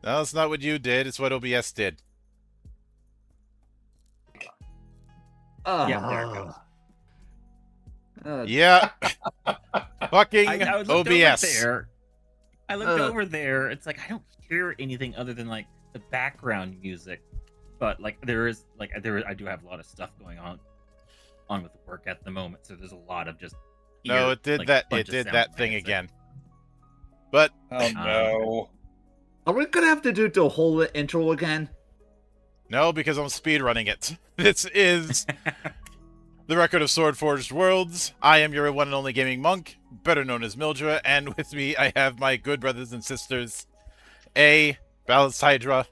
No, it's not what you did. It's what OBS did. Yeah, there it goes. Yeah. Fucking I looked over OBS. there. I looked over there. It's like I don't hear anything other than like the background music, but like I do have a lot of stuff going on with work at the moment, so there's a lot of just No, it did that. It did that thing again. But oh no. Are we gonna have to do the whole intro again? No, because I'm speedrunning it. This is the Record of Swordforged Worlds. I am your one and only gaming monk, better known as Mildra, and with me I have my good brothers and sisters, A, Balanced Hydra,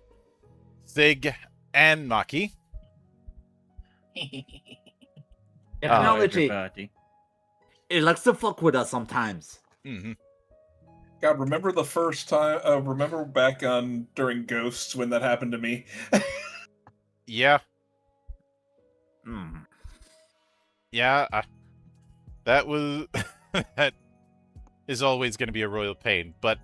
Sig, and Maki. Technology, it likes to fuck with us sometimes. Mm-hmm. God, remember the first time? Remember back on during Ghosts when that happened to me? Yeah. Mm. Yeah, that was... that is always going to be a royal pain, but...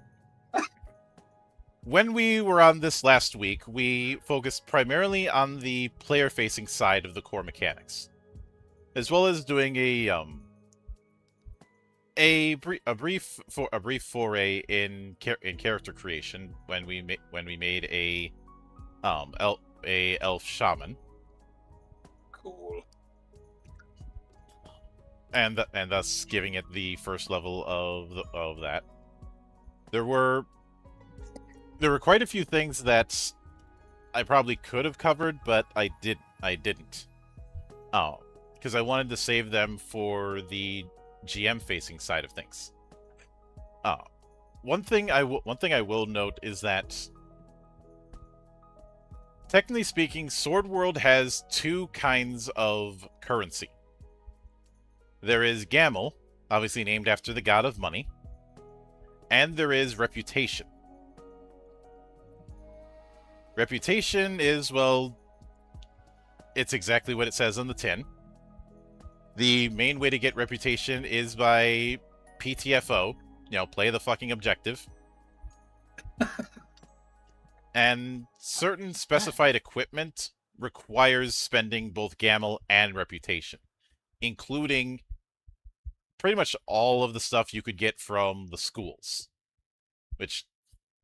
When we were on this last week, we focused primarily on the player-facing side of the core mechanics, as well as doing a brief foray in character creation when we made a elf shaman. Cool. And thus giving it the first level of that. There were quite a few things that I probably could have covered, but I didn't. Oh, because I wanted to save them for the GM-facing side of things. One thing I will note is that, technically speaking, Sword World has two kinds of currency. There is Gamel, obviously named after the god of money, and there is reputation. Reputation is, well, it's exactly what it says on the tin. The main way to get reputation is by PTFO, play the fucking objective. And certain specified equipment requires spending both Gamel and reputation, including pretty much all of the stuff you could get from the schools, which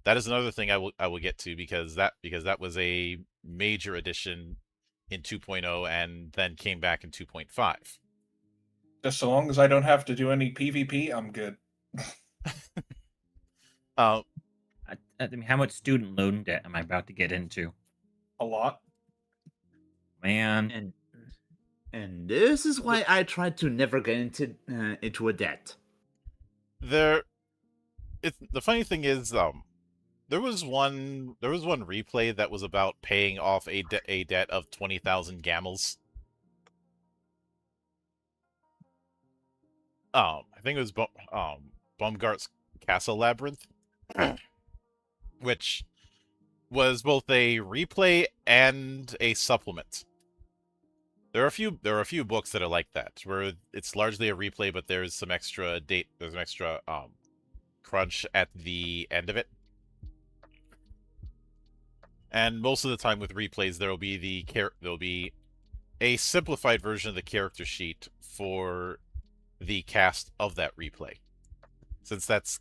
that is another thing I will get to because that was a major addition in 2.0 and then came back in 2.5. Just so long as I don't have to do any PvP, I'm good. I mean, how much student loan debt am I about to get into? A lot. Man. And this is why I tried to never get into a debt. The funny thing is, there was one replay that was about paying off a debt of 20,000 Gamels. I think it was Baumgart's Castle Labyrinth, which was both a replay and a supplement. There are a few books that are like that, where it's largely a replay, but there's some extra crunch at the end of it. And most of the time with replays, there will be a simplified version of the character sheet for the cast of that replay, since that's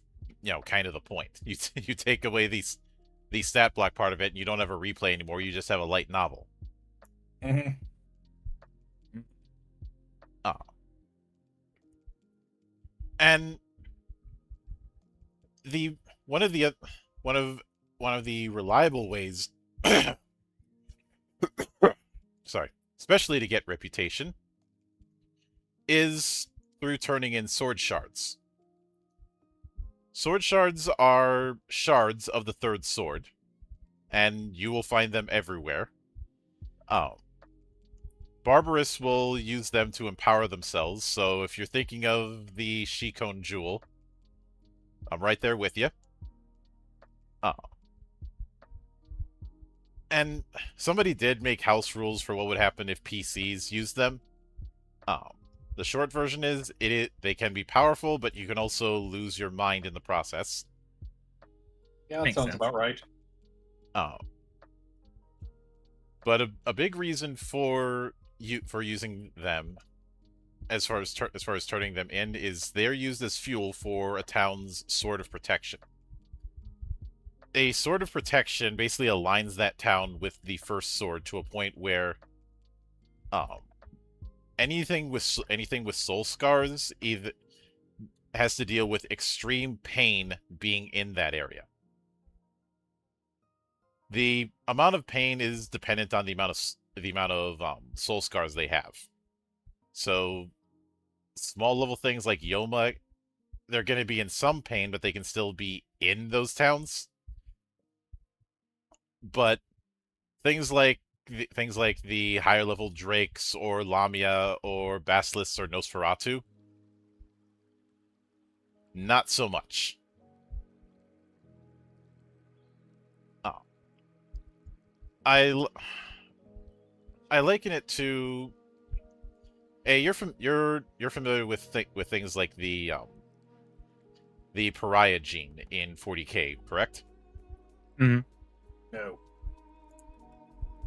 kind of the point. You take away the stat block part of it, and you don't have a replay anymore. You just have a light novel. Mm-hmm. And one of the reliable ways, sorry, especially to get reputation, is through turning in sword shards. Sword shards are shards of the third sword, and you will find them everywhere. Barbarous will use them to empower themselves, so if you're thinking of the Shikon Jewel, I'm right there with you. And somebody did make house rules for what would happen if PCs used them. The short version is they can be powerful, but you can also lose your mind in the process. Yeah, that sounds about right. Oh. But a big reason for using them, as far as turning them in, is they're used as fuel for a town's sword of protection. A sword of protection basically aligns that town with the first sword to a point where, anything with soul scars either has to deal with extreme pain being in that area. The amount of pain is dependent on the amount of soul scars they have. So, small level things like Yoma, they're going to be in some pain, but they can still be in those towns. But things like the higher level Drakes or Lamia or Basilisks or Nosferatu, not so much. I liken it to. Hey, you're familiar with things like the pariah gene in 40K, correct? Mm-hmm. No.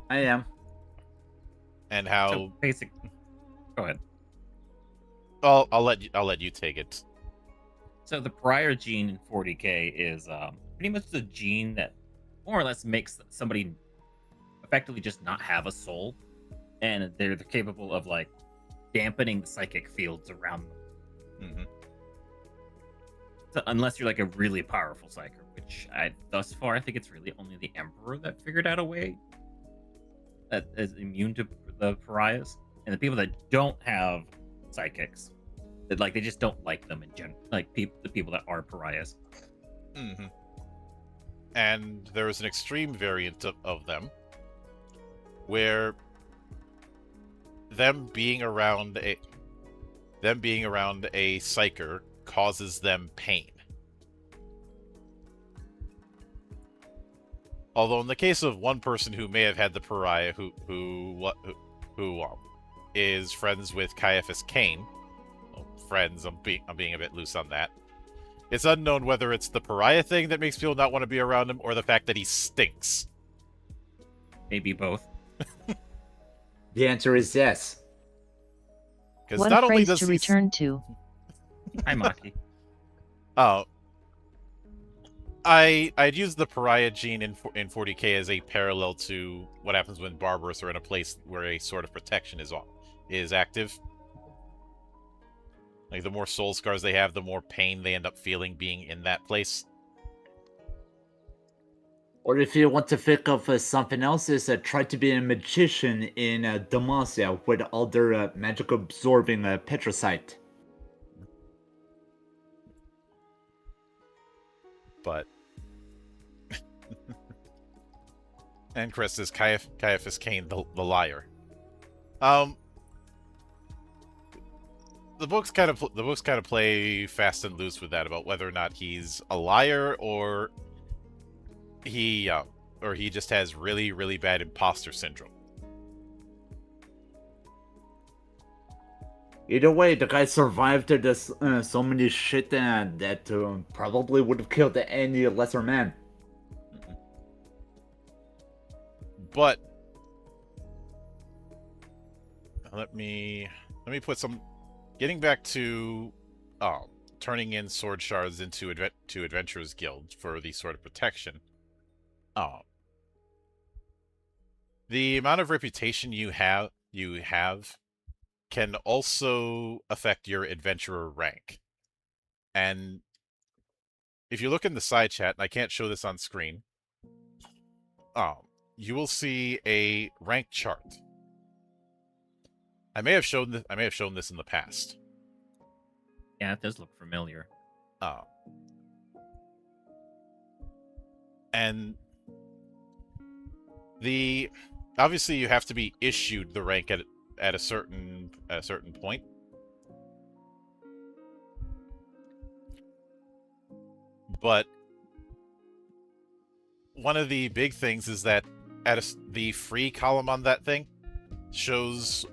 I am. And how? So basic. Go ahead. I'll let you take it. So the pariah gene in 40K is pretty much the gene that more or less makes somebody effectively just not have a soul, and they're capable of like dampening the psychic fields around them. Mm-hmm. So unless you're like a really powerful psychic, which thus far I think it's really only the Emperor that figured out a way that is immune to the pariahs, and the people that don't have psychics, that like they just don't like them in general, like the people that are pariahs. Mm-hmm. And there is an extreme variant of them, where them being around a psyker causes them pain. Although in the case of one person who may have had the pariah, who is friends with Caiaphas Cain, well, friends, I'm being a bit loose on that. It's unknown whether it's the pariah thing that makes people not want to be around him, or the fact that he stinks. Maybe both. The answer is yes. Because One not only phrase does to he return to. Hi, Maki. Oh, I'd use the pariah gene in 40K as a parallel to what happens when Barbarous are in a place where a sword of protection is active. Like, the more soul scars they have, the more pain they end up feeling being in that place. Or if you want to think of something else, is try to be a magician in Demacia with all their magic absorbing petricite. But and Chris is Caiaphas Cain, the liar. The books kind of play fast and loose with that, about whether or not he's a liar or he just has really, really bad imposter syndrome. Either way, the guy survived this so many shit that probably would have killed any lesser man. But let me put some. Getting back to turning in sword shards into Adventurers Guild for the Sword of Protection. The amount of reputation you have can also affect your adventurer rank. And if you look in the side chat, and I can't show this on screen, you will see a rank chart. I may have shown this in the past. Yeah, it does look familiar. And obviously you have to be issued the rank at a certain point. But one of the big things is that the free column on that thing shows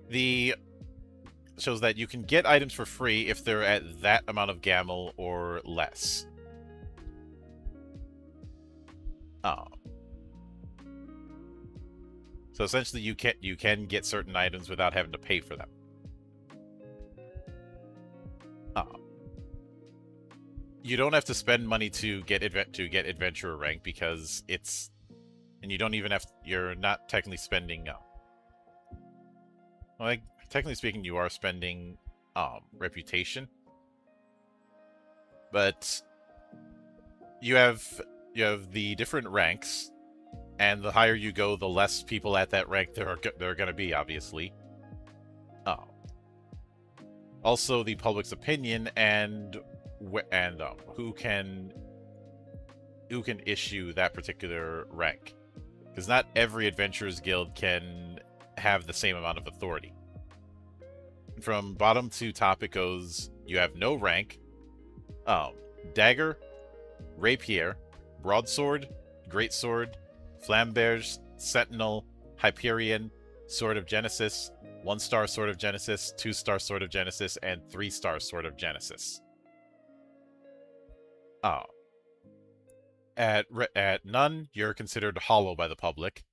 that you can get items for free if they're at that amount of gamel or less. So essentially, you can get certain items without having to pay for them. You don't have to spend money to get adventurer rank because it's, and you don't even have. You're not technically spending. Like technically speaking, you are spending reputation, but you have the different ranks, and the higher you go, the less people at that rank there are going to be, obviously. Also, the public's opinion and who can issue that particular rank, because not every adventurers guild can have the same amount of authority. From bottom to top, it goes: you have no rank, dagger, rapier, broadsword, greatsword, flamberge, sentinel, Hyperion, sword of Genesis, 1-star sword of Genesis, 2-star sword of Genesis, and 3-star sword of Genesis. At none, you're considered hollow by the public.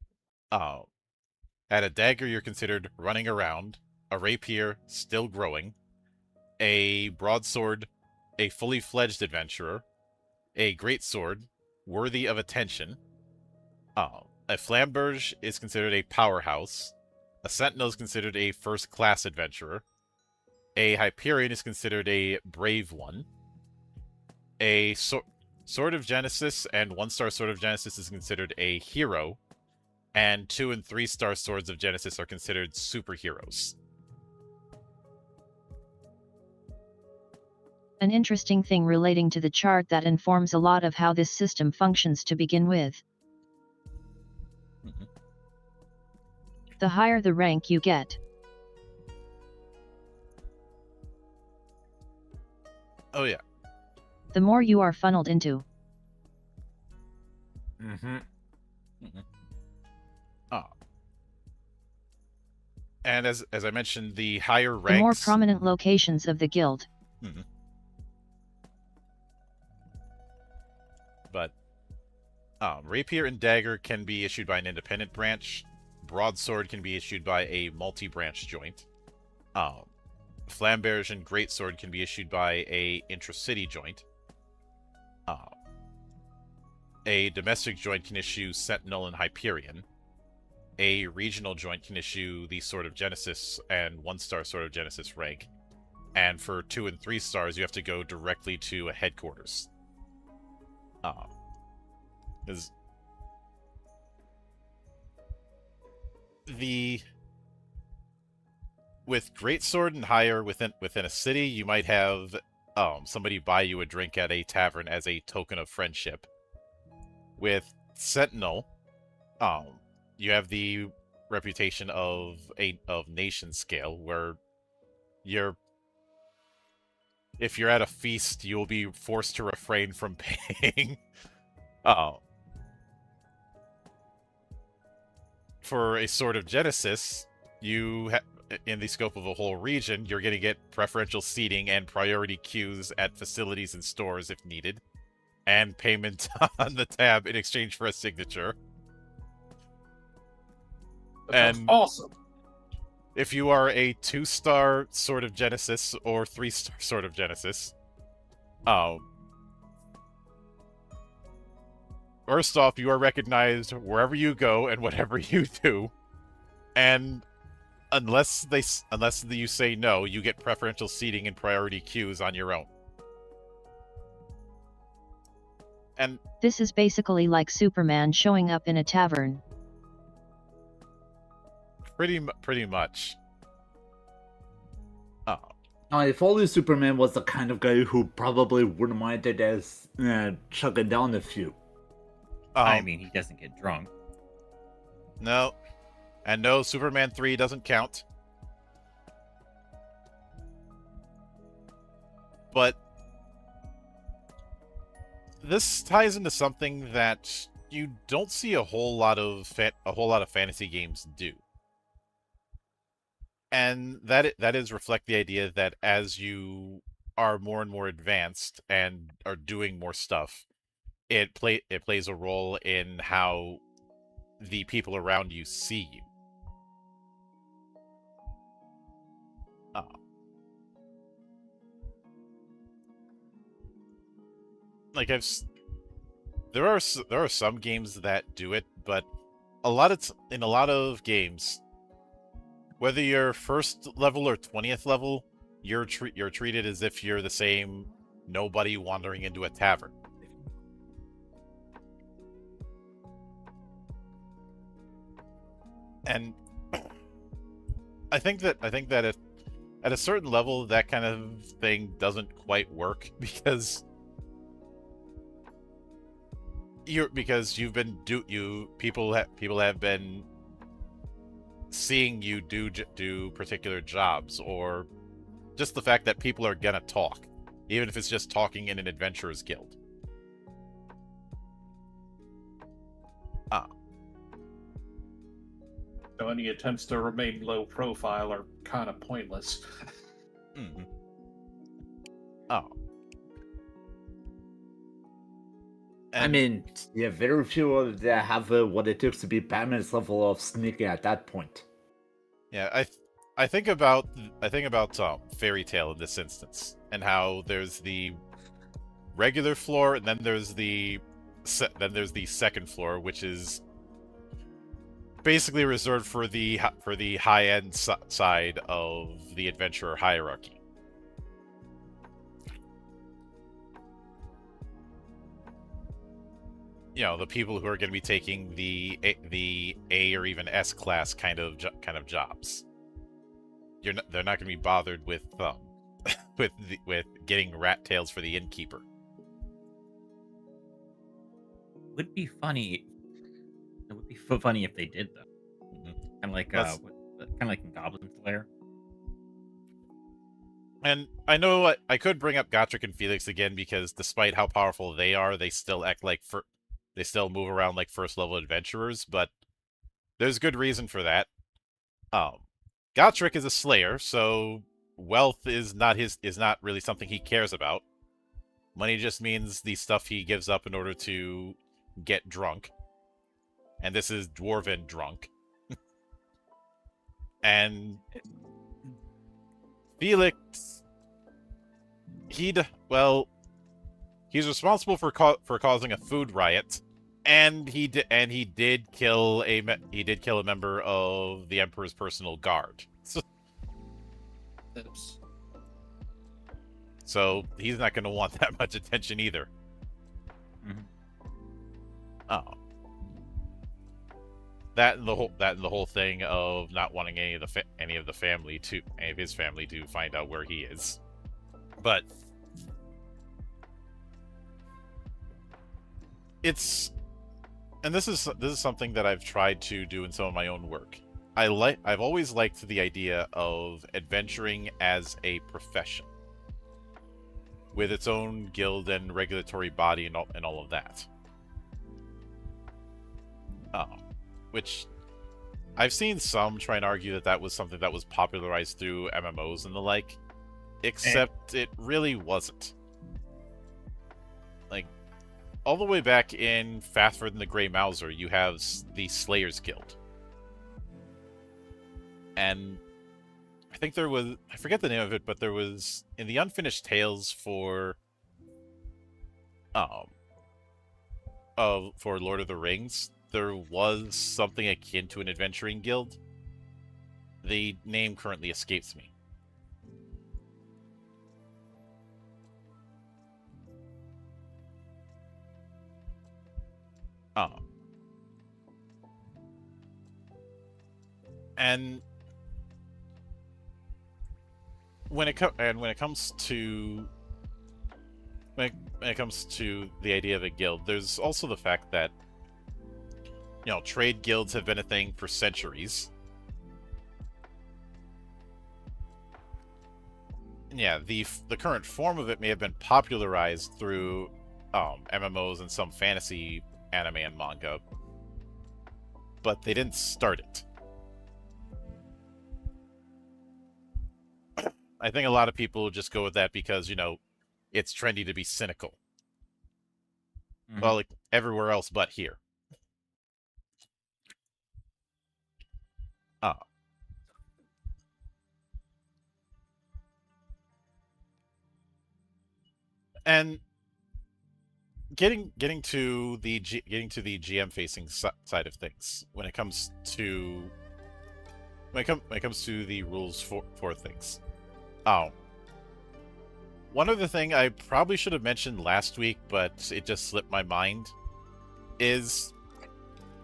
At a dagger, you're considered running around. A rapier, still growing. A broadsword, a fully fledged adventurer. A greatsword, worthy of attention. A flamberge is considered a powerhouse. A sentinel is considered a first-class adventurer. A Hyperion is considered a brave one. A Sword of Genesis and 1-star Sword of Genesis is considered a hero, and 2- and 3-star Swords of Genesis are considered superheroes. An interesting thing relating to the chart that informs a lot of how this system functions to begin with. The higher the rank you get. Oh yeah. The more you are funneled into. And as I mentioned, the higher ranks... The more prominent locations of the guild. But rapier and dagger can be issued by an independent branch. Broadsword can be issued by a multi-branch joint. Flamberge and greatsword can be issued by a intra-city joint. A domestic joint can issue Sentinel and Hyperion. A regional joint can issue the Sword of Genesis and 1-star Sword of Genesis rank. And for 2 and 3 stars, you have to go directly to a headquarters. With greatsword and higher within a city, you might have somebody buy you a drink at a tavern as a token of friendship. With Sentinel, you have the reputation of nation scale, where if you're at a feast, you'll be forced to refrain from paying. For a Sword of Genesis, in the scope of a whole region, you're going to get preferential seating and priority queues at facilities and stores if needed, and payment on the tab in exchange for a signature. That's awesome. If you are a 2-star Sword of Genesis or 3-star Sword of Genesis, first off, you are recognized wherever you go and whatever you do, and unless you say no, you get preferential seating and priority queues on your own. And this is basically like Superman showing up in a tavern. Pretty much. If only Superman was the kind of guy who probably wouldn't mind it as chugging down a few. I mean, he doesn't get drunk. No. And no, Superman 3 doesn't count. But this ties into something that you don't see a whole lot of fantasy games do. And that is reflect the idea that as you are more and more advanced and are doing more stuff, it plays a role in how the people around you see you. like there are some games that do it, but in a lot of games, whether you're first level or 20th level, you're treated as if you're the same nobody wandering into a tavern. And I think that at a certain level that kind of thing doesn't quite work because people have been seeing you do particular jobs, or just the fact that people are gonna talk, even if it's just talking in an adventurer's guild. So any attempts to remain low profile are kind of pointless. Mm-hmm. Oh. I mean, yeah, very few that have what it takes to be Batman's level of sneaking at that point. Yeah, I think about Fairy Tail in this instance, and how there's the regular floor, and then there's the second floor, which is basically reserved for the high-end side of the adventurer hierarchy. You know, the people who are going to be taking the A or even S class kind of jobs. They're not going to be bothered with with getting rat tails for the innkeeper. Would be funny. It would be funny if they did though. Mm-hmm. Kind of like in Goblin's Lair. And I know I could bring up Gotrek and Felix again because despite how powerful they are, they still act like they still move around like first level adventurers, but there's good reason for that. Gotrek is a slayer, so wealth is not really something he cares about. Money just means the stuff he gives up in order to get drunk. And this is dwarven drunk. And Felix, he's responsible for causing a food riot, and he did kill a member of the Emperor's personal guard. So he's not going to want that much attention either. Mm-hmm. Oh. That and the whole thing of not wanting any of his family to find out where he is. But this is something that I've tried to do in some of my own work. I've always liked the idea of adventuring as a profession, with its own guild and regulatory body and all of that. Which I've seen some try and argue that was something that was popularized through MMOs and the like, except it really wasn't. Like, all the way back in Fathford and the Grey Mouser, you have the Slayers Guild. And I think there was, I forget the name of it, but there was, in the Unfinished Tales for Lord of the Rings, there was something akin to an adventuring guild. The name currently escapes me. And when it comes to the idea of a guild, there's also the fact that, you know, trade guilds have been a thing for centuries. And yeah, the current form of it may have been popularized through MMOs and some fantasy anime and manga, but they didn't start it. I think a lot of people just go with that because, you know, it's trendy to be cynical. Mm-hmm. Well, like everywhere else but here. And getting to the GM facing side of things when it comes to the rules for things. Oh, one other thing I probably should have mentioned last week, but it just slipped my mind, is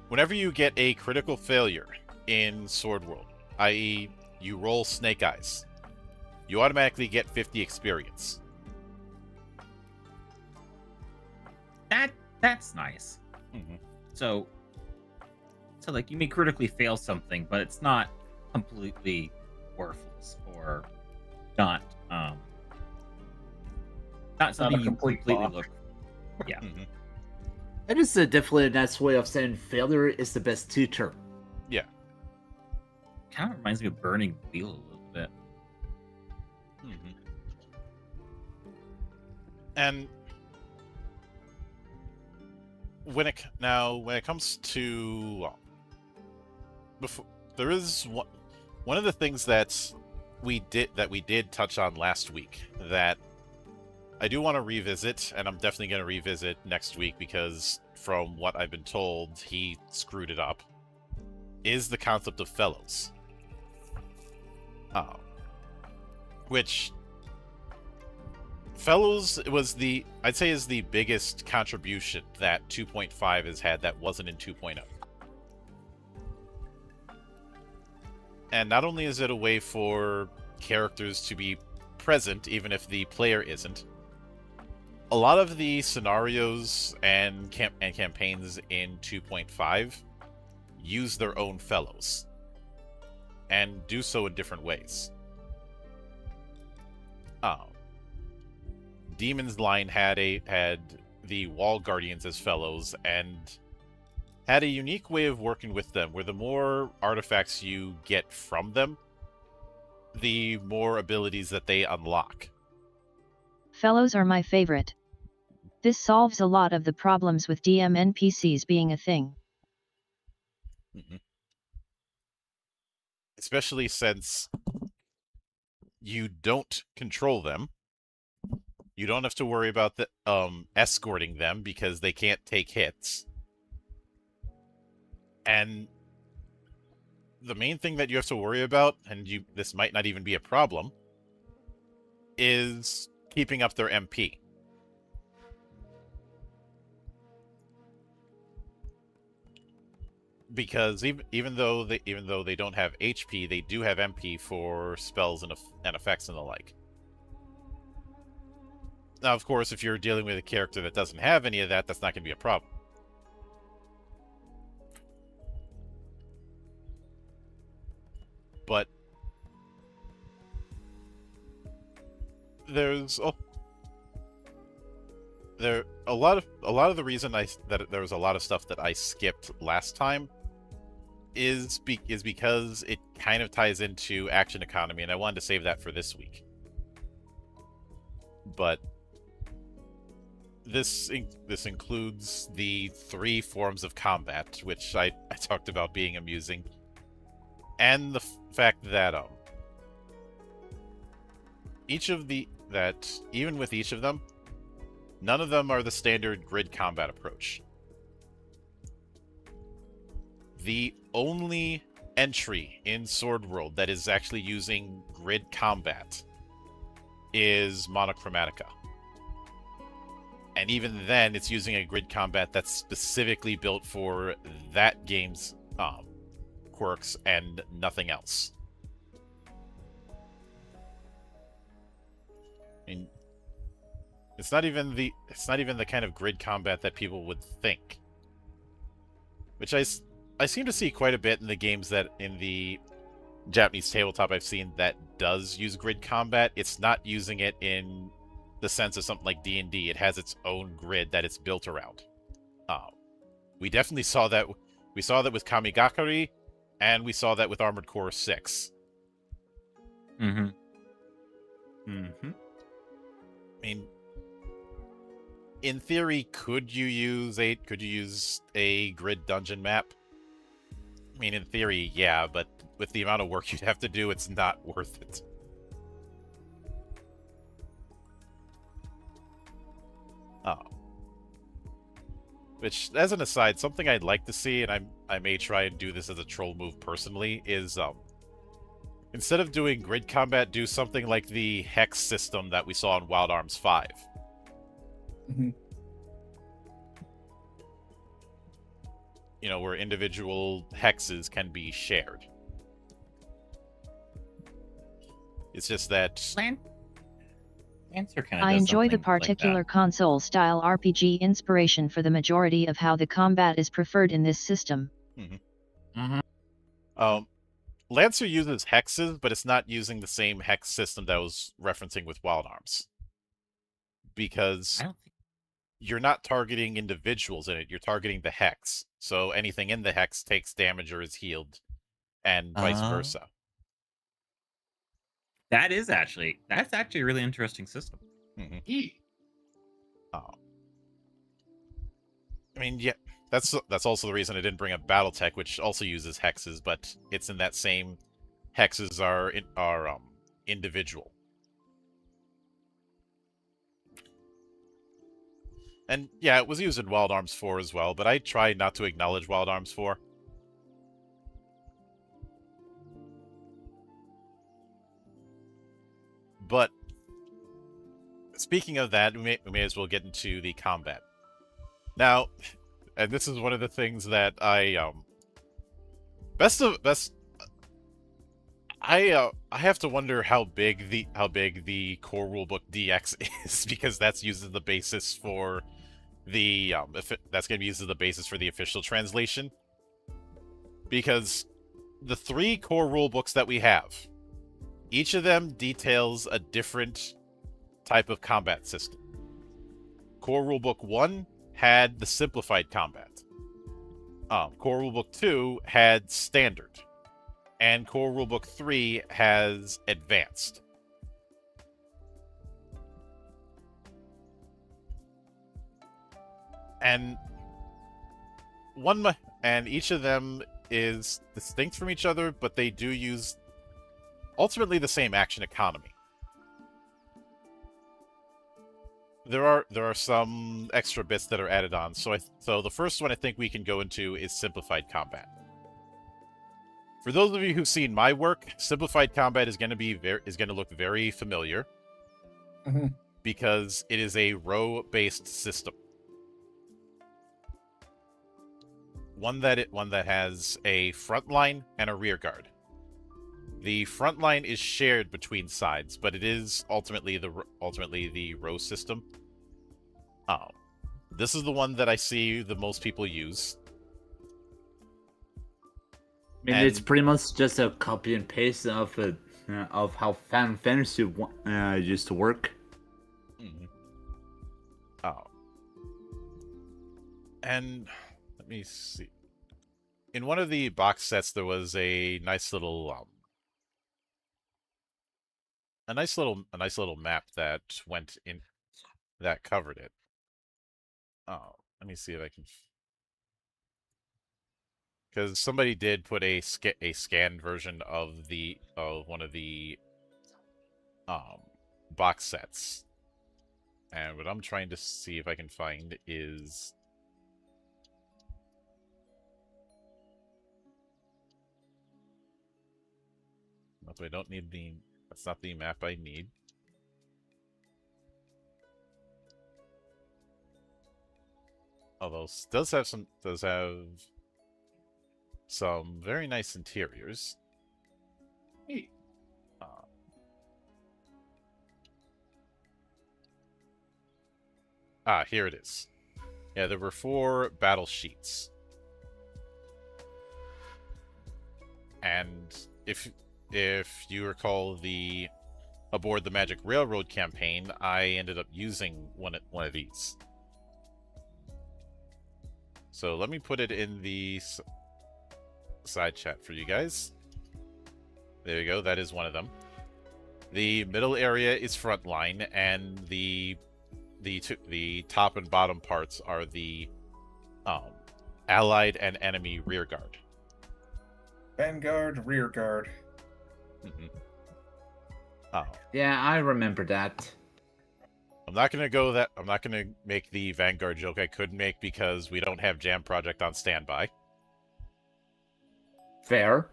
whenever you get a critical failure in Sword World, i.e., you roll Snake Eyes, you automatically get 50 experience. That's nice. Mm-hmm. So like you may critically fail something, but it's not completely worthless or not something you complete completely botch. look. Yeah. Mm-hmm. That is definitely a nice way of saying failure is the best teacher. Kind of reminds me of Burning Wheel a little bit. Mm-hmm. And when it comes to before, there is one of the things that we did touch on last week that I do want to revisit, and I'm definitely going to revisit next week because from what I've been told, he screwed it up, is the concept of fellows. Which Fellows was I'd say is the biggest contribution that 2.5 has had that wasn't in 2.0. And not only is it a way for characters to be present, even if the player isn't, a lot of the scenarios and campaigns in 2.5 use their own fellows, and do so in different ways. Demon's Line had the Wall Guardians as fellows, and had a unique way of working with them, where the more artifacts you get from them, the more abilities that they unlock. Fellows are my favorite. This solves a lot of the problems with DM NPCs being a thing. Mm-hmm. Especially since you don't control them. You don't have to worry about escorting them because they can't take hits. And the main thing that you have to worry about, and this might not even be a problem, is keeping up their MP. Because even though they don't have HP, they do have MP for spells and effects and the like. Now, of course, if you're dealing with a character that doesn't have any of that, that's not going to be a problem. But there's a lot of the reason that there was a lot of stuff that I skipped last time is because it kind of ties into action economy, and I wanted to save that for this week. But this includes the 3 forms of combat, which I talked about being amusing, and the fact that even with each of them, none of them are the standard grid combat approach. The only entry in Sword World that is actually using grid combat is Monochromatica. And even then, it's using a grid combat that's specifically built for that game's quirks and nothing else. I mean, it's not even the kind of grid combat that people would think. Which I seem to see quite a bit in the games in the Japanese tabletop I've seen that does use grid combat. It's not using it in the sense of something like D&D. It has its own grid that it's built around. We definitely saw that. We saw that with Kamigakari, and we saw that with Armored Core 6. Mm-hmm. Mm-hmm. I mean, in theory, could you use a grid dungeon map? I mean, in theory, yeah, but with the amount of work you'd have to do, it's not worth it. Which, as an aside, something I'd like to see, and I may try and do this as a troll move personally, is instead of doing grid combat, do something like the hex system that we saw in Wild Arms 5. Mhm. You know, where individual hexes can be shared. It's just that Answer kind of. I enjoy the particular console-style RPG inspiration for the majority of how the combat is preferred in this system. Lancer uses hexes, but it's not using the same hex system that I was referencing with Wild Arms. Because I don't think you're not targeting individuals in it, you're targeting the hex. So anything in the hex takes damage or is healed, and vice versa. that's actually a really interesting system. I mean, yeah, that's also the reason I didn't bring up BattleTech, which also uses hexes, but it's in that same hexes are individual. And yeah, it was used in Wild Arms 4 as well, but I tried not to acknowledge Wild Arms 4. But speaking of that, we may as well get into the combat. Now, and this is one of the things that I I have to wonder how big the core rulebook DX is, because that's used as the basis for the that's going to be used as the basis for the official translation. Because the 3 core rulebooks that we have, each of them details a different type of combat system. Core rulebook 1 had the simplified combat. Core rulebook 2 had standard. And core rulebook 3 has advanced. And each of them is distinct from each other, but they do use ultimately the same action economy. There are some extra bits that are added on. So the first one I think we can go into is simplified combat. For those of you who've seen my work, simplified combat is going to look very familiar, because it is a row-based system. One that has a front line and a rear guard. The front line is shared between sides, but it is ultimately the row system. This is the one that I see the most people use. I mean, it's pretty much just a copy and paste of how Final Fantasy used to work. And let me see. In one of the box sets, there was a nice little map that went in that covered it. Let me see if I can. Because somebody did put a scanned version of one of the box sets, and what I'm trying to see if I can find is nope, I don't need the. That's not the map I need. Although it does have some very nice interiors. Here it is. Yeah, there were 4 battle sheets. And if you recall the Aboard the Magic Railroad campaign, I ended up using one of these. So let me put it in the side chat for you guys. There you go, that is one of them. The middle area is frontline, and the top and bottom parts are the allied and enemy rear guard. Vanguard, rear guard. Oh. Yeah, I remember that. I'm not gonna make the Vanguard joke I could make because we don't have Jam Project on standby. Fair.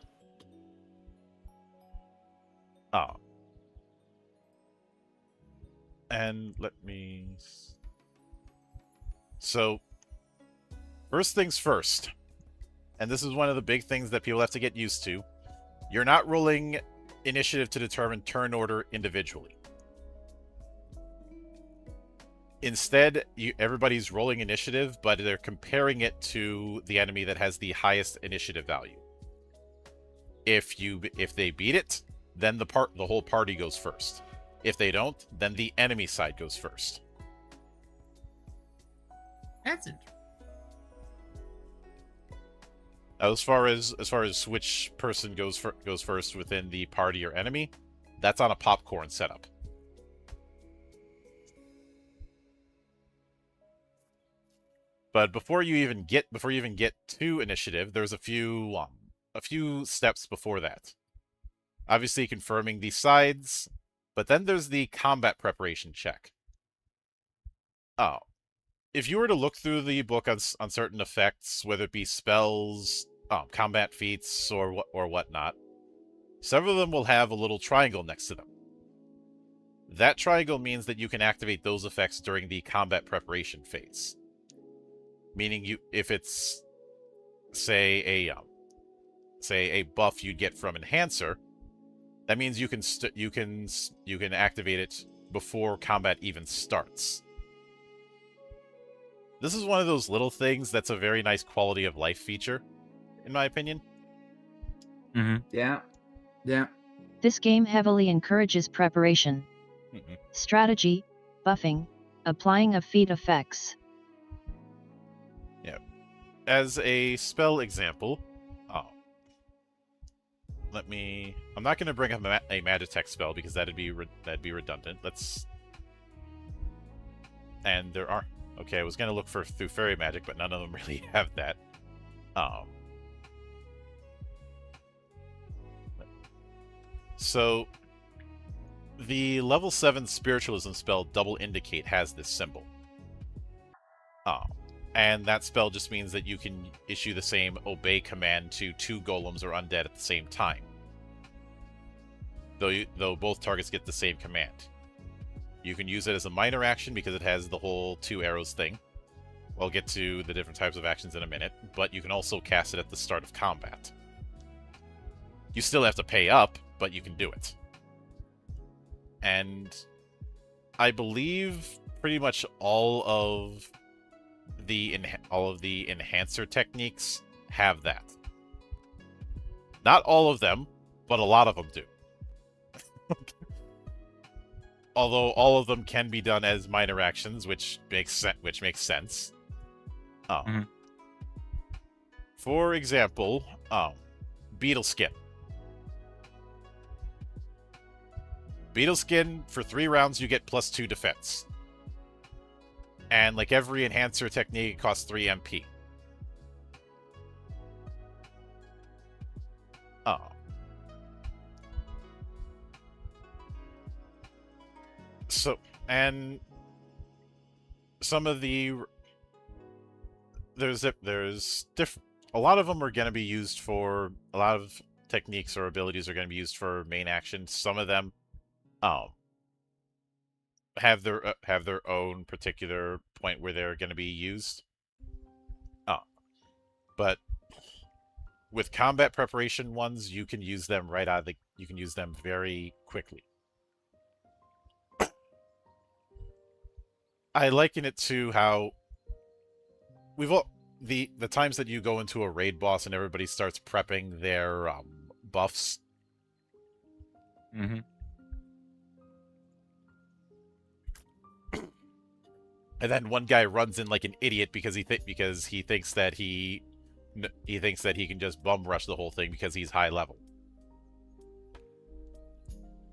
Oh. And let me... So, first things first, and this is one of the big things that people have to get used to, you're not rolling initiative to determine turn order individually. Instead, everybody's rolling initiative, but they're comparing it to the enemy that has the highest initiative value. If they beat it, then the whole party goes first. If they don't, then the enemy side goes first. That's interesting. As far as which person goes first within the party or enemy, that's on a popcorn setup. But before you even get to initiative, there's a few steps before that. Obviously confirming the sides, but then there's the combat preparation check. Oh. If you were to look through the book on certain effects, whether it be spells, combat feats, or whatnot, several of them will have a little triangle next to them. That triangle means that you can activate those effects during the combat preparation phase. Meaning, if it's say a buff you'd get from Enhancer, that means you can activate it before combat even starts. This is one of those little things that's a very nice quality of life feature, in my opinion. Mm-hmm. Yeah. This game heavily encourages preparation, strategy, buffing, applying of feat effects. Yeah. As a spell example, I'm not going to bring up a Magitech spell because that'd be redundant. And there are. Okay, I was going to look through fairy magic, but none of them really have that. So, the level 7 spiritualism spell Double Indicate has this symbol. And that spell just means that you can issue the same obey command to 2 golems or undead at the same time. Though both targets get the same command. You can use it as a minor action because it has the whole 2 arrows thing. I'll get to the different types of actions in a minute, but you can also cast it at the start of combat. You still have to pay up, but you can do it. And I believe pretty much all of the enhancer techniques have that. Not all of them, but a lot of them do. Although all of them can be done as minor actions, which makes sense. For example, Beetle Skin. Beetle Skin, for 3 rounds you get +2 defense. And like every enhancer technique, it costs 3 MP. So, and some of the there's a lot of them are going to be used for a lot of techniques or abilities are going to be used for main action. Some of them have their own particular point where they're going to be used. But with combat preparation ones, you can use them you can use them very quickly. I liken it to how the times that you go into a raid boss and everybody starts prepping their buffs. Mm-hmm. And then one guy runs in like an idiot because he thinks that he can just bum rush the whole thing because he's high level.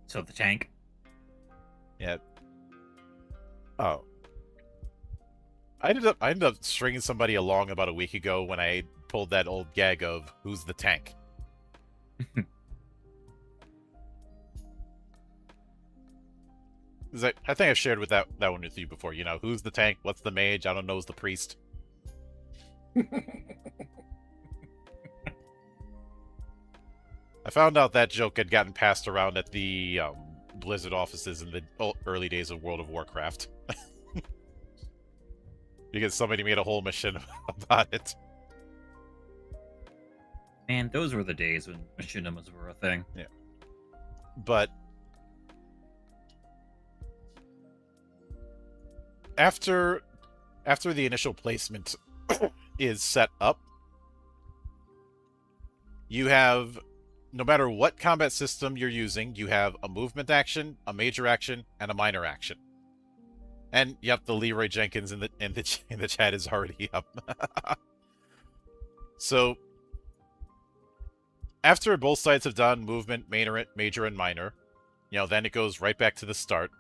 So the tank. Yeah. Oh. I ended up stringing somebody along about a week ago when I pulled that old gag of who's the tank. I think I've shared with that one with you before. You know, who's the tank? What's the mage? I don't know. Who's the priest? I found out that joke had gotten passed around at the Blizzard offices in the early days of World of Warcraft. Because somebody made a whole mission about it. Man, those were the days when machinimas were a thing. Yeah. But after the initial placement is set up, you have, no matter what combat system you're using, you have a movement action, a major action, and a minor action. And yep, the Leroy Jenkins in the chat is already up. So after both sides have done movement, major, and minor, you know, then it goes right back to the start.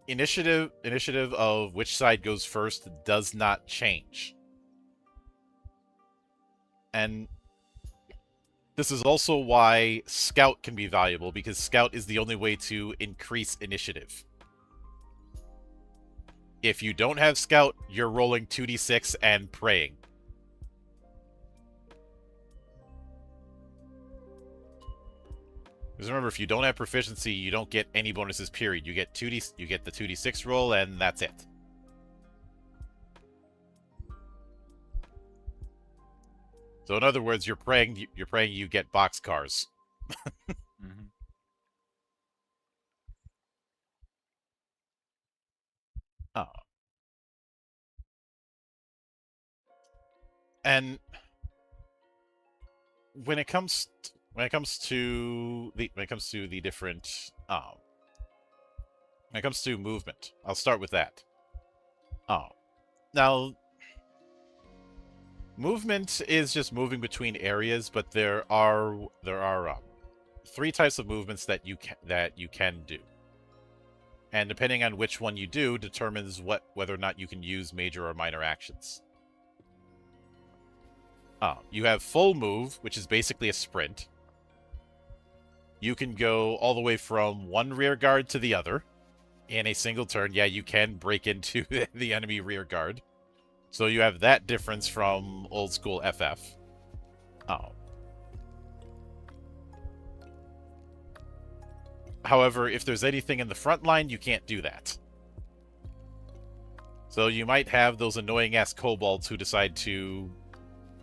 Initiative of which side goes first does not change. And this is also why Scout can be valuable, because Scout is the only way to increase initiative. If you don't have Scout, you're rolling 2d6 and praying. Because remember, if you don't have proficiency, you don't get any bonuses, period. You get the 2d6 roll, and that's it. So in other words, you're praying you get boxcars. Mm-hmm. Oh. And when it comes to the different when it comes to movement, I'll start with that. Now movement is just moving between areas, but there are 3 types of movements that you can do. And depending on which one you do determines whether or not you can use major or minor actions. You have full move, which is basically a sprint. You can go all the way from one rear guard to the other in a single turn. Yeah, you can break into the enemy rear guard. So you have that difference from old school FF. However, if there's anything in the front line, you can't do that. So you might have those annoying-ass kobolds who decide to...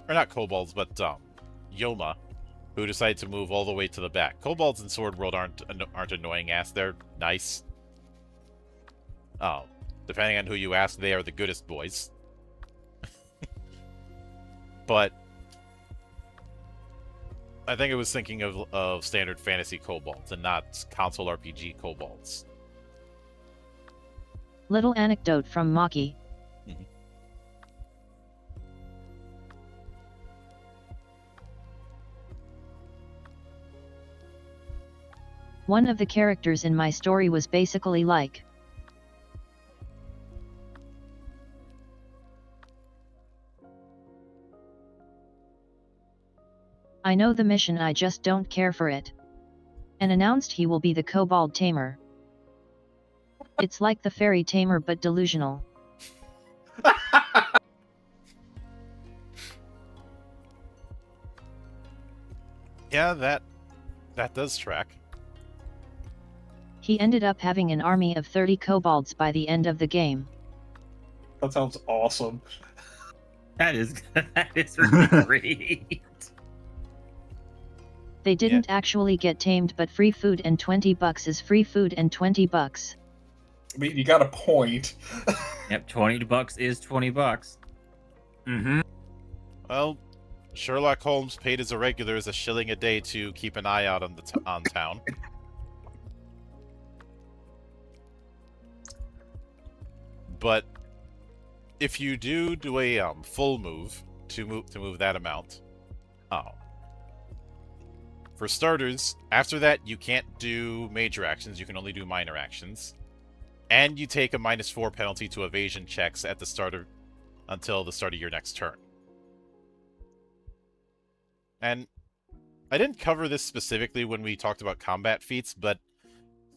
Or not kobolds, but Yoma, who decide to move all the way to the back. Kobolds in Sword World aren't annoying-ass. They're nice. Depending on who you ask, they are the goodest boys. But I think I was thinking of standard fantasy kobolds and not console RPG kobolds. Little anecdote from Maki. One of the characters in my story was basically like, I know the mission, I just don't care for it. And announced he will be the Kobold Tamer. It's like the Fairy Tamer but delusional. Yeah, that does track. He ended up having an army of 30 kobolds by the end of the game. That sounds awesome. That is really great. They didn't actually get tamed, but free food and $20 is free food and $20. I mean, you got a point. Yep, $20 is $20. Mm-hmm. Well, Sherlock Holmes paid his irregulars a shilling a day to keep an eye out on town. But if you do a full move to move that amount, for starters, after that you can't do major actions. You can only do minor actions, and you take a -4 penalty to evasion checks at the until the start of your next turn. And I didn't cover this specifically when we talked about combat feats, but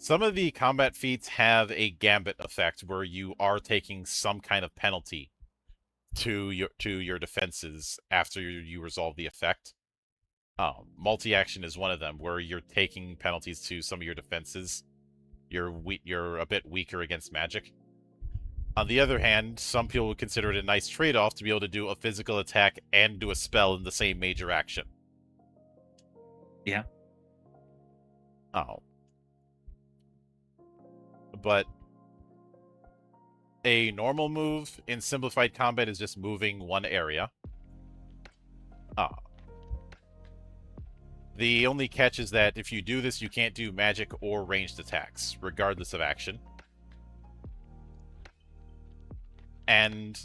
Some of the combat feats have a gambit effect where you are taking some kind of penalty to your defenses after you resolve the effect. Multi-action is one of them, where you're taking penalties to some of your defenses. You're a bit weaker against magic. On the other hand, some people would consider it a nice trade-off to be able to do a physical attack and do a spell in the same major action. Yeah. Oh. But a normal move in simplified combat is just moving one area. The only catch is that if you do this, you can't do magic or ranged attacks, regardless of action. And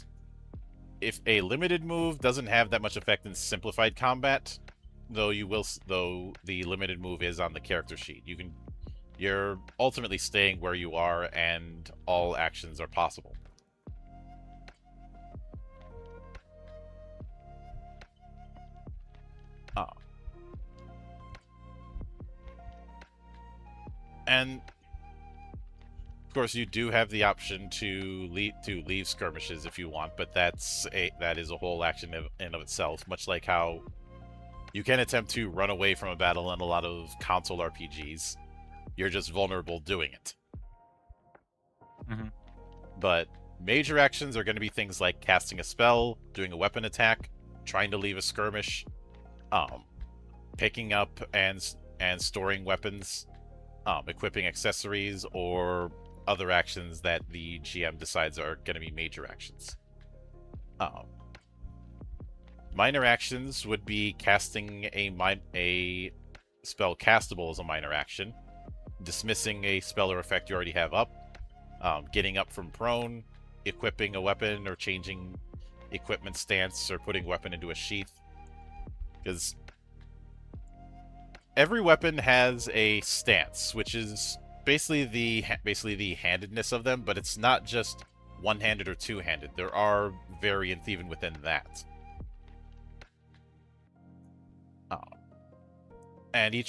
if a limited move doesn't have that much effect in simplified combat, though the limited move is on the character sheet. You're ultimately staying where you are, and all actions are possible. And of course, you do have the option to leave skirmishes if you want, but that is a whole action in of itself. Much like how you can attempt to run away from a battle in a lot of console RPGs. You're just vulnerable doing it. Mm-hmm. But major actions are going to be things like casting a spell, doing a weapon attack, trying to leave a skirmish, picking up and storing weapons, equipping accessories, or other actions that the GM decides are going to be major actions. Minor actions would be casting a spell castable as a minor action, dismissing a spell or effect you already have up, getting up from prone, equipping a weapon or changing equipment stance or putting weapon into a sheath. Because every weapon has a stance, which is basically the handedness of them, but it's not just one-handed or two-handed. There are variants even within that. And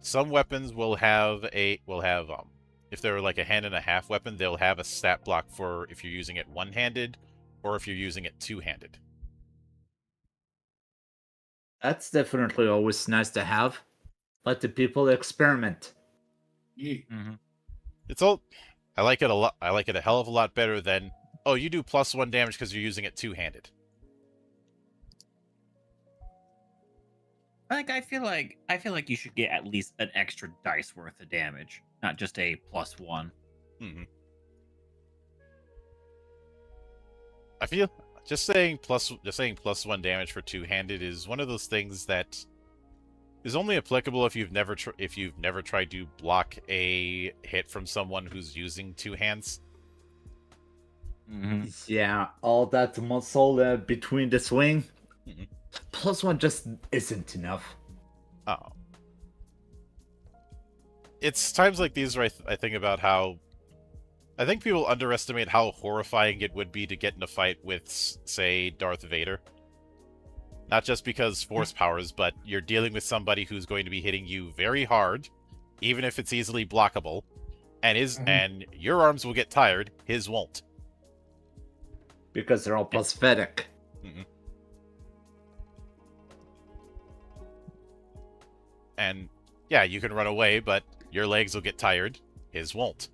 some weapons will have if they're like a hand and a half weapon, they'll have a stat block for if you're using it one-handed or if you're using it two-handed. That's definitely always nice to have. Let the people experiment. Yeah. Mm-hmm. I like it a lot. I like it a hell of a lot better than, oh, you do +1 damage because you're using it two-handed. I feel like you should get at least an extra dice worth of damage, not just a +1. Mm-hmm. I feel just saying +1 damage for two-handed is one of those things that is only applicable if you've never tried to block a hit from someone who's using two hands. Mm-hmm. Yeah, all that muscle between the swing. Mhm. +1 just isn't enough. Oh. It's times like these where I think about how I think people underestimate how horrifying it would be to get in a fight with, say, Darth Vader. Not just because force powers, but you're dealing with somebody who's going to be hitting you very hard, even if it's easily blockable, and and your arms will get tired, his won't. Because they're all prosthetic. Mm-hmm. And yeah, you can run away, but your legs will get tired, his won't.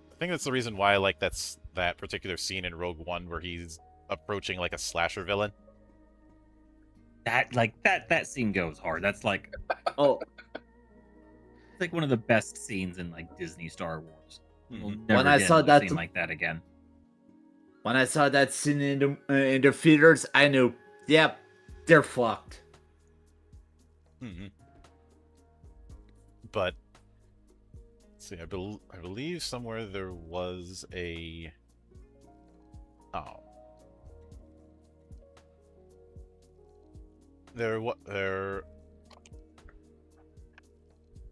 I think that's the reason why I like that particular scene in Rogue One where he's approaching like a slasher villain. That scene goes hard. That's like Oh, it's like one of the best scenes in like Disney Star Wars. We'll never When I get saw another that- scene like that again. when I saw that scene in the theaters, I knew, yep, they're fucked. Mm-hmm. But let's see, I believe somewhere there was a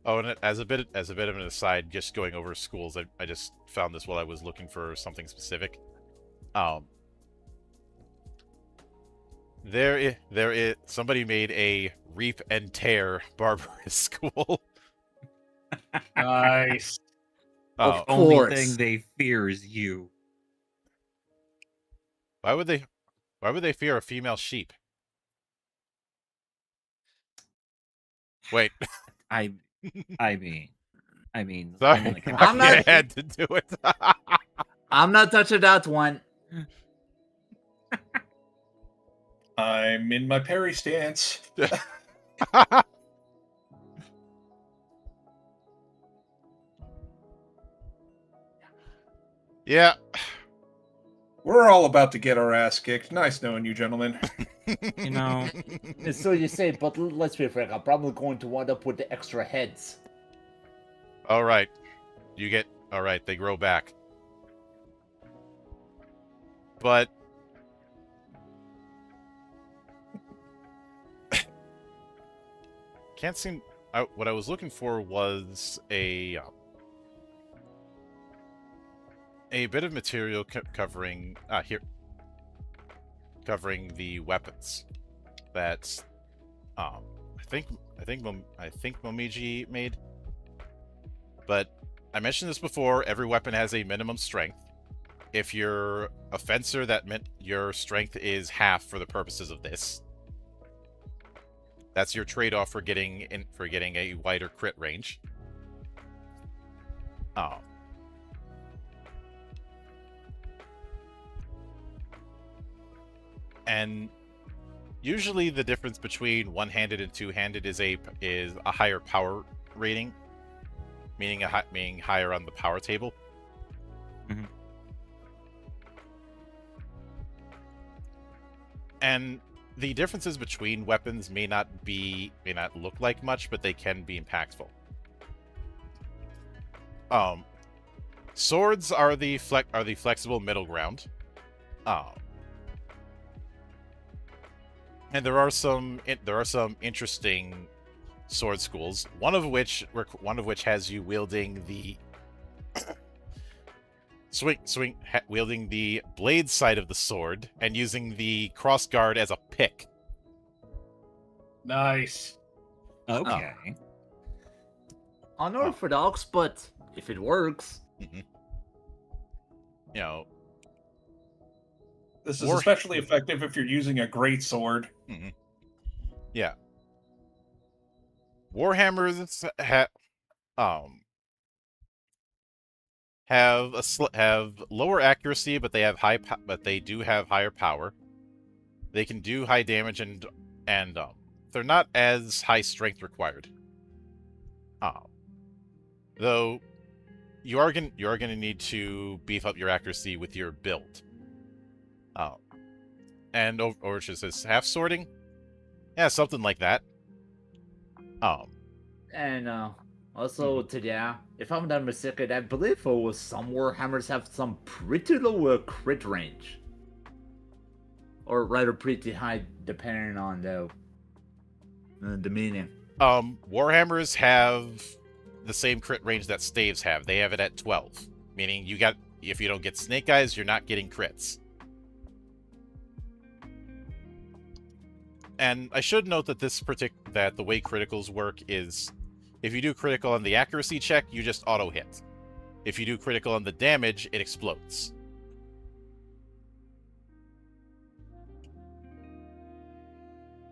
and as a bit of an aside, just going over schools, I just found this while I was looking for something specific. There is somebody made a reap and tear barbarous school. Nice. Of Oh, Only course. thing they fear is you. why would they fear a female sheep? Wait, I mean, sorry, someone that can I'm I not- had to do it. I'm not touching that one. I'm in my parry stance. Yeah. We're all about to get our ass kicked. Nice knowing you, gentlemen. You know, So you say, but let's be frank, I'm probably going to wind up with the extra heads. All right. All right, they grow back. But can't seem what I was looking for was a bit of material covering covering the weapons that I think Momiji made. But I mentioned this before, every weapon has a minimum strength. If you're a fencer, that meant your strength is half for the purposes of this. That's your trade-off for getting a wider crit range. Oh. And usually the difference between one-handed and two-handed is a higher power rating, meaning higher on the power table. Mhm. And the differences between weapons may not look like much, but they can be impactful. Swords are the flexible middle ground. And there are some interesting sword schools. One of which has you wielding the wielding the blade side of the sword and using the cross guard as a pick. Nice. okay. Unorthodox, but if it works. You know, This is War- especially effective if you're using a great sword. yeah. Warhammers have lower accuracy, but they do have higher power. They can do high damage and they're not as high strength required. Though you are gonna need to beef up your accuracy with your build. And Orchard says half sorting, yeah, something like that. And also, if I'm not mistaken, I believe some Warhammers have some pretty low crit range. Or rather pretty high, depending on the meaning. Warhammers have the same crit range that staves have. They have it at 12, meaning if you don't get snake eyes, you're not getting crits. And I should note that that the way criticals work is, if you do critical on the accuracy check, you just auto hit. If you do critical on the damage, it explodes.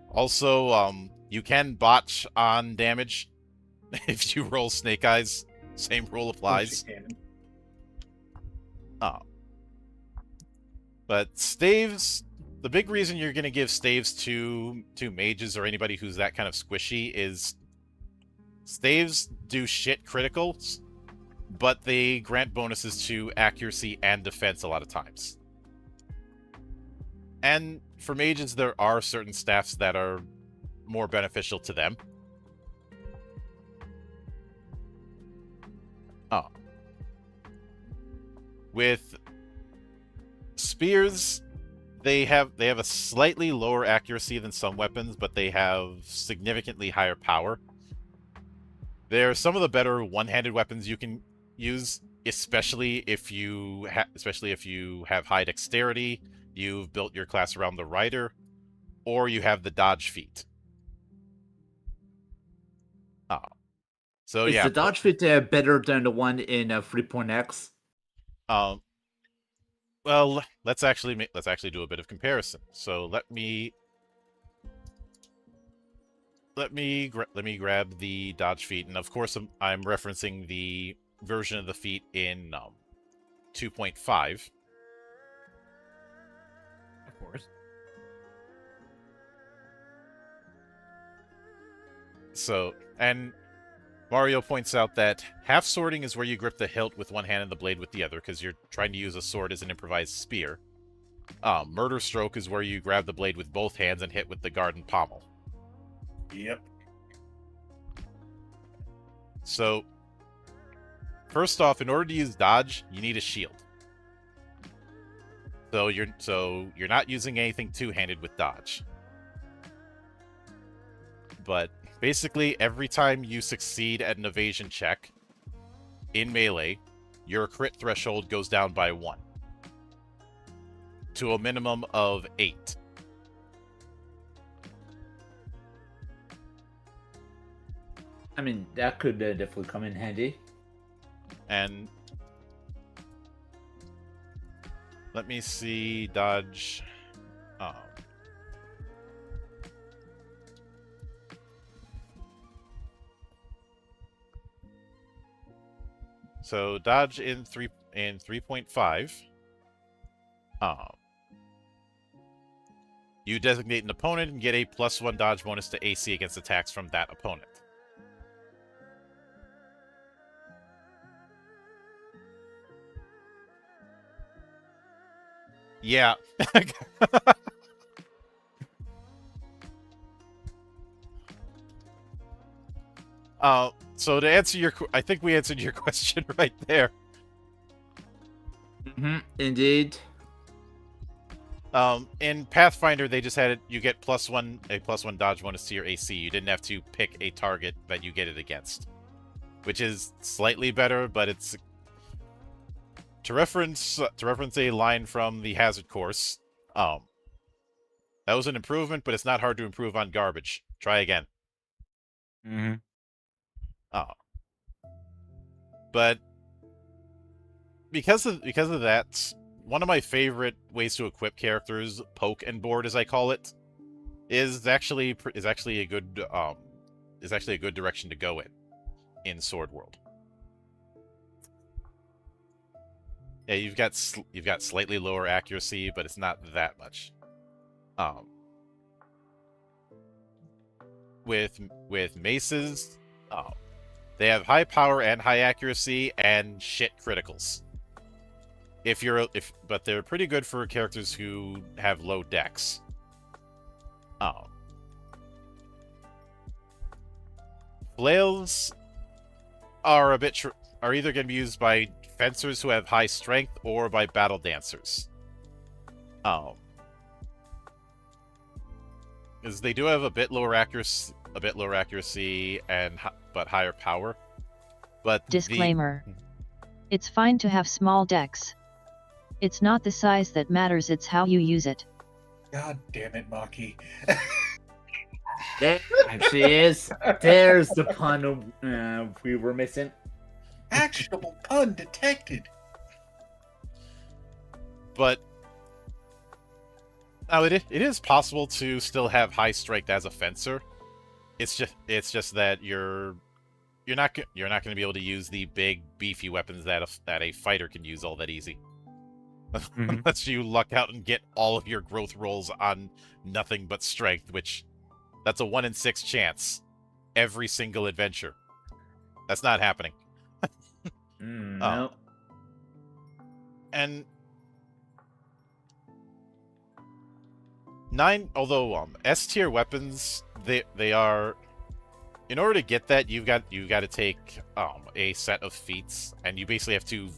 Also, you can botch on damage if you roll snake eyes. Same rule applies. But staves, the big reason you're going to give staves to mages or anybody who's that kind of squishy is staves do shit criticals, but they grant bonuses to accuracy and defense a lot of times. And for mages, there are certain staffs that are more beneficial to them. With spears, they have a slightly lower accuracy than some weapons, but they have significantly higher power. They're some of the better one-handed weapons you can use, especially if you have high dexterity, you've built your class around the rider, or you have the dodge feat. So Is yeah, the dodge feat better than the one in 3.x? well, let's actually do a bit of comparison. So let me grab the dodge feat, and of course I'm referencing the version of the feat in 2.5. Of course. So, and Mario points out that half swording is where you grip the hilt with one hand and the blade with the other, because you're trying to use a sword as an improvised spear. Murder stroke is where you grab the blade with both hands and hit with the garden pommel. Yep. So, first off, in order to use dodge, you need a shield. So you're not using anything two-handed with dodge. But basically, every time you succeed at an evasion check in melee, your crit threshold goes down by 1 to a minimum of 8. I mean, that could definitely come in handy. And let me see dodge. So dodge in 3.5. You designate an opponent and get a +1 dodge bonus to AC against attacks from that opponent. Yeah. So to answer I think we answered your question right there. Indeed. In Pathfinder, they just had it. You get a +1 dodge bonus to your AC. You didn't have to pick a target that you get it against, which is slightly better. But it's to reference a line from the Hazard course. That was an improvement, but it's not hard to improve on garbage. Try again. Mm-hmm. But because of that, one of my favorite ways to equip characters, poke and board as I call it, is actually a good direction to go in Sword World. Yeah, you've got slightly lower accuracy, but it's not that much. With maces, they have high power and high accuracy and shit criticals. But they're pretty good for characters who have low dex. Flails are either going to be used by fencers who have high strength or by battle dancers. Because they do have a bit lower accuracy but higher power. But Disclaimer. It's fine to have small decks. It's not the size that matters, it's how you use it. God damn it, Maki. There she is. There's the pun we were missing. Actionable pun detected. But it is possible to still have high strength as a fencer. It's just that you're not going to be able to use the big beefy weapons that a fighter can use all that easy. Mm-hmm. Unless you luck out and get all of your growth rolls on nothing but strength, which that's a 1 in 6 chance every single adventure. That's not happening. No. And although S tier weapons, they are, in order to get that, you've got to take a set of feats, and you basically have to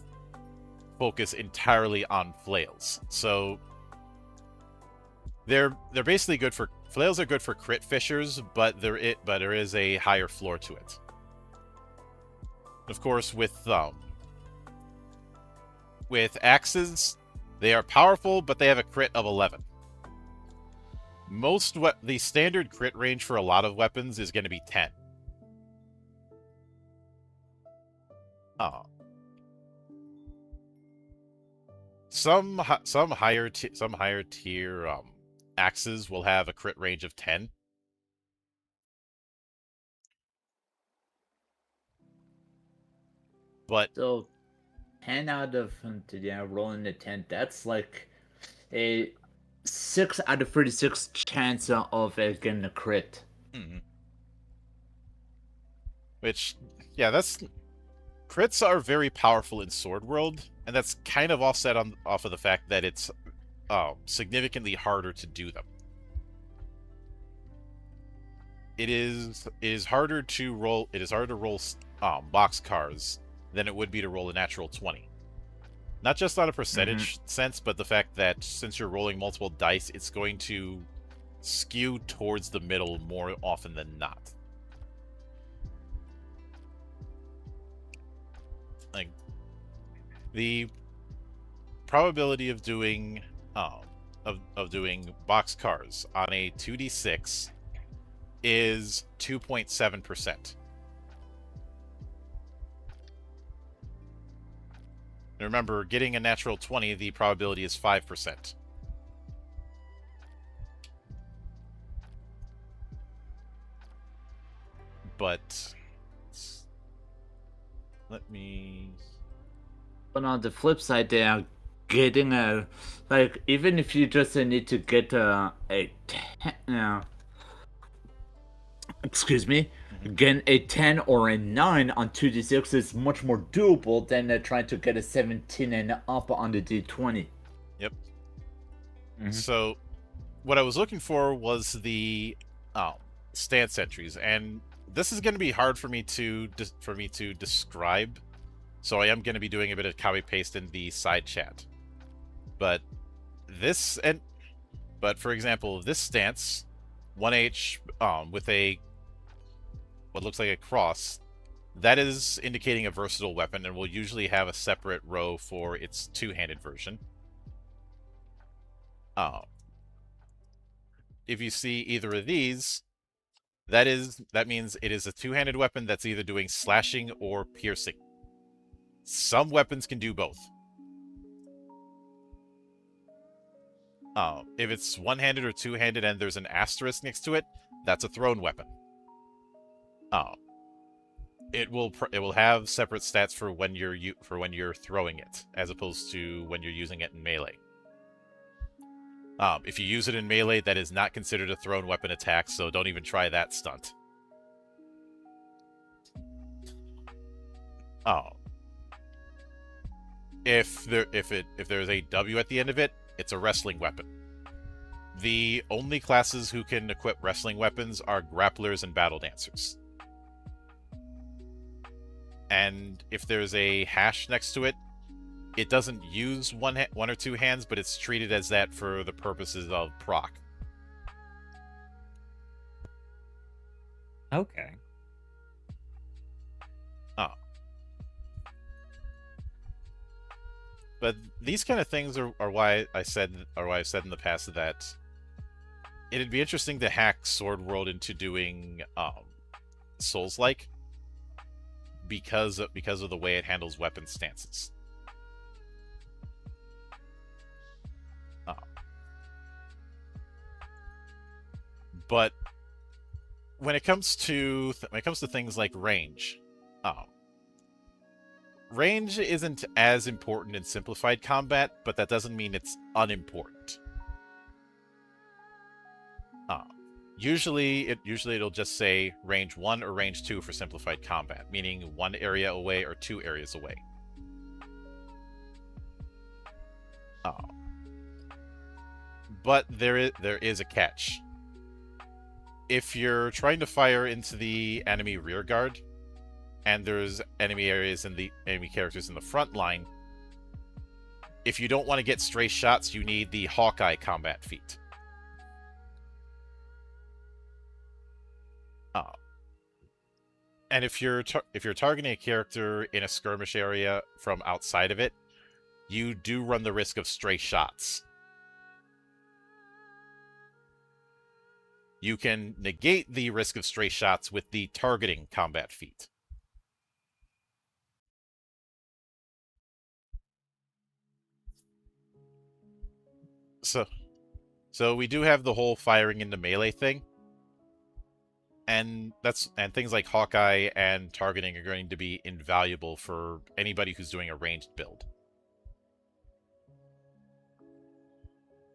focus entirely on flails. So they're basically good for flails are good for crit fishers, but there is a higher floor to it. Of course, with axes, they are powerful, but they have a crit of 11. the standard crit range for a lot of weapons is going to be 10. Some higher tier axes will have a crit range of 10. But So 10 out of rolling a 10, that's like a 6 out of 36 chance of getting a crit. which, yeah, crits are very powerful in Sword World, and that's kind of offset off of the fact that it's significantly harder to do them. It is harder to roll boxcars than it would be to roll a natural 20. Not just on a percentage sense, but the fact that since you're rolling multiple dice, it's going to skew towards the middle more often than not. Like, the probability of doing doing boxcars on a 2d6 is 2.7%. Remember, getting a natural 20, the probability is 5%. But let me. But on the flip side, they are getting a even if you just need to get excuse me, getting a 10 or a 9 on 2d6 is much more doable than trying to get a 17 and up on the d20. Yep. So, what I was looking for was the stance entries, and this is going to be hard for me to describe. So I am going to be doing a bit of copy paste in the side chat. But for example, this stance, 1H with a what looks like a cross, that is indicating a versatile weapon, and will usually have a separate row for its two-handed version. If you see either of these, that means it is a two-handed weapon that's either doing slashing or piercing. Some weapons can do both. If it's one-handed or two-handed and there's an asterisk next to it, that's a thrown weapon. It will have separate stats for when you're throwing it, as opposed to when you're using it in melee. If you use it in melee, that is not considered a thrown weapon attack, so don't even try that stunt. If there's a W at the end of it, it's a wrestling weapon. The only classes who can equip wrestling weapons are grapplers and battle dancers. And if there's a hash next to it, it doesn't use one or two hands, but it's treated as that for the purposes of proc. Okay. But these kind of things are why I've said in the past that it'd be interesting to hack Sword World into doing Souls-like because of the way it handles weapon stances. But when it comes to things like range, range isn't as important in simplified combat, but that doesn't mean it's unimportant. Usually it'll just say range 1 or range 2 for simplified combat, meaning 1 area away or 2 areas away. But there is a catch. If you're trying to fire into the enemy rear guard, and there's enemy characters in the front line, if you don't want to get stray shots, you need the Hawkeye combat feat. And if you're targeting a character in a skirmish area from outside of it, you do run the risk of stray shots. You can negate the risk of stray shots with the targeting combat feat. So we do have the whole firing into melee thing. And things like Hawkeye and targeting are going to be invaluable for anybody who's doing a ranged build.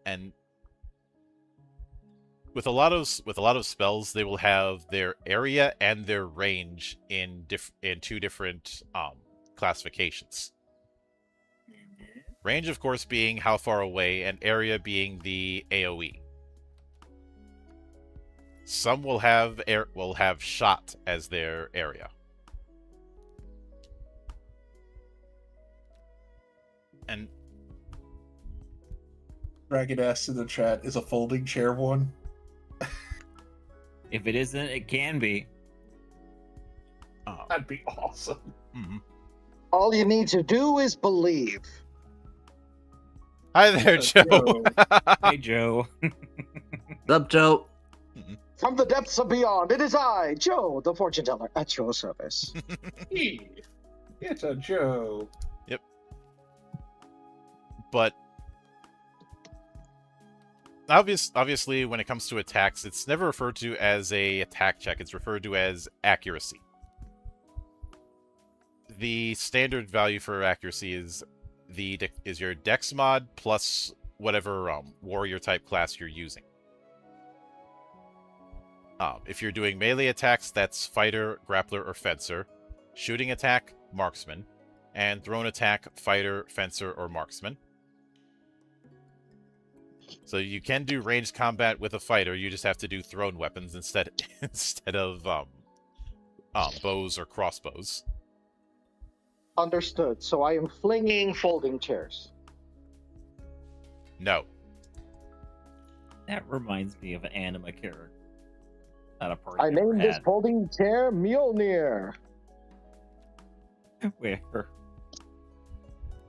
And with a lot of spells, they will have their area and their range in two different classifications. Range, of course, being how far away, and area being the AoE. Some will have shot as their area. And Dragon asked in the chat, is a folding chair one? If it isn't, it can be. That'd be awesome. Mm-hmm. All you need to do is believe. Hi there, Joe. Hey, Joe. What's up, Joe? From the depths of beyond, it is I, Joe, the fortune teller, at your service. Hey, it's a Joe. Yep. But obviously, when it comes to attacks, it's never referred to as a attack check. It's referred to as accuracy. The standard value for accuracy is your Dex mod plus whatever warrior type class you're using. If you're doing melee attacks, that's fighter, grappler, or fencer. Shooting attack, marksman. And thrown attack, fighter, fencer, or marksman. So you can do ranged combat with a fighter, you just have to do thrown weapons instead of bows or crossbows. Understood. So I am flinging folding chairs. No. That reminds me of an anime character. Not a party I named this folding chair Mjolnir. where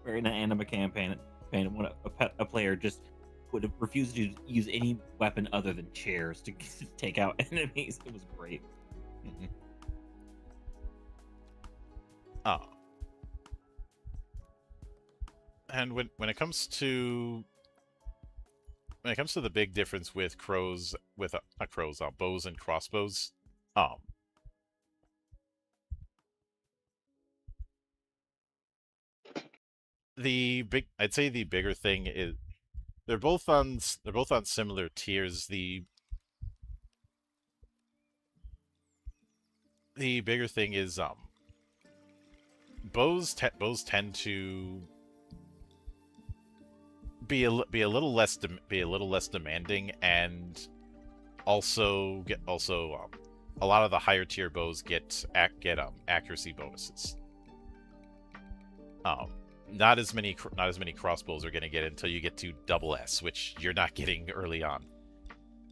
in an anime campaign, a player just would refuse to use any weapon other than chairs to take out enemies. It was great. Mm-hmm. And when it comes to the big difference with bows and crossbows, I'd say the bigger thing is they're both on similar tiers. The bigger thing is bows tend to be a little less demanding, and also a lot of the higher tier bows get accuracy bonuses. Not as many crossbows are going to get until you get to double S, which you're not getting early on.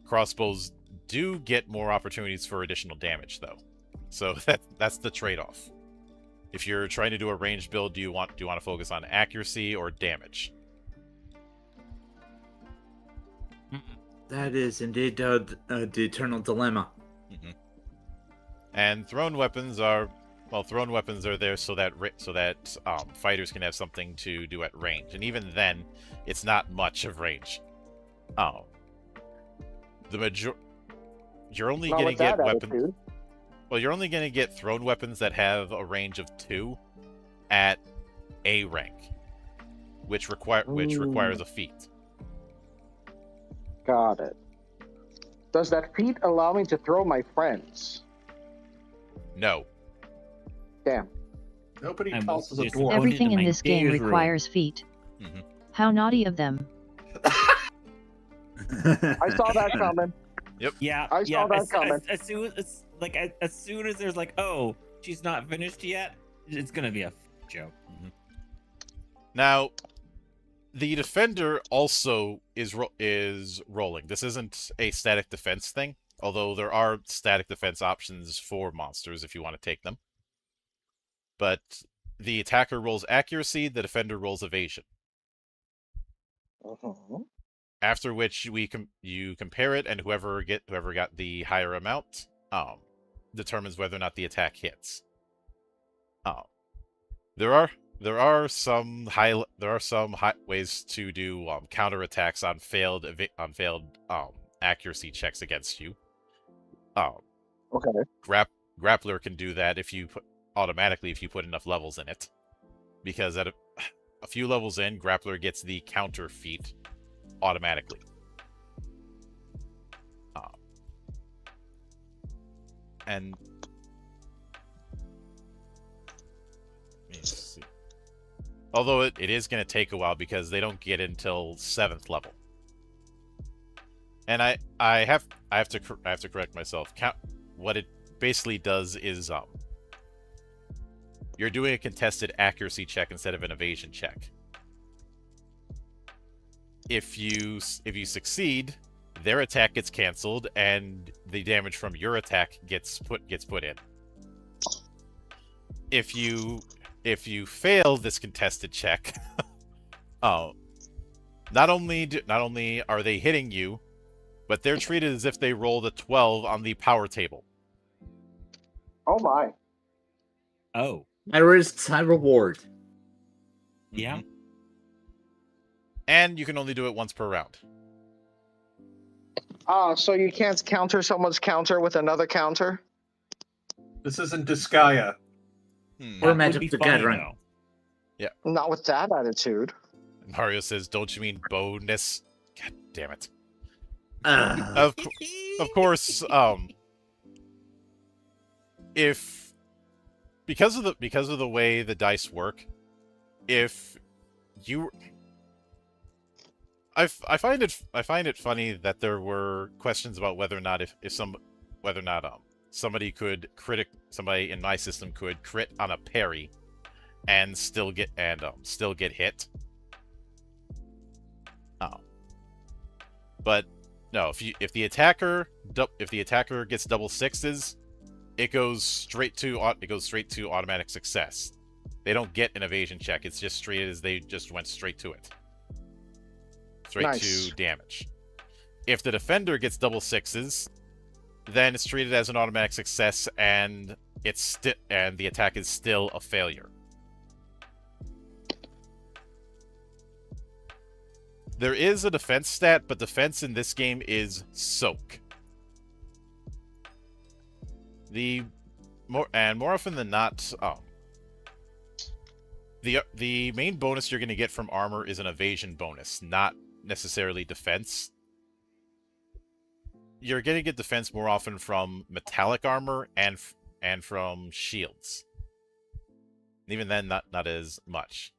Crossbows do get more opportunities for additional damage, though, so that's the trade-off. If you're trying to do a ranged build, do you want to focus on accuracy or damage? That is indeed the eternal dilemma. Mm-hmm. And thrown weapons are there so that fighters can have something to do at range, and even then, it's not much of range. You're only going to get weapons. Attitude. Well, you're only going to get thrown weapons that have a range of 2 at A rank, which requires a feat. Got it. Does that feat allow me to throw my friends? No. Damn. Nobody I tosses a was dwarf. Everything in my this game gaze room. requires feet. Mm-hmm. How naughty of them. I saw that coming. Yeah, I saw that coming. As soon as there's like, oh, she's not finished yet, it's gonna be a joke. Mm-hmm. Now, the defender also is rolling. This isn't a static defense thing, although there are static defense options for monsters if you want to take them. But the attacker rolls accuracy, the defender rolls evasion. Uh-huh. After which you compare it, and whoever got the higher amount determines whether or not the attack hits. There are some high ways to do counterattacks on failed accuracy checks against you. Okay. Grappler can do that automatically if you put enough levels in it, because at a few levels in, Grappler gets the counter feat automatically. And let me see. Although it is going to take a while because they don't get until 7th level. And I have to correct myself. What it basically does is you're doing a contested accuracy check instead of an evasion check. If you succeed, their attack gets canceled and the damage from your attack gets put in. If you fail this contested check, not only are they hitting you, but they're treated as if they rolled a 12 on the power table. Oh my. Oh. High risk, high reward. Yeah. And you can only do it once per round. So you can't counter someone's counter with another counter? This isn't Disgaea. Or That Magic would be the funny, Gathering. though. Not with that attitude. Mario says, "Don't you mean bonus?" God damn it. Ugh. Of course, if because of the way the dice work, if you I find it funny that there were questions about whether or not somebody in my system could crit on a parry and still get hit. But no, if the attacker gets double sixes, it goes straight to automatic success. They don't get an evasion check. It's just straight as they just went straight to it. Straight to damage. If the defender gets double sixes, then it's treated as an automatic success, and the attack is still a failure. There is a defense stat, but defense in this game is soak. More often than not, the main bonus you're going to get from armor is an evasion bonus, not necessarily defense. You're going to get defense more often from metallic armor and from shields. Even then, not as much.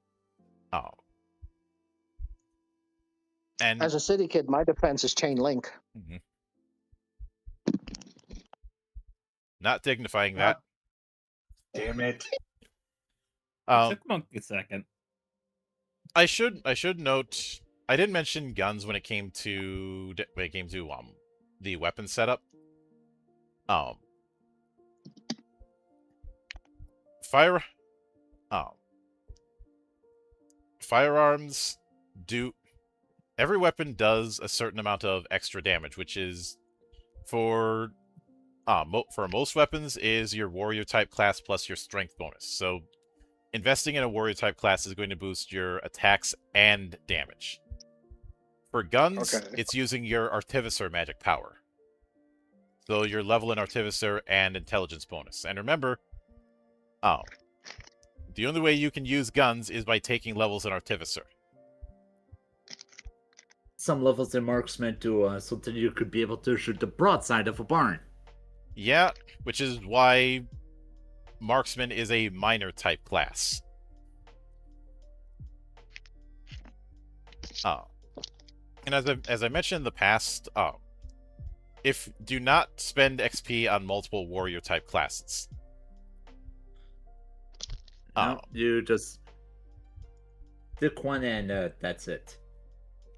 And As a city kid, my defense is chain link. Not dignifying that. Damn it. It took Monk a second. I should note I didn't mention guns when it came to the weapon setup. Firearms do. Every weapon does a certain amount of extra damage, which is for most weapons is your warrior type class plus your strength bonus. So investing in a warrior type class is going to boost your attacks and damage. For guns, it's using your artificer magic power. So your level in artificer and intelligence bonus. And remember, the only way you can use guns is by taking levels in artificer. Some levels in marksman to so that you could be able to shoot the broadside of a barn. Yeah, which is why marksman is a minor type class. And as I mentioned in the past, do not spend XP on multiple warrior type classes. No, you just pick one and that's it.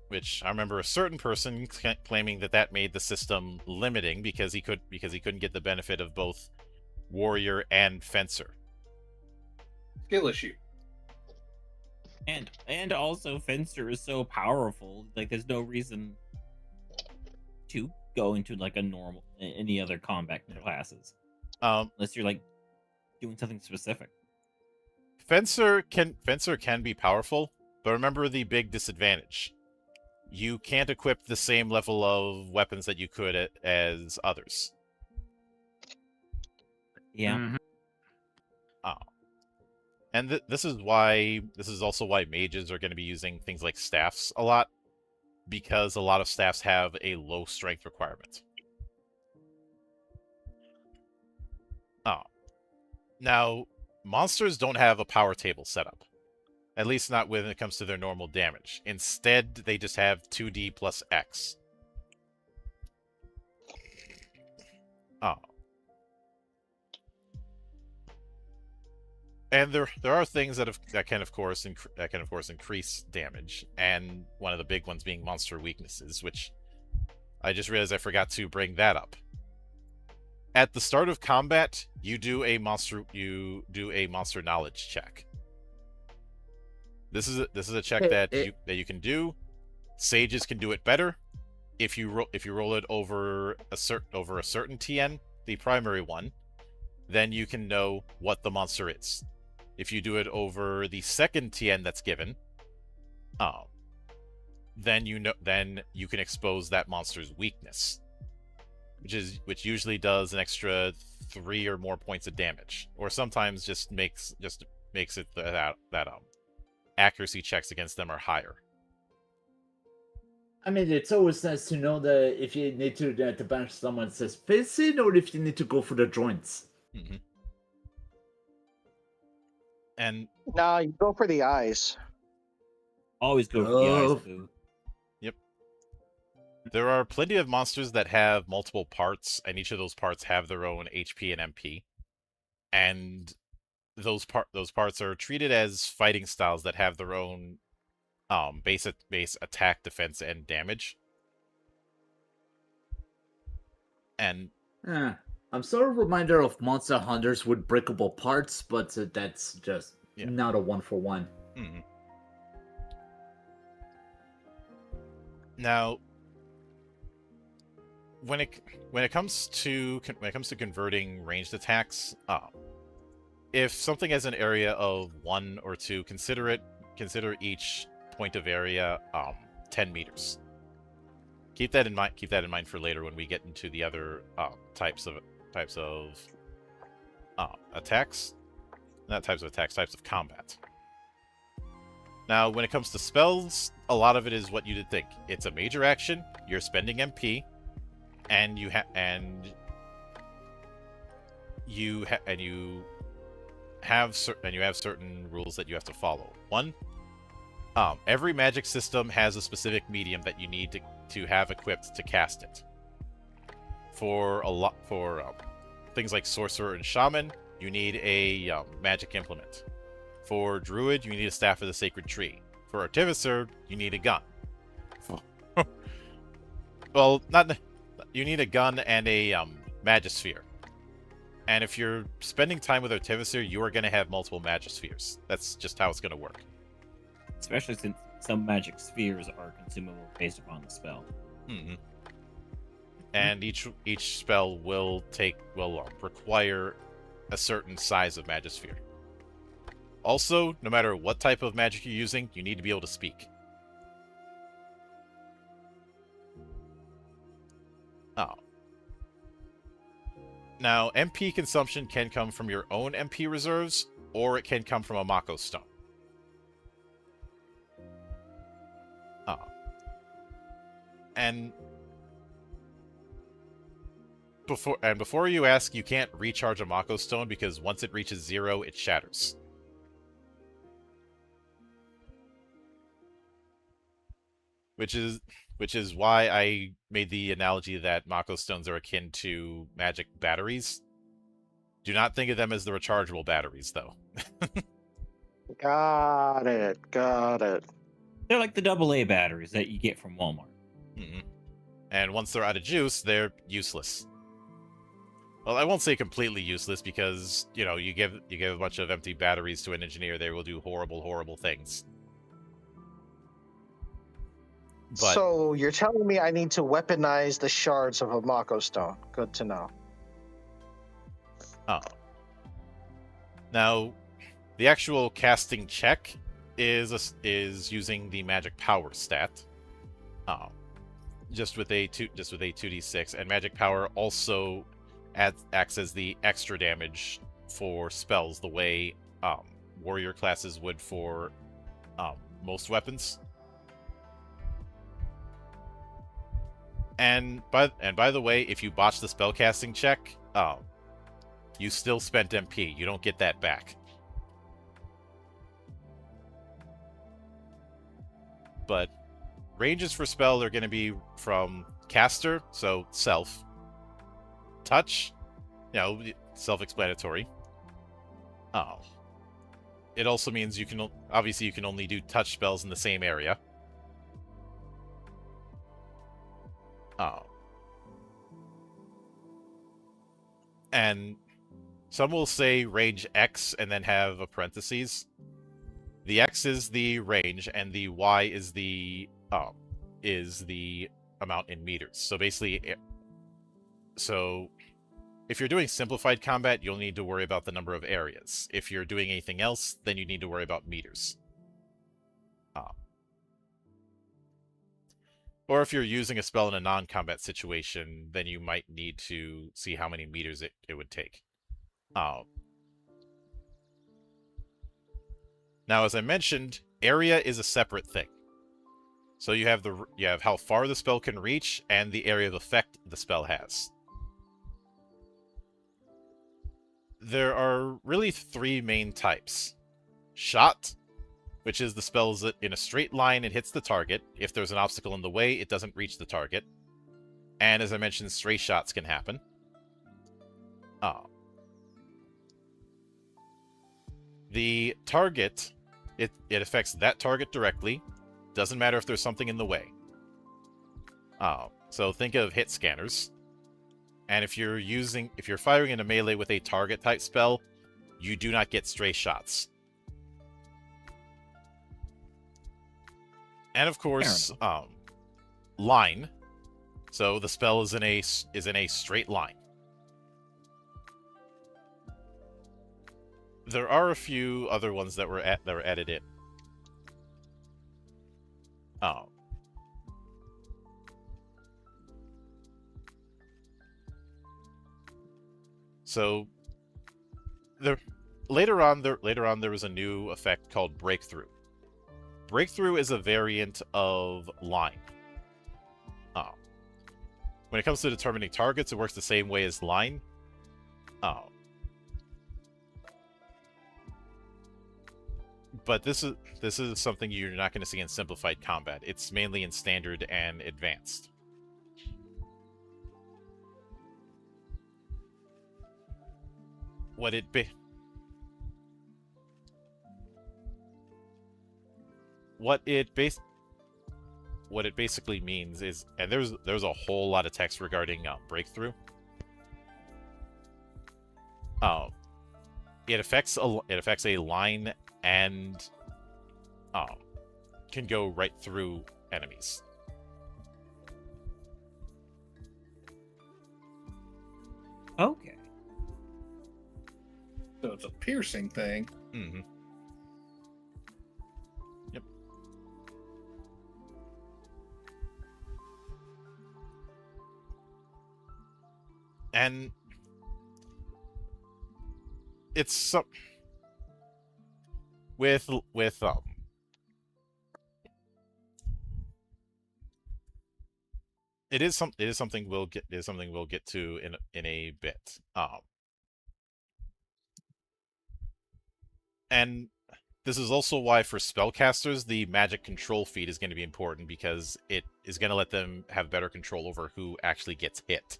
Which I remember a certain person claiming that made the system limiting because he couldn't get the benefit of both warrior and fencer. Skill issue. And also Fencer is so powerful. Like there's no reason to go into like a normal any other combat classes unless you're like doing something specific. Fencer can be powerful, but remember the big disadvantage. You can't equip the same level of weapons that you could as others. Yeah. Mhm. And this is also why mages are going to be using things like staffs a lot, because a lot of staffs have a low strength requirement. Now, monsters don't have a power table set up. At least not when it comes to their normal damage. Instead, they just have 2d plus x. And there are things that can of course increase damage, and one of the big ones being monster weaknesses, which I just realized I forgot to bring that up. At the start of combat, you do a monster knowledge check. This is a check that you can do. Sages can do it better. If you roll it over a certain TN, the primary one, then you can know what the monster is. If you do it over the second TN that's given, then you can expose that monster's weakness, which usually does an extra 3 or more points of damage, or sometimes just makes it that accuracy checks against them are higher. I mean, it's always nice to know that if you need to banish someone says face it, or if you need to go for the joints. Mm-hmm. And Nah, you go for the eyes. Always go for the eyes, boo. Yep. There are plenty of monsters that have multiple parts, and each of those parts have their own HP and MP. And those parts are treated as fighting styles that have their own base attack, defense, and damage. And I'm sort of a reminder of Monster Hunters with breakable parts, but that's just not a 1-for-1. Mm-hmm. Now, when it comes to converting ranged attacks, if something has an area of 1 or 2, consider each point of area 10 meters. Keep that in mind for later when we get into the other types of attacks. Not types of attacks, types of combat. Now, when it comes to spells, a lot of it is what you'd think. It's a major action, you're spending MP, and you have certain rules that you have to follow. One, every magic system has a specific medium that you need to have equipped to cast it. For things like sorcerer and shaman, you need a magic implement. For druid, you need a staff of the sacred tree. For artificer, you need a gun. Well, you need a gun and a magisphere. And if you're spending time with artificer, you are going to have multiple magispheres. That's just how it's going to work. Especially since some magic spheres are consumable based upon the spell. Mm-hmm. And each spell will require a certain size of magisphere. Also, no matter what type of magic you're using, you need to be able to speak. Now, MP consumption can come from your own MP reserves, or it can come from a Mako stone. And before you ask, you can't recharge a Mako stone because once it reaches 0, it shatters. Which is why I made the analogy that Mako stones are akin to magic batteries. Do not think of them as the rechargeable batteries, though. Got it. They're like the AA batteries that you get from Walmart. Mm-hmm. And once they're out of juice, they're useless. Well, I won't say completely useless because, you give a bunch of empty batteries to an engineer, they will do horrible, horrible things. But So you're telling me I need to weaponize the shards of a Mako stone. Good to know. now, the actual casting check is using the magic power stat, just with a 2d6, and magic power also acts as the extra damage for spells, the way warrior classes would for most weapons. And by the way, if you botch the spellcasting check, you still spent MP. You don't get that back. But ranges for spell are going to be from caster, so self, touch, self-explanatory. It also means you can only do touch spells in the same area. And some will say range X and then have a parentheses. The X is the range, and the Y is the amount in meters. So basically, if you're doing simplified combat, you'll need to worry about the number of areas. If you're doing anything else, then you need to worry about meters. Or if you're using a spell in a non-combat situation, then you might need to see how many meters it would take. Now, as I mentioned, area is a separate thing. So you have how far the spell can reach and the area of effect the spell has. There are really 3 main types. Shot, which is the spell is in a straight line and hits the target. If there's an obstacle in the way, it doesn't reach the target. And as I mentioned, stray shots can happen. The target, it affects that target directly. Doesn't matter if there's something in the way. So think of hit scanners. And if you're firing in a melee with a target type spell, you do not get stray shots. And of course, line. So the spell is in a straight line. There are a few other ones that were added in. So later on there was a new effect called Breakthrough. Breakthrough is a variant of line. When it comes to determining targets, it works the same way as line. But this is something you're not going to see in simplified combat. It's mainly in standard and advanced. What it basically means is, and there's a whole lot of text regarding Breakthrough. It affects a line and can go right through enemies. Okay. So it's a piercing thing. Mm-hmm. Yep. And it's with it is something we'll get to in a bit. And this is also why for spellcasters the magic control feat is going to be important, because it is going to let them have better control over who actually gets hit.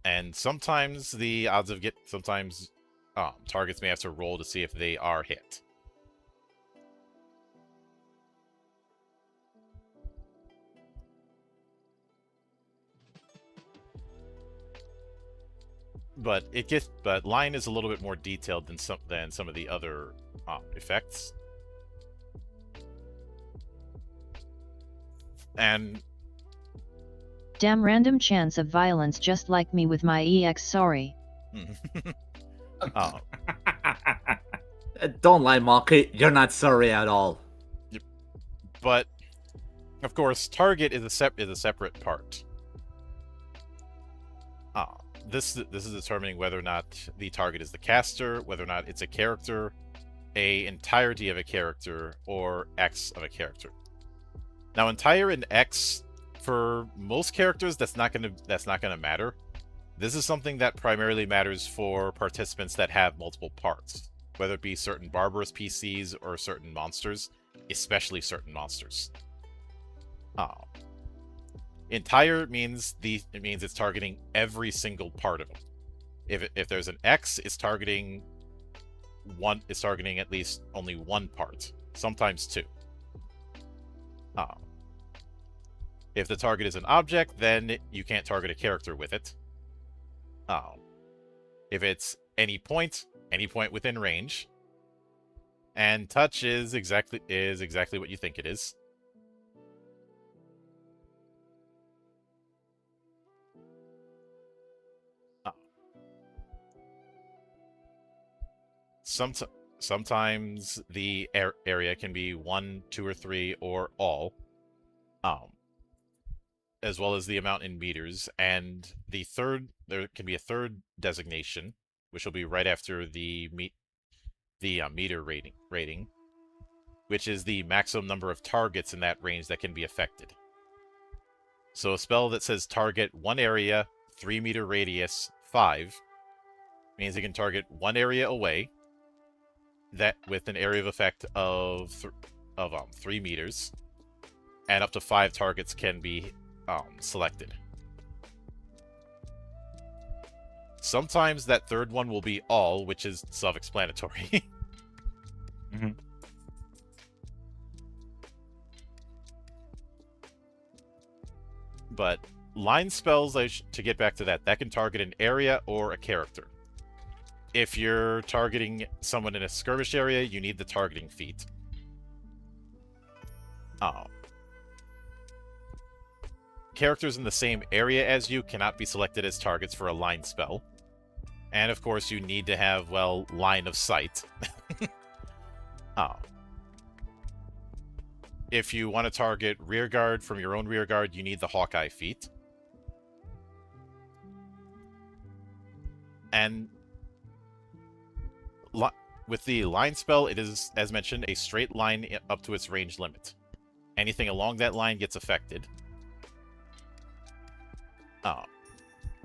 And sometimes the odds of targets may have to roll to see if they are hit. But line is a little bit more detailed than some of the other effects. And Damn random chance of violence just like me with my EX sorry. uh, Don't lie, Monkey. You're not sorry at all. but of course, target is a separate part. This is determining whether or not the target is the caster, whether or not it's a character, a entirety of a character, or X of a character. Now, entire and X for most characters, that's not gonna matter. This is something that primarily matters for participants that have multiple parts, whether it be certain barbarous PCs or certain monsters, especially certain monsters. Entire means it's targeting every single part of it. If there's an X, it's targeting at least only one part, sometimes two. If the target is an object, then you can't target a character with it. If it's any point within range, and touch is exactly what you think it is. Sometimes the area can be 1, 2, or 3, or all, as well as the amount in meters. And there can be a third designation, which will be right after the meter rating, which is the maximum number of targets in that range that can be affected. So a spell that says target 1 area, 3 meter radius, 5, means it can target 1 area away, that with an area of effect of 3 meters, and up to 5 targets can be selected. Sometimes that third one will be all, which is self-explanatory. Mm-hmm. But line spells, to get back to that can target an area or a character. If you're targeting someone in a skirmish area, you need the targeting feat. Characters in the same area as you cannot be selected as targets for a line spell. And of course, you need to have, well, line of sight. If you want to target rearguard from your own rearguard, you need the Hawkeye feat. And with the line spell, it is, as mentioned, a straight line up to its range limit. Anything along that line gets affected.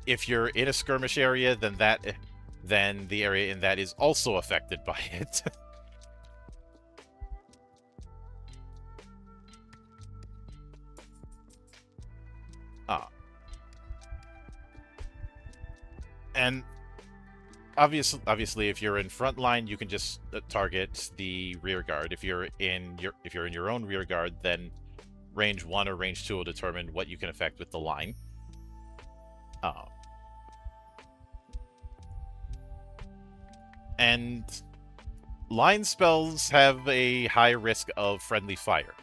If you're in a skirmish area, then the area in that is also affected by it. And obviously, if you're in front line, you can just target the rear guard. If you're in your own rear guard, then range 1 or range 2 will determine what you can affect with the line. And line spells have a high risk of friendly fire.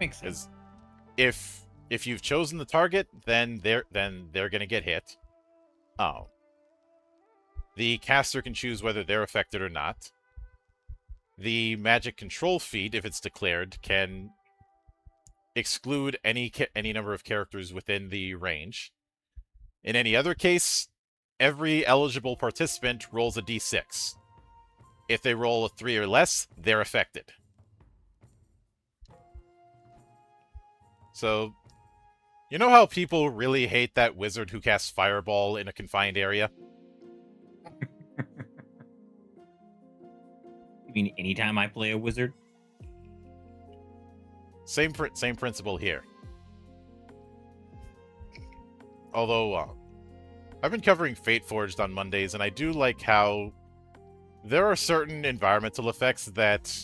Makes sense. If you've chosen the target, then they're gonna get hit. The caster can choose whether they're affected or not. The magic control feat, if it's declared, can exclude any number of characters within the range. In any other case, every eligible participant rolls a d6. If they roll a 3 or less, they're affected. So, you know how people really hate that wizard who casts Fireball in a confined area? You mean anytime I play a wizard? Same principle here. Although, I've been covering Fate Forged on Mondays, and I do like how there are certain environmental effects that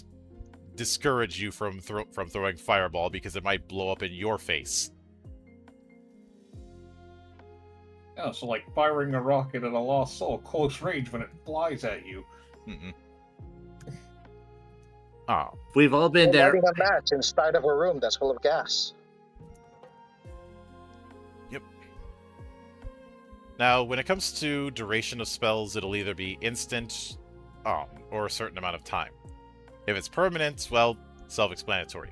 discourage you from throwing Fireball because it might blow up in your face. Yeah, so like firing a rocket at a lost soul close range when it flies at you. Oh, We've all been We're there. lighting a match inside of a room that's full of gas. now when it comes to duration of spells, it'll either be instant, or a certain amount of time. If it's permanent, well, self-explanatory.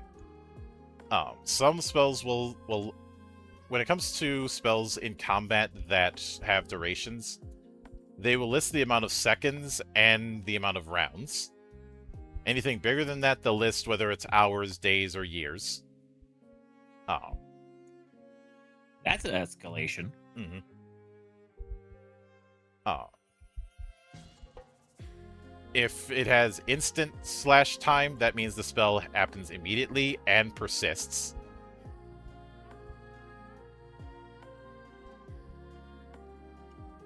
Some spells will when it comes to spells in combat that have durations, they will list the amount of seconds and the amount of rounds. Anything bigger than that, they'll list whether it's hours, days, or years. That's an escalation. Mm-hmm. If it has instant / time, that means the spell happens immediately and persists.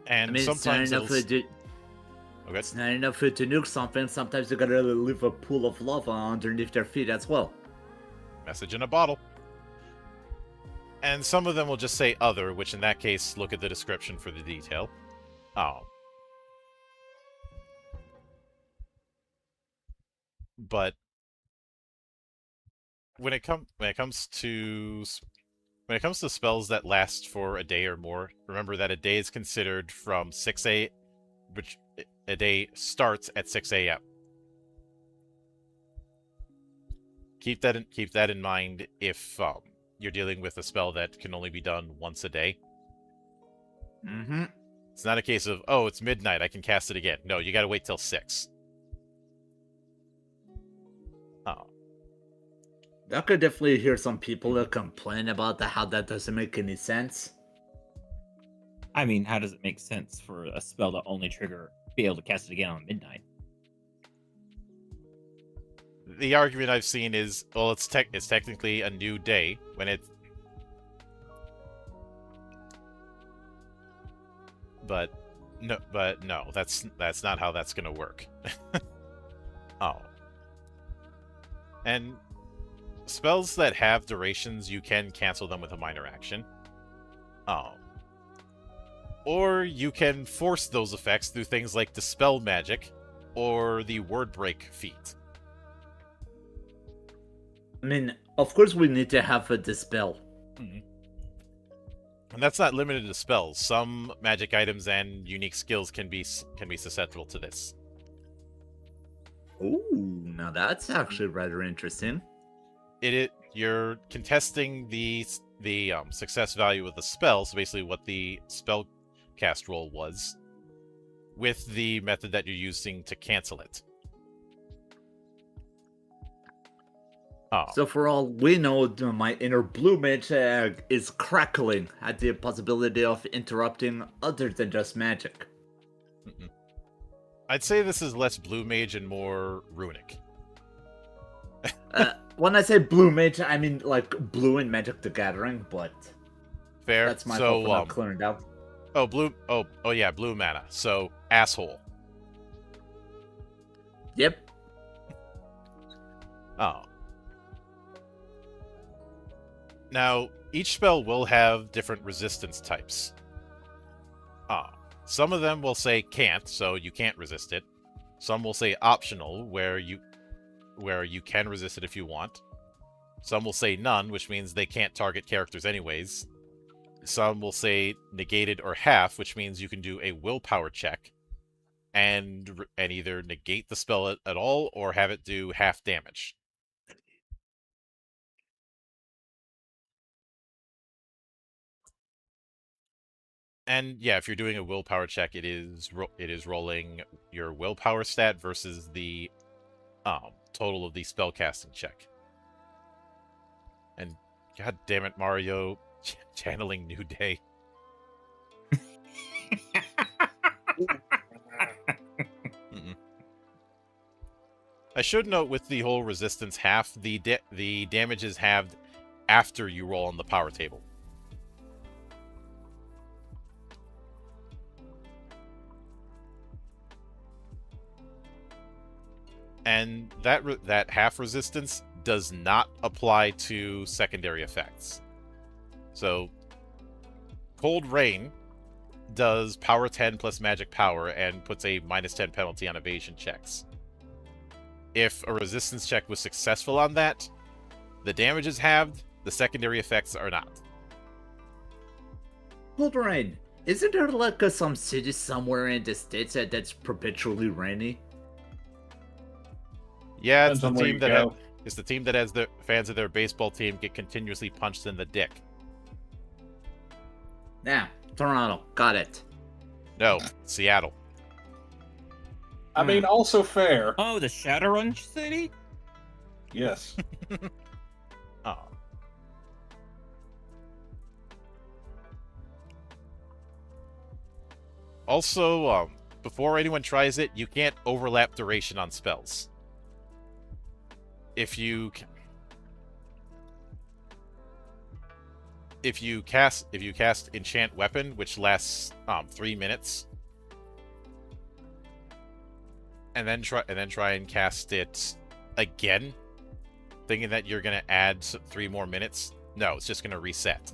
And I mean, sometimes it's not enough Okay. it's not enough to nuke something. Sometimes you gotta leave a pool of lava underneath their feet as well. Message in a bottle. And some of them will just say other, which in that case, look at the description for the detail. But when it comes to spells that last for a day or more, remember that a day is considered from 6 a.m., which a day starts at 6 a.m. Keep that in mind if you're dealing with a spell that can only be done once a day. Mm-hmm. It's not a case of, oh, it's midnight, I can cast it again. No, you gotta wait till 6. I could definitely hear some people that complain about how that doesn't make any sense. I mean, how does it make sense for a spell to only be able to cast it again on midnight? The argument I've seen is, well, it's technically a new day when it. But no, that's not how that's gonna work. And spells that have durations, you can cancel them with a minor action. Or you can force those effects through things like Dispel Magic or the Word Break feat. I mean, of course we need to have a Dispel. Mm-hmm. And that's not limited to spells. Some magic items and unique skills can be susceptible to this. Ooh, now that's actually rather interesting. You're contesting the success value of the spell, so basically what the spell cast roll was, with the method that you're using to cancel it. So for all we know, my inner blue mage is crackling at the possibility of interrupting other than just magic. Mm-mm. I'd say this is less blue mage and more runic. When I say blue mage, I mean like blue and Magic the Gathering, but fair. That's my fault for not clearing it out. Oh, blue. Oh yeah, blue mana. So asshole. Yep. Now, each spell will have different resistance types. Some of them will say can't, so you can't resist it. Some will say optional, where you can resist it if you want. Some will say none, which means they can't target characters anyways. Some will say negated or half, which means you can do a willpower check and either negate the spell at all or have it do half damage. And yeah, if you're doing a willpower check, it is rolling your willpower stat versus the total of the spellcasting check. And god damn it, Mario, channeling New Day. I should note with the whole resistance half, the damage is halved after you roll on the power table. And that half resistance does not apply to secondary effects. So, Cold Rain does power 10 plus magic power and puts a -10 penalty on evasion checks. If a resistance check was successful on that, the damage is halved, the secondary effects are not. Hold on. Isn't there like some city somewhere in the States that's perpetually rainy? Yeah, it's Depends the on where team you that go. it's the team that has the fans of their baseball team get continuously punched in the dick. Yeah, Toronto. Got it. No, Seattle. I mean, also fair. Oh, the Shadowrun City? Yes. Oh. Also, before anyone tries it, you can't overlap duration on spells. If you cast Enchant Weapon, which lasts 3 minutes, and then try and cast it again, thinking that you're gonna add 3 more minutes, no, it's just gonna reset.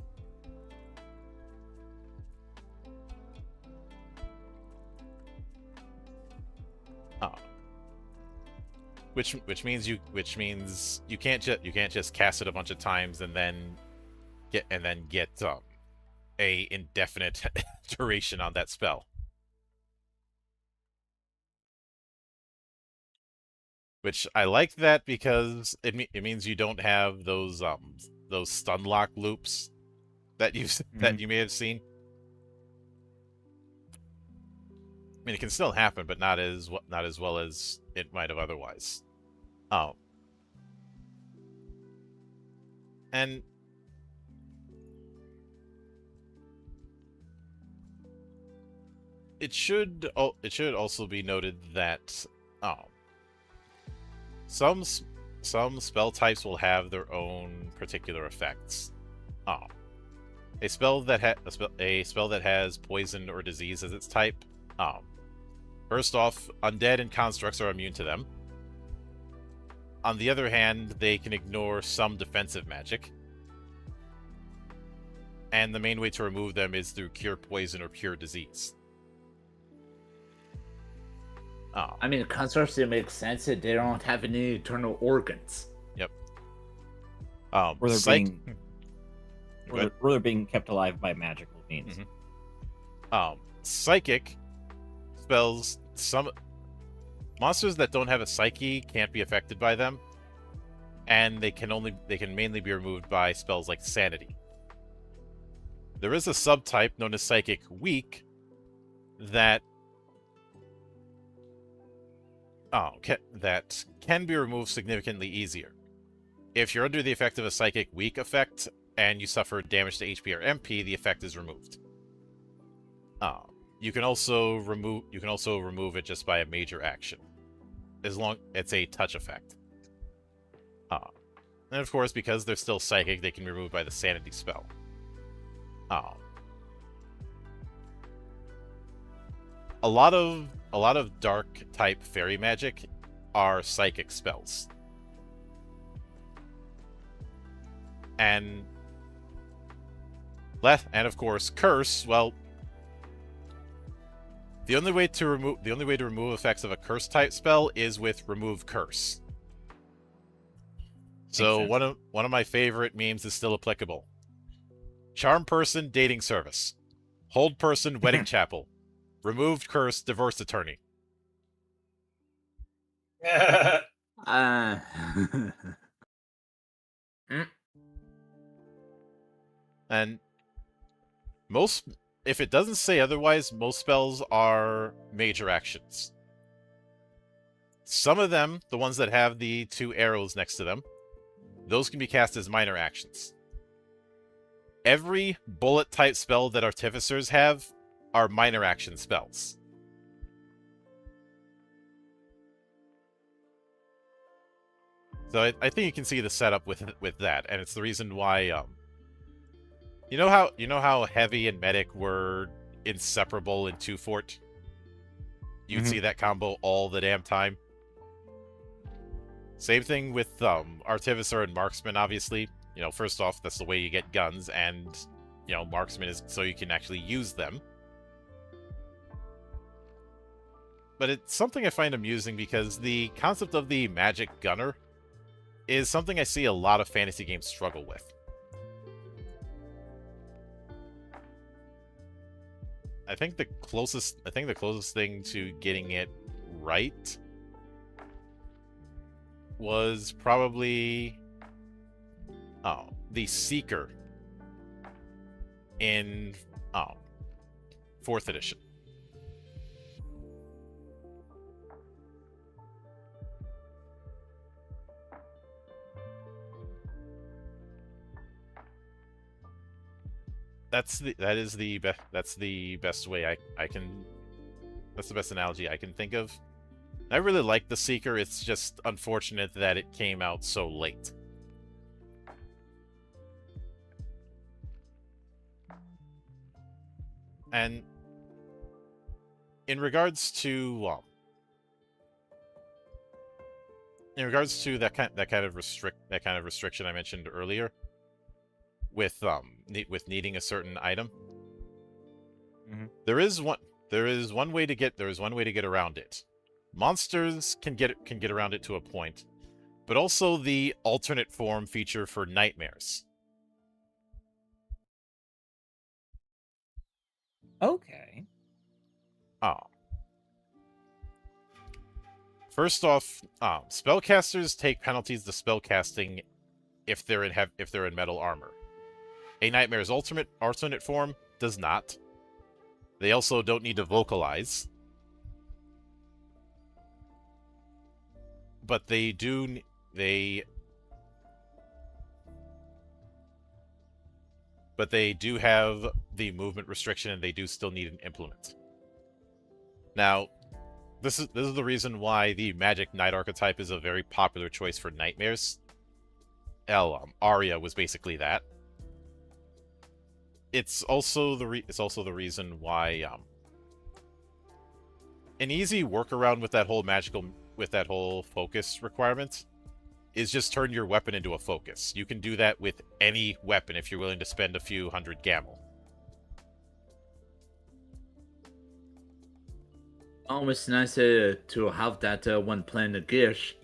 Which means you can't just cast it a bunch of times and then get a indefinite duration on that spell. Which I like that because it means you don't have those stun lock loops that you may have seen. I mean, it can still happen, but not as well as it might have otherwise. Oh. And it should also be noted that some spell types will have their own particular effects. A spell that has poison or disease as its type. First off, undead and constructs are immune to them. On the other hand, they can ignore some defensive magic. And the main way to remove them is through cure poison or cure disease. I mean, constructs, it makes sense that they don't have any internal organs. Yep. Or they're being kept alive by magical means. Psychic spells, some monsters that don't have a psyche can't be affected by them, and they can mainly be removed by spells like Sanity. There is a subtype known as Psychic Weak that can be removed significantly easier. If you're under the effect of a Psychic Weak effect and you suffer damage to HP or MP, the effect is removed. You can also remove it just by a major action, as long it's a touch effect. And of course, because they're still psychic, they can be removed by the Sanity spell. A lot of dark type fairy magic are psychic spells, and of course, curse. Well, the only way to remove effects of a curse type spell is with remove curse. So one of my favorite memes is still applicable. Charm person, dating service. Hold person, wedding chapel. Removed curse, divorce attorney. And if it doesn't say otherwise, most spells are major actions. Some of them, the ones that have the 2 arrows next to them, those can be cast as minor actions. Every bullet type spell that artificers have are minor action spells. So I think you can see the setup with that, and it's the reason why you know how Heavy and Medic were inseparable in 2 Fort? You'd see that combo all the damn time. Same thing with Artificer and Marksman, obviously. First off, that's the way you get guns, and Marksman is so you can actually use them. but it's something I find amusing because the concept of the magic gunner is something I see a lot of fantasy games struggle with. I think the closest thing to getting it right was probably the Seeker in 4th edition. That's the best way I can. That's the best analogy I can think of. I really like the Seeker. It's just unfortunate that it came out so late. And in regards to that kind of restriction I mentioned earlier, with needing a certain item, there is one way to get around it. Monsters can get around it to a point, but also the alternate form feature for nightmares. Okay. First off, spellcasters take penalties to spellcasting if they're in metal armor. A Nightmare's alternate form does not. They also don't need to vocalize. But they do have the movement restriction, and they do still need an implement. Now, this is the reason why the Magic Knight archetype is a very popular choice for nightmares. Arya was basically that. It's also the reason why an easy workaround with that whole focus requirement is just turn your weapon into a focus. You can do that with any weapon if you're willing to spend a few hundred gamel. Always nice to have that when playing the Gish.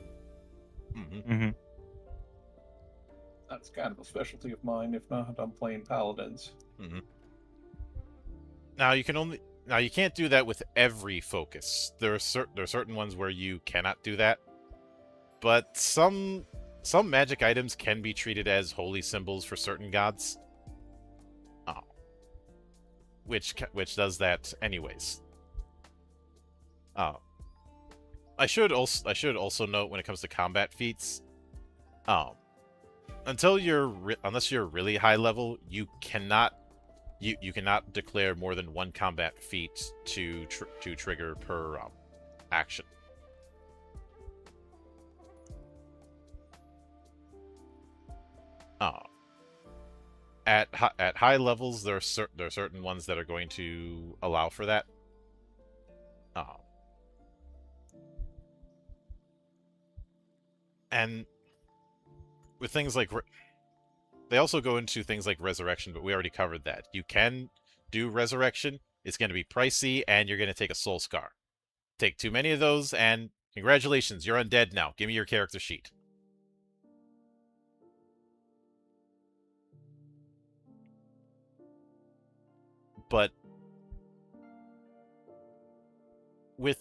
That's kind of a specialty of mine. If not, I'm playing paladins. Now you can't do that with every focus. There are certain ones where you cannot do that. But some magic items can be treated as holy symbols for certain gods. Which does that anyways. I should also note when it comes to combat feats, unless you're really high level, you cannot declare more than one combat feat to trigger per action. At high levels, there are certain ones that are going to allow for that. And with things like they also go into things like resurrection, but we already covered that. You can do resurrection. It's going to be pricey, and you're going to take a soul scar. Take too many of those, and congratulations, you're undead now. Give me your character sheet. But with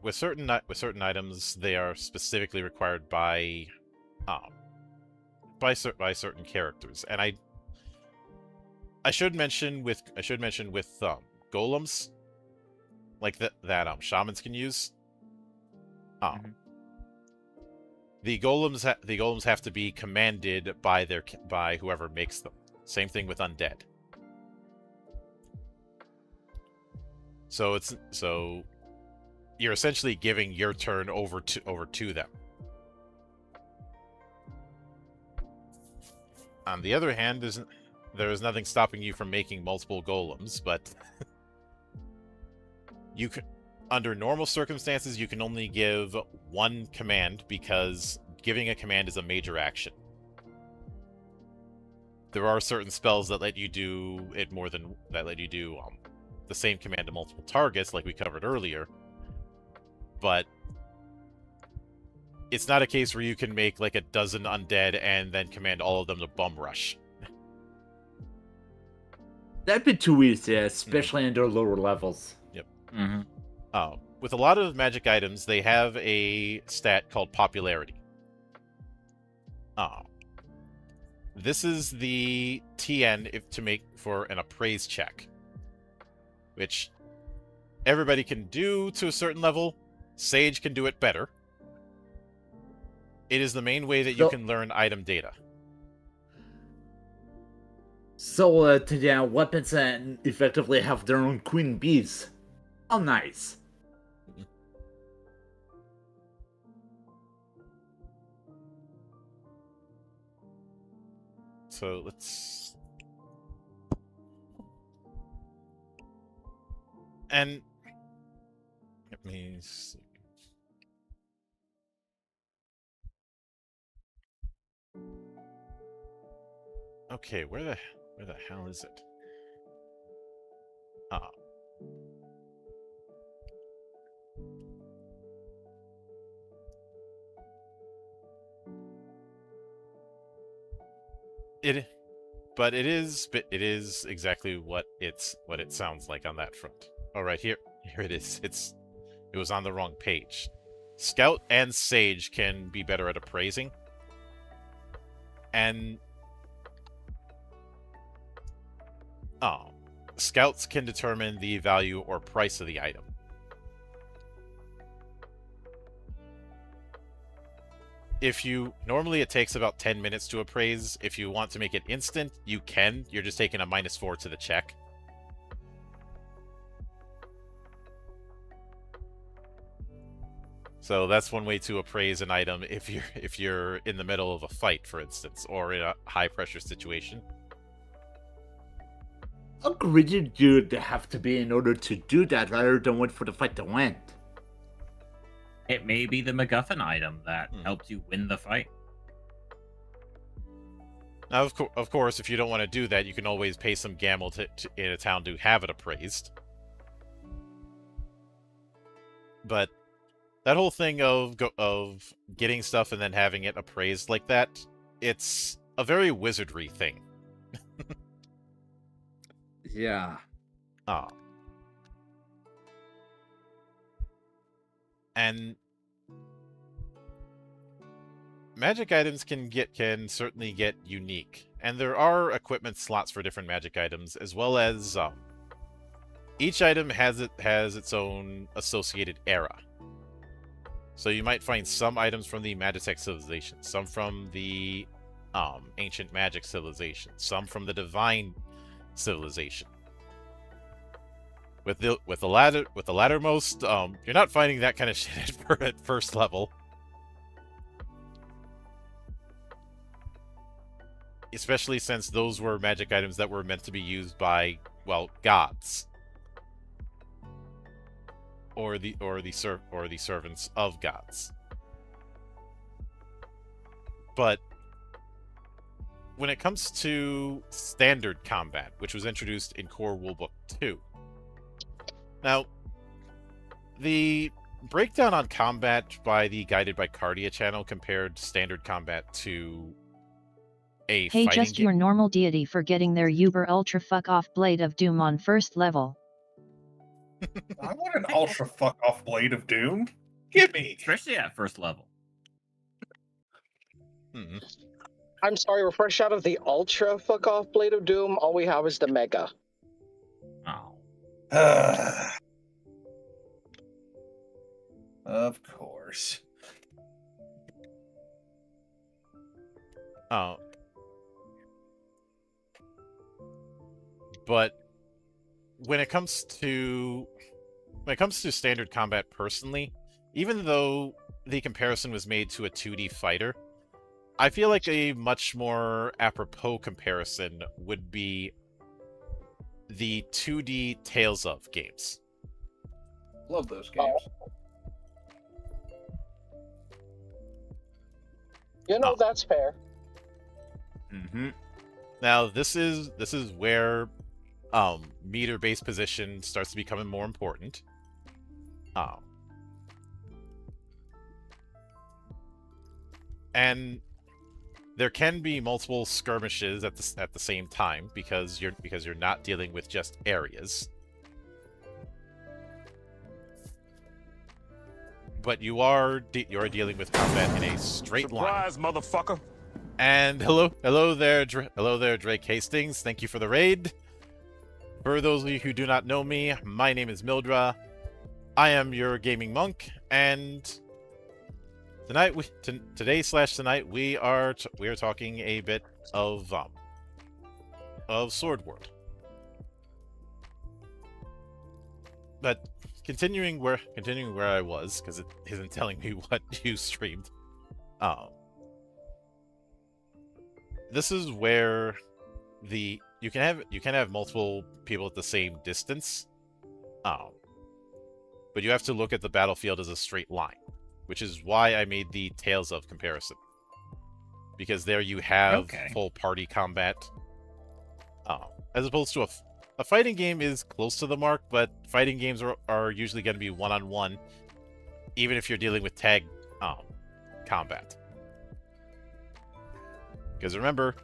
certain items, they are specifically required by certain characters, and I should mention with golems, like that shamans can use. The golems have to be commanded by whoever makes them. Same thing with undead. So you're essentially giving your turn over to them. On the other hand, there is nothing stopping you from making multiple golems, but you can, under normal circumstances, you can only give one command because giving a command is a major action. There are certain spells that let you do the same command to multiple targets, like we covered earlier. But it's not a case where you can make like a dozen undead and then command all of them to bum rush. That'd be too easy, especially under lower levels. Mm-hmm. With a lot of magic items, they have a stat called popularity. This is the TN to make for an appraise check, which everybody can do to a certain level. Sage can do it better. It is the main way that you can learn item data. So, today, weapons effectively have their own queen bees. How nice. So let's... And... Let me see. Okay, where the hell is it? But it is exactly what it sounds like on that front. Oh, right here it is. It was on the wrong page. Scout and Sage can be better at appraising, and Scouts can determine the value or price of the item. Normally it takes about 10 minutes to appraise. If you want to make it instant, you can. You're just taking a -4 to the check. So that's one way to appraise an item if you're in the middle of a fight, for instance, or in a high pressure situation. How rigid do they have to be in order to do that rather than wait for the fight to end? It may be the MacGuffin item that helps you win the fight. Now, of course, if you don't want to do that, you can always pay some gamble in a town to have it appraised. But that whole thing of getting stuff and then having it appraised like that, it's a very wizardry thing. Yeah. And magic items can certainly get unique, and there are equipment slots for different magic items, as well as each item has its own associated era. So you might find some items from the Magitech civilization, some from the ancient magic civilization, some from the divine civilization. With the lattermost, you're not finding that kind of shit at first level. Especially since those were magic items that were meant to be used by, well, gods. Or the servants of gods. But when it comes to standard combat, which was introduced in Core Rulebook 2. Now, the breakdown on combat by the Guided by Cardia channel compared standard combat to a Hey, fighting just your normal deity for getting their Uber Ultra Fuck Off Blade of Doom on first level. I want an ultra fuck off Blade of Doom. Give me. Especially at first level. I'm sorry, we're fresh out of the Ultra Fuck Off Blade of Doom. All we have is the Mega. Oh. Of course. But when it comes to standard combat personally, even though the comparison was made to a 2D fighter, I feel like a much more apropos comparison would be the 2D Tales of games. Love those games. You know, that's fair. Now, this is where meter-based position starts to become more important. And there can be multiple skirmishes at the same time because you're not dealing with just areas. But you're dealing with combat in a straight line. Surprise, motherfucker! And hello there, Drake Hastings. Thank you for the raid. For those of you who do not know me, my name is Mildra. I am your gaming monk, and tonight we are talking a bit of Sword World. But continuing where I was, because it isn't telling me what you streamed. This is where you can have multiple people at the same distance. But you have to look at the battlefield as a straight line, which is why I made the Tales of comparison. Because there you have full party combat. As opposed to a fighting game is close to the mark, but fighting games are usually going to be one-on-one, even if you're dealing with tag combat. Because remember,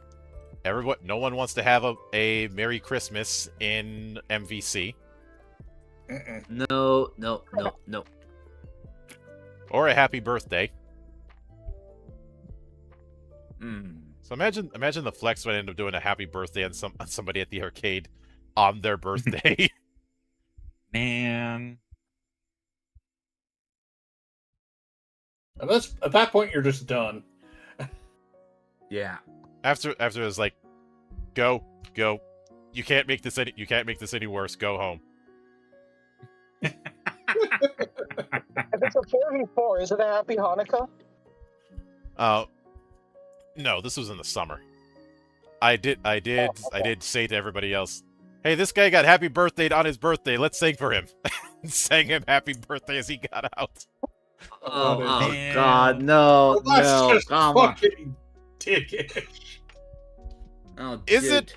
no one wants to have a Merry Christmas in MVC. No. Or a Happy Birthday. Mm. So imagine the flex would end up doing a Happy Birthday on somebody at the arcade on their birthday. Man. And at that point, you're just done. Yeah. After it's like, go. You can't make this any worse. Go home. If it's a 4v4, is it a Happy Hanukkah? No, this was in the summer. I did say to everybody else, hey, this guy got happy birthday on his birthday. Let's sing for him. Sang him happy birthday as he got out. Oh man. God, no, Well, that's no, just come on. fucking dickish. Oh, Is dude.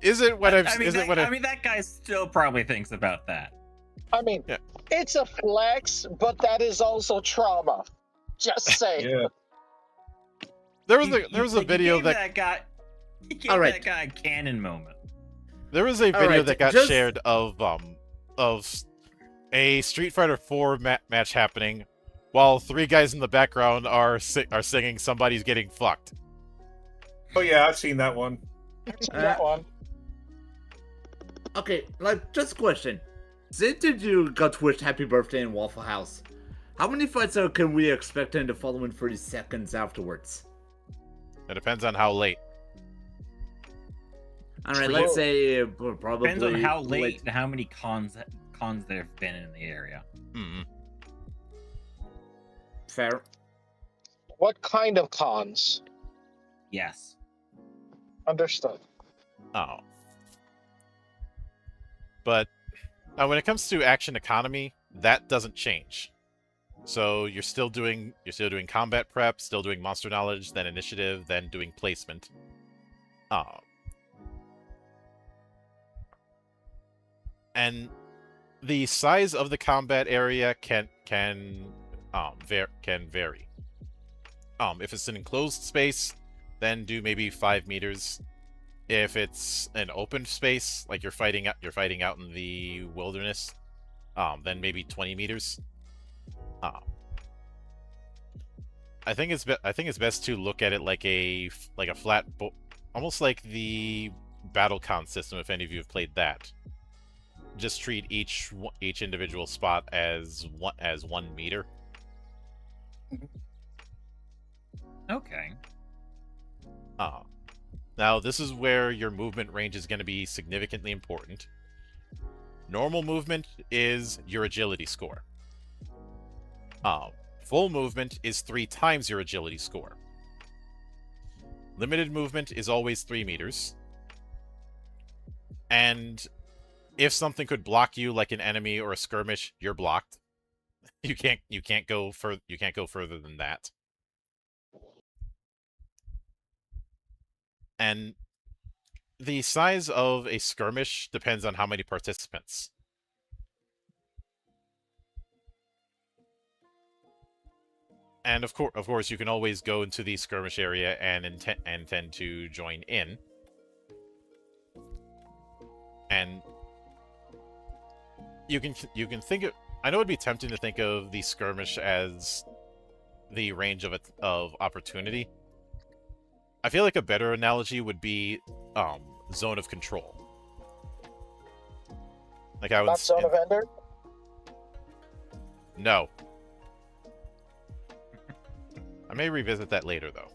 I mean, that guy still probably thinks about that. I mean, Yeah. it's a flex, but that is also trauma. Just saying. Yeah. There was a video that that guy. He gave Alright. that guy a canon moment. there was a video Alright, that got just- shared of a Street Fighter 4 match happening, while three guys in the background are singing "Somebody's Getting Fucked." Oh yeah, I've seen that one. That one. Okay, just a question. Since you got wished happy birthday in Waffle House, how many fights can we expect in the following 30 seconds afterwards? It depends on how late. Alright, let's say probably... Depends on how late and how many cons there have been in the area. Mm-mm. Fair. What kind of cons? Yes. Understood. Oh. But when it comes to action economy, that doesn't change. So you're still doing combat prep, still doing monster knowledge, then initiative, then doing placement. And the size of the combat area can vary. If it's an enclosed space, then do maybe 5 meters. If it's an open space, like you're fighting out in the wilderness, then maybe 20 meters. I think it's best to look at it like a flat, almost like the BattleCon system. If any of you have played that, just treat each individual spot as 1 meter. Okay. Now this is where your movement range is going to be significantly important. Normal movement is your agility score. Full movement is 3 times your agility score. Limited movement is always 3 meters. And if something could block you, like an enemy or a skirmish, you're blocked. You can't go further than that. And the size of a skirmish depends on how many participants. And of course, you can always go into the skirmish area and intend to join in. And you can think of. I know it'd be tempting to think of the skirmish as the range of opportunity. I feel like a better analogy would be zone of control. Like I would. Not Zone of Ender? No. I may revisit that later, though.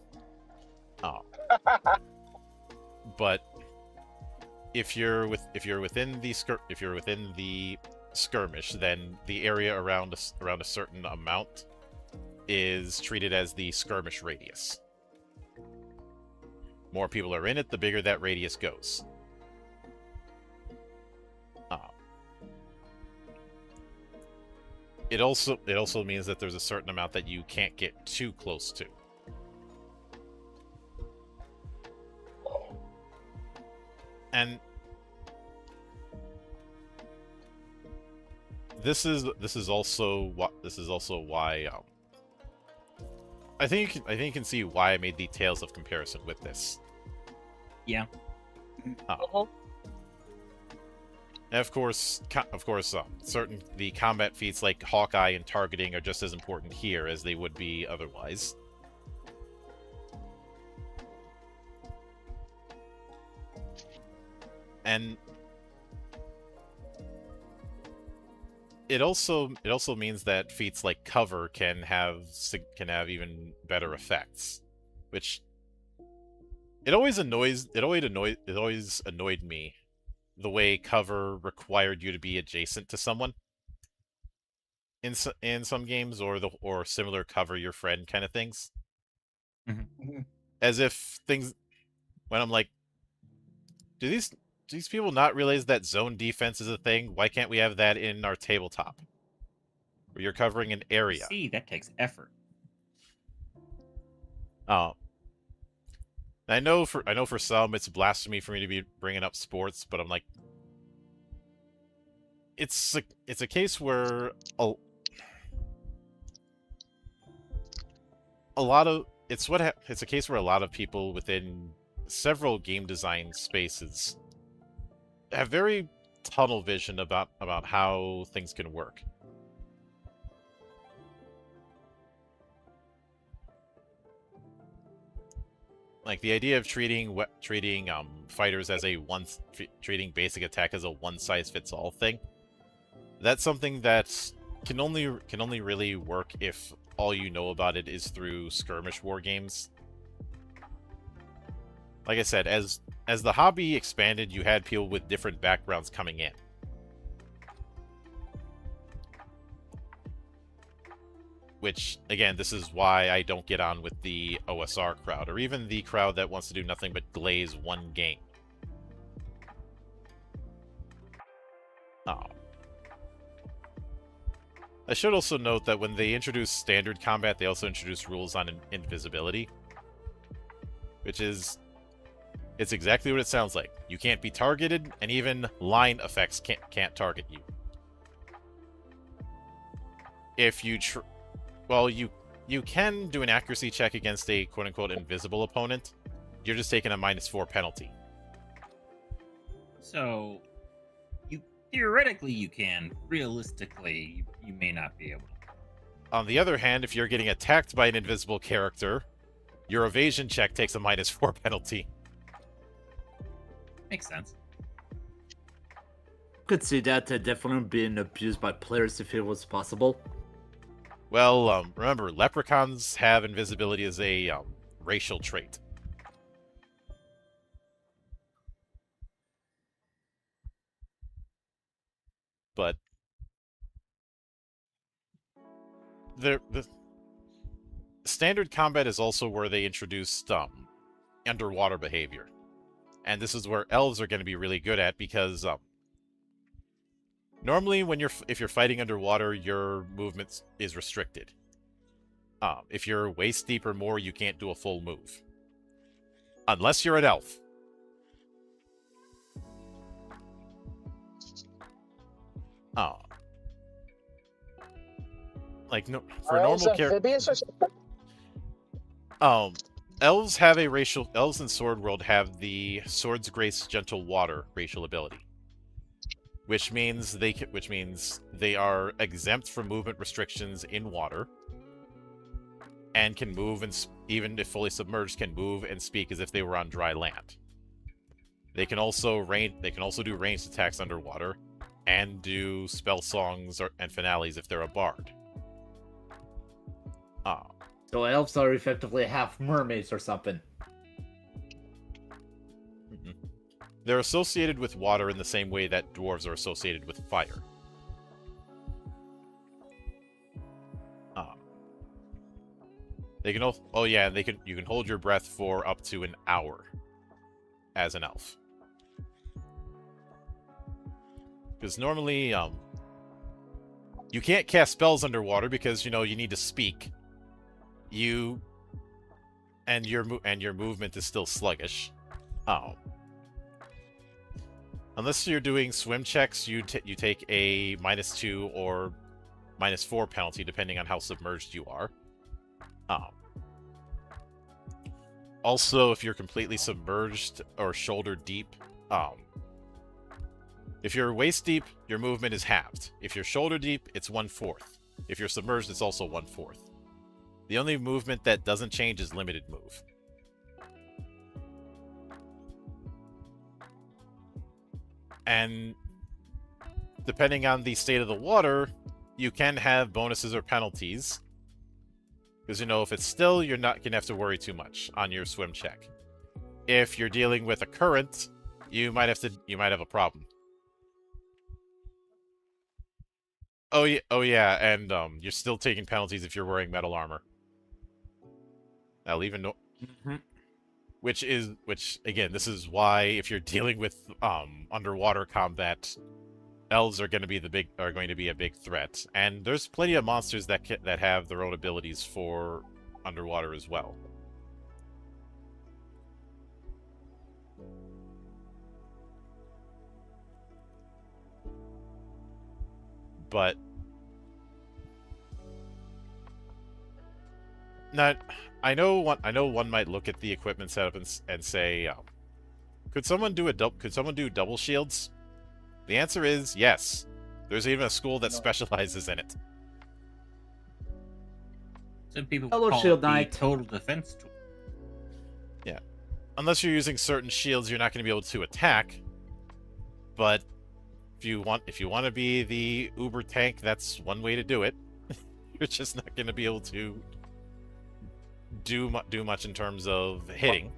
But if you're within the skirmish, then the area around a certain amount is treated as the skirmish radius. More people are in it, the bigger that radius goes. It also means that there's a certain amount that you can't get too close to. And this is also why I think you can see why I made the Tales of comparison with this. Yeah. And of course, the combat feats like Hawkeye and targeting are just as important here as they would be otherwise. And it also means that feats like cover can have even better effects, which it always annoyed me the way cover required you to be adjacent to someone in some games, or similar cover your friend kind of things. Mm-hmm. As if things, when I'm like, do these people not realize that zone defense is a thing? Why can't we have that in our tabletop, where you're covering an area? See, that takes effort. I know for some it's blasphemy for me to be bringing up sports, but I'm like, it's a case where it's a case where a lot of people within several game design spaces have very tunnel vision about how things can work. Like the idea of treating fighters as treating basic attack as a one-size-fits-all thing. That's something that can only really work if all you know about it is through skirmish war games. Like I said, as the hobby expanded, you had people with different backgrounds coming in. Which, again, this is why I don't get on with the OSR crowd, or even the crowd that wants to do nothing but glaze one game. I should also note that when they introduced standard combat, they also introduced rules on invisibility. Which is... it's exactly what it sounds like. You can't be targeted, and even line effects can't target you. If you well, you can do an accuracy check against a quote-unquote invisible opponent. You're just taking a -4 penalty. So, theoretically you can. Realistically, you may not be able to. On the other hand, if you're getting attacked by an invisible character, your evasion check takes a -4 penalty. Makes sense. Could see that definitely being abused by players if it was possible. Well, remember, leprechauns have invisibility as a racial trait. But the standard combat is also where they introduced underwater behavior. And this is where elves are going to be really good at, because normally if you're fighting underwater, your movement is restricted. If you're waist deep or more, you can't do a full move. Unless you're an elf. Oh. Like, no, for Are elves normal characters. amphibious or something? Elves have a racial. Elves in Sword World have the Sword's Grace Gentle Water racial ability, which means they are exempt from movement restrictions in water, and can move and even if fully submerged, can move and speak as if they were on dry land. They can also do ranged attacks underwater, and do spell songs and finales if they're a bard. So elves are effectively half mermaids or something. They're associated with water in the same way that dwarves are associated with fire. They can also, you can hold your breath for up to an hour as an elf. Because normally, you can't cast spells underwater because you need to speak. And your movement is still sluggish. Unless you're doing swim checks, you take a -2 or -4 penalty depending on how submerged you are. Also, if you're completely submerged or shoulder deep, if you're waist deep, your movement is halved. If you're shoulder deep, it's 1/4. If you're submerged, it's also 1/4. The only movement that doesn't change is limited move. And depending on the state of the water, you can have bonuses or penalties. Because, if it's still, you're not going to have to worry too much on your swim check. If you're dealing with a current, you might have a problem. Oh yeah, and you're still taking penalties if you're wearing metal armor. I'll even know. Which again, this is why if you're dealing with underwater combat, elves are going to be a big threat, and there's plenty of monsters that have their own abilities for underwater as well. But I know one might look at the equipment setup and say, could someone do double shields? The answer is yes. There's even a school that specializes in it. Some people Hello, call Shield it the Knight. total defense tool. Yeah. Unless you're using certain shields, you're not going to be able to attack. But if you want to be the uber tank, that's one way to do it. You're just not going to be able to do much in terms of hitting.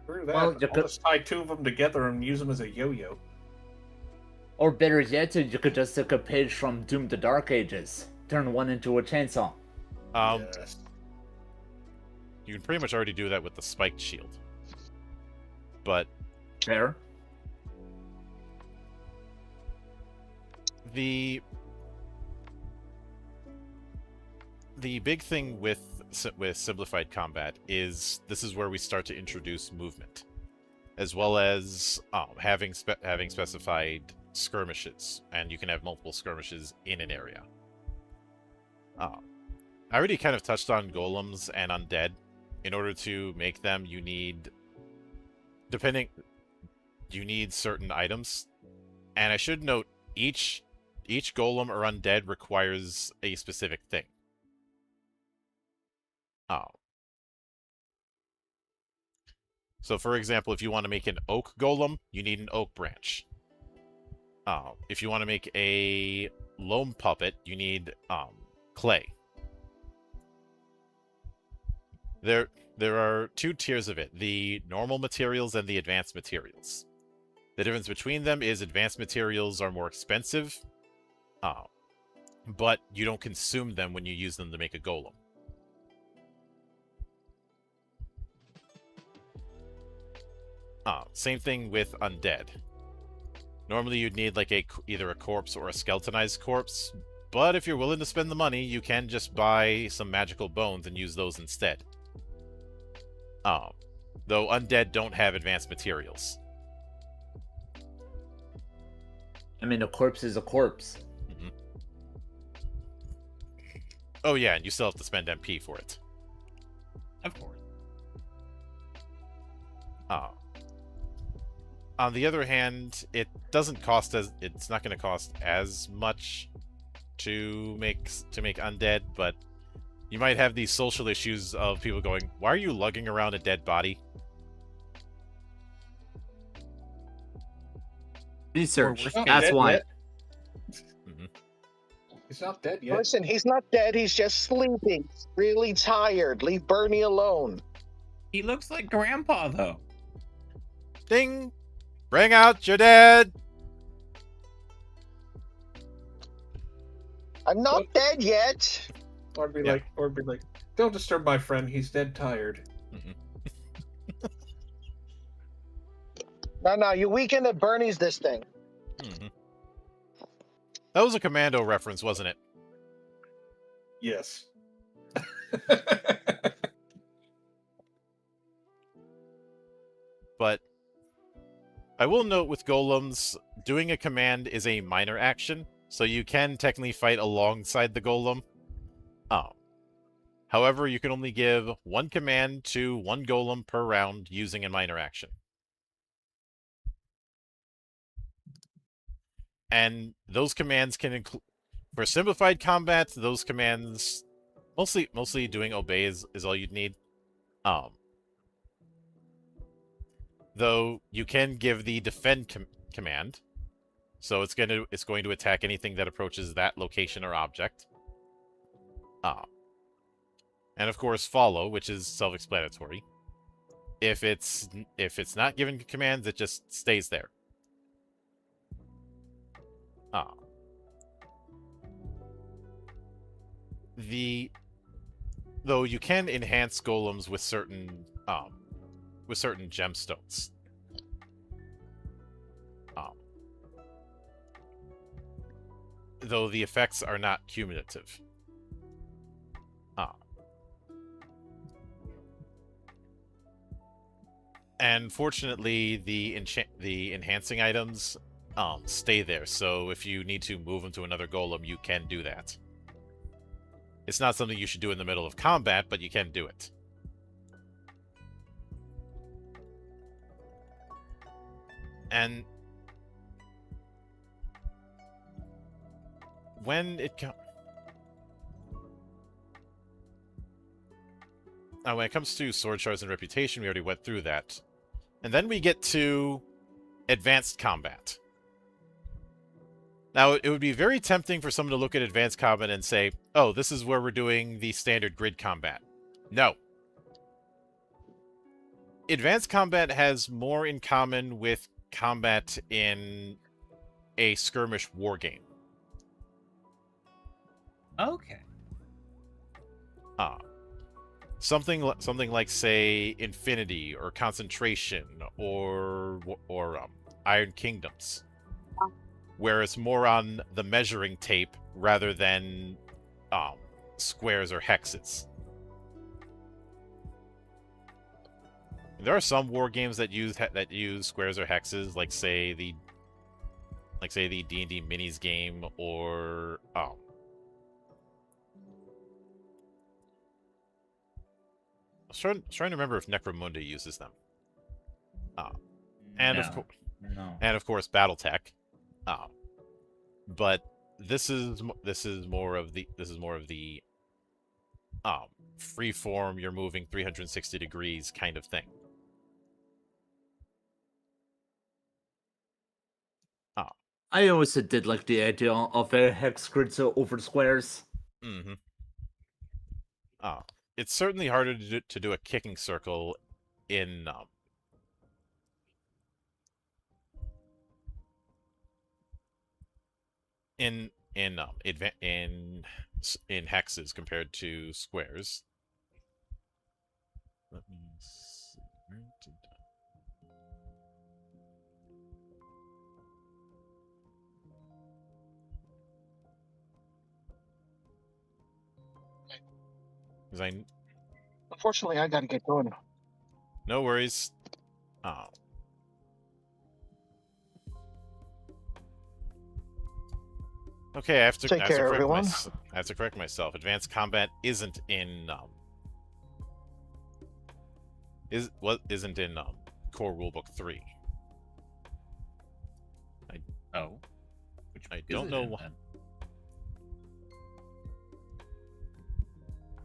Screw that. Well, I'll just tie two of them together and use them as a yo-yo. Or better yet, you could just take a page from Doom the Dark Ages. Turn one into a chainsaw. Yes. You can pretty much already do that with the spiked shield. But Fair. the big thing with simplified combat is this is where we start to introduce movement, as well as having specified skirmishes, and you can have multiple skirmishes in an area. I already kind of touched on golems and undead. In order to make them, you need certain items, and I should note each golem or undead requires a specific thing. So, for example, if you want to make an oak golem, you need an oak branch. If you want to make a loam puppet, you need clay. There are two tiers of it: the normal materials and the advanced materials. The difference between them is advanced materials are more expensive, but you don't consume them when you use them to make a golem. Same thing with undead. Normally you'd need like either a corpse or a skeletonized corpse, but if you're willing to spend the money, you can just buy some magical bones and use those instead. Though undead don't have advanced materials. I mean, a corpse is a corpse. Mhm. Oh yeah, and you still have to spend MP for it. Of course. On the other hand, it doesn't cost as it's not going to cost as much to make undead, but you might have these social issues of people going, "Why are you lugging around a dead body?" Research. worst Not case- That's dead why. yet. Mhm. He's not dead yet. Listen, he's not dead. He's just sleeping. Really tired. Leave Bernie alone. He looks like Grandpa, though. Ding! Bring out your dead! I'm not What? dead yet. Or be Yeah. like, don't disturb my friend. He's dead tired. No, you weekend at Bernie's this thing. Mhm. That was a Commando reference, wasn't it? Yes. But I will note with golems, doing a command is a minor action, so you can technically fight alongside the golem. However, you can only give one command to one golem per round using a minor action. And those commands can include, for simplified combat, those commands mostly doing obey is all you'd need. Though you can give the defend command, so it's going to attack anything that approaches that location or object. And of course follow, which is self-explanatory. If it's not given commands, it just stays there. Though you can enhance golems with certain gemstones. Though the effects are not cumulative. And fortunately, the enhancing items stay there, so if you need to move them to another golem, you can do that. It's not something you should do in the middle of combat, but you can do it. And when it comes to sword shards and reputation, we already went through that. And then we get to advanced combat. Now, it would be very tempting for someone to look at advanced combat and say, oh, this is where we're doing the standard grid combat. No. Advanced combat has more in common with combat in a skirmish war game. Okay. Something like, say, Infinity or Concentration or Iron Kingdoms, where it's more on the measuring tape rather than squares or hexes. There are some war games that use squares or hexes, like say the D&D minis game, or I was trying to remember if Necromunda uses them. And of course BattleTech. But this is more of the freeform, you're moving 360 degrees kind of thing. I always did like the idea of a hex grids over squares. Mm-hmm. It's certainly harder to do a kicking circle in hexes compared to squares. Let me see. Where did Unfortunately, I gotta get going. No worries. Okay, I have to, Take I have to care, correct everyone. I have to correct myself. Advanced combat isn't in isn't in core rulebook 3. Oh. Which I is don't it know in, wh- then?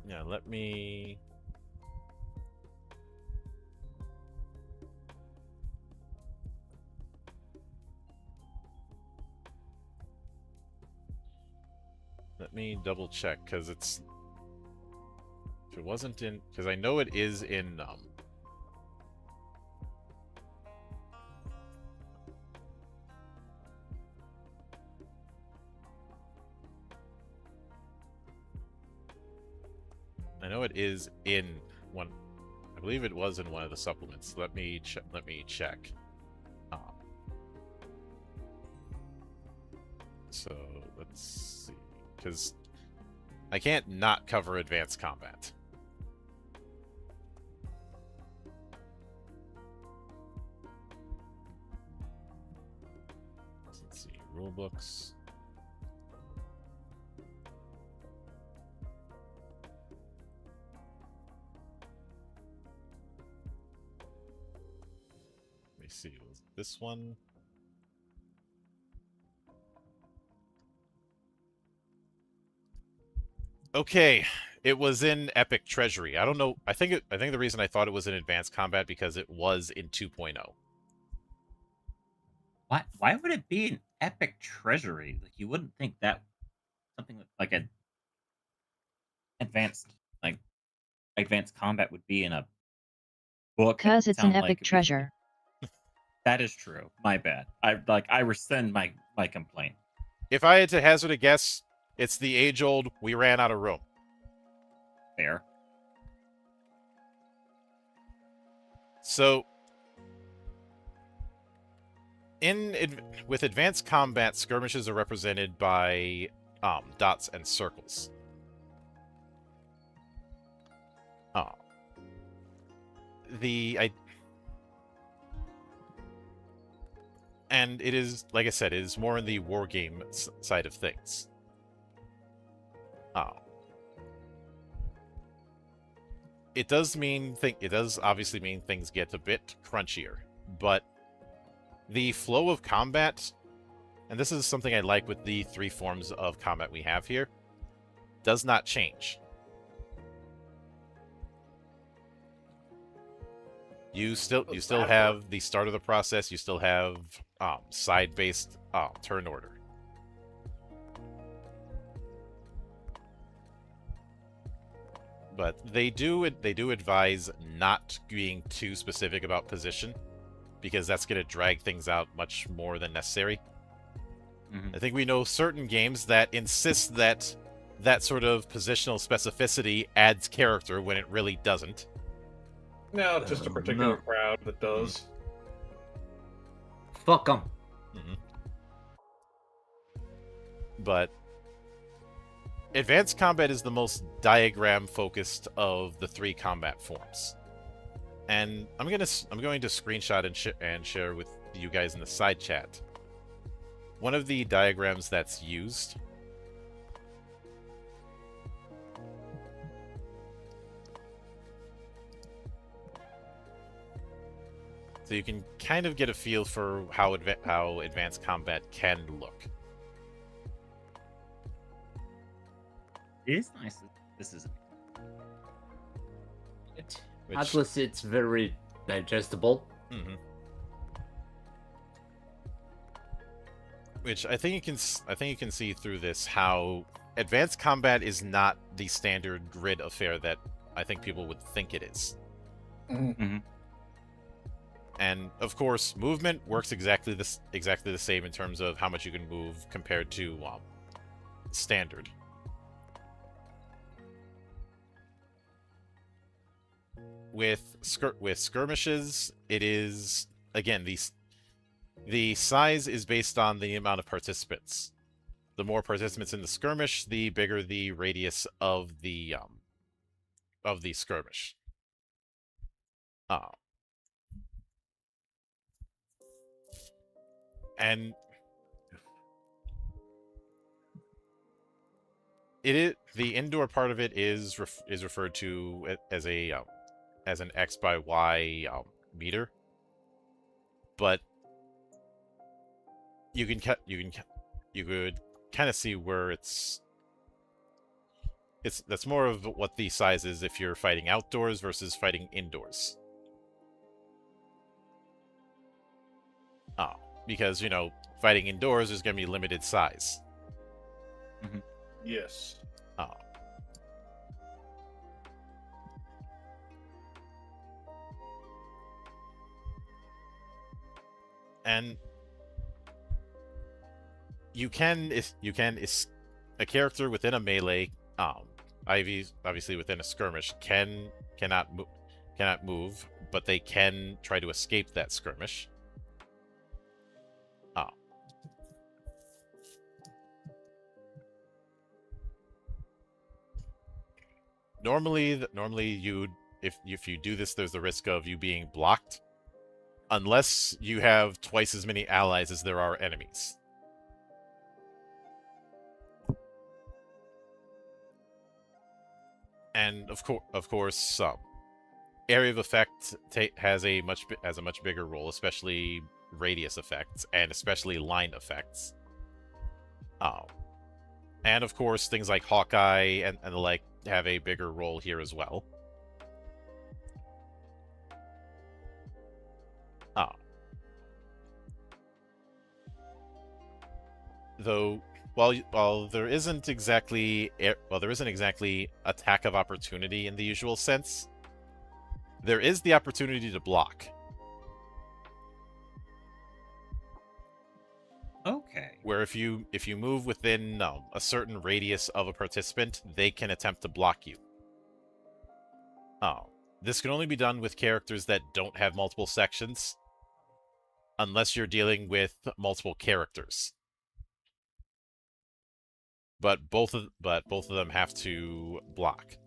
Yeah, let me. Let me double check because it's. If it wasn't in, because I know it is in. I know it is in one. I believe it was in one of the supplements. Let me check. So let's see, because I can't not cover advanced combat. Let's see, rulebooks. Let me see, was this one? Okay, it was in Epic Treasury. I don't know. I think the reason I thought it was in Advanced Combat because it was in 2.0. Why would it be an epic treasury? Like you wouldn't think that something like an advanced like advanced combat would be in a book. Cause It it's an sound like epic it'd be- treasure. That is true. My bad. I rescind my complaint. If I had to hazard a guess, it's the age-old "we ran out of room." Fair. So, with Advanced Combat, skirmishes are represented by dots and circles. And it is, like I said, it is more in the war game side of things. It does obviously mean things get a bit crunchier, but the flow of combat, and this is something I like with the 3 forms of combat we have here, does not change. You still have the start of the process. You still have side-based turn order. But they do advise not being too specific about position, because that's going to drag things out much more than necessary. Mhm. I think we know certain games that insist that that sort of positional specificity adds character when it really doesn't. No, it's just a particular No. crowd that does. Fuck them. But Advanced Combat is the most diagram-focused of the 3 combat forms. And I'm going to screenshot and share with you guys in the side chat one of the diagrams that's used. So you can kind of get a feel for how Advanced Combat can look. It is nice. This is Which, Atlas, it's very digestible. Which I think you can see through this how Advanced Combat is not the standard grid affair that I think people would think it is. And of course, movement works exactly the same in terms of how much you can move compared to standard. With skirmishes, it is again the size is based on the amount of participants. The more participants in the skirmish, the bigger the radius of the skirmish. the indoor part of it is referred to as an X by Y meter, but you could kind of see where that's more of what the size is if you're fighting outdoors versus fighting indoors. Because fighting indoors is going to be limited size. Yes. And you can a character within a melee, obviously within a skirmish cannot move, but they can try to escape that skirmish. Normally if you do this, there's the risk of you being blocked, unless you have twice as many allies as there are enemies. And of course, area of effect has a much bigger role, especially radius effects and especially line effects. And of course, things like Hawkeye and the like have a bigger role here as well. Though, while there isn't exactly attack of opportunity in the usual sense, there is the opportunity to block. Okay. Where if you move within a certain radius of a participant, they can attempt to block you. This can only be done with characters that don't have multiple sections, unless you're dealing with multiple characters. But both of them have to block.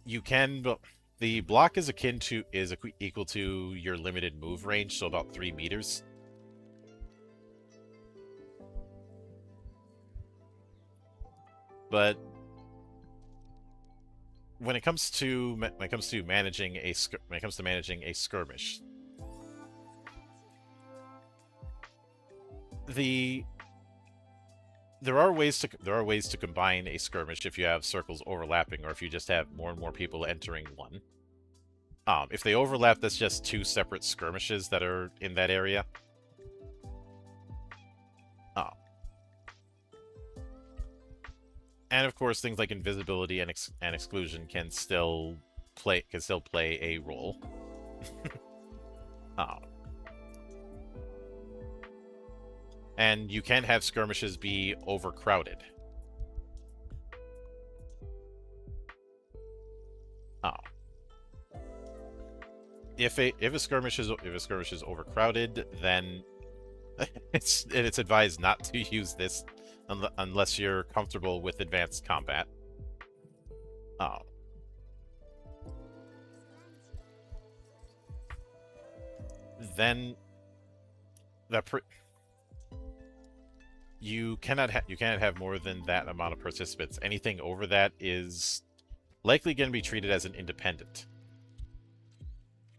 You can. The block is equal to your limited move range, so about 3 meters. But when it comes to managing a skirmish, there are ways to combine a skirmish if you have circles overlapping, or if you just have more and more people entering one. If they overlap, that's just 2 separate skirmishes that are in that area. And of course, things like invisibility and exclusion can still play a role. And you can have skirmishes be overcrowded. If a skirmish is overcrowded, then it's advised not to use this unless you're comfortable with advanced combat. Then you cannot have more than that amount of participants. Anything over that is likely going to be treated as an independent.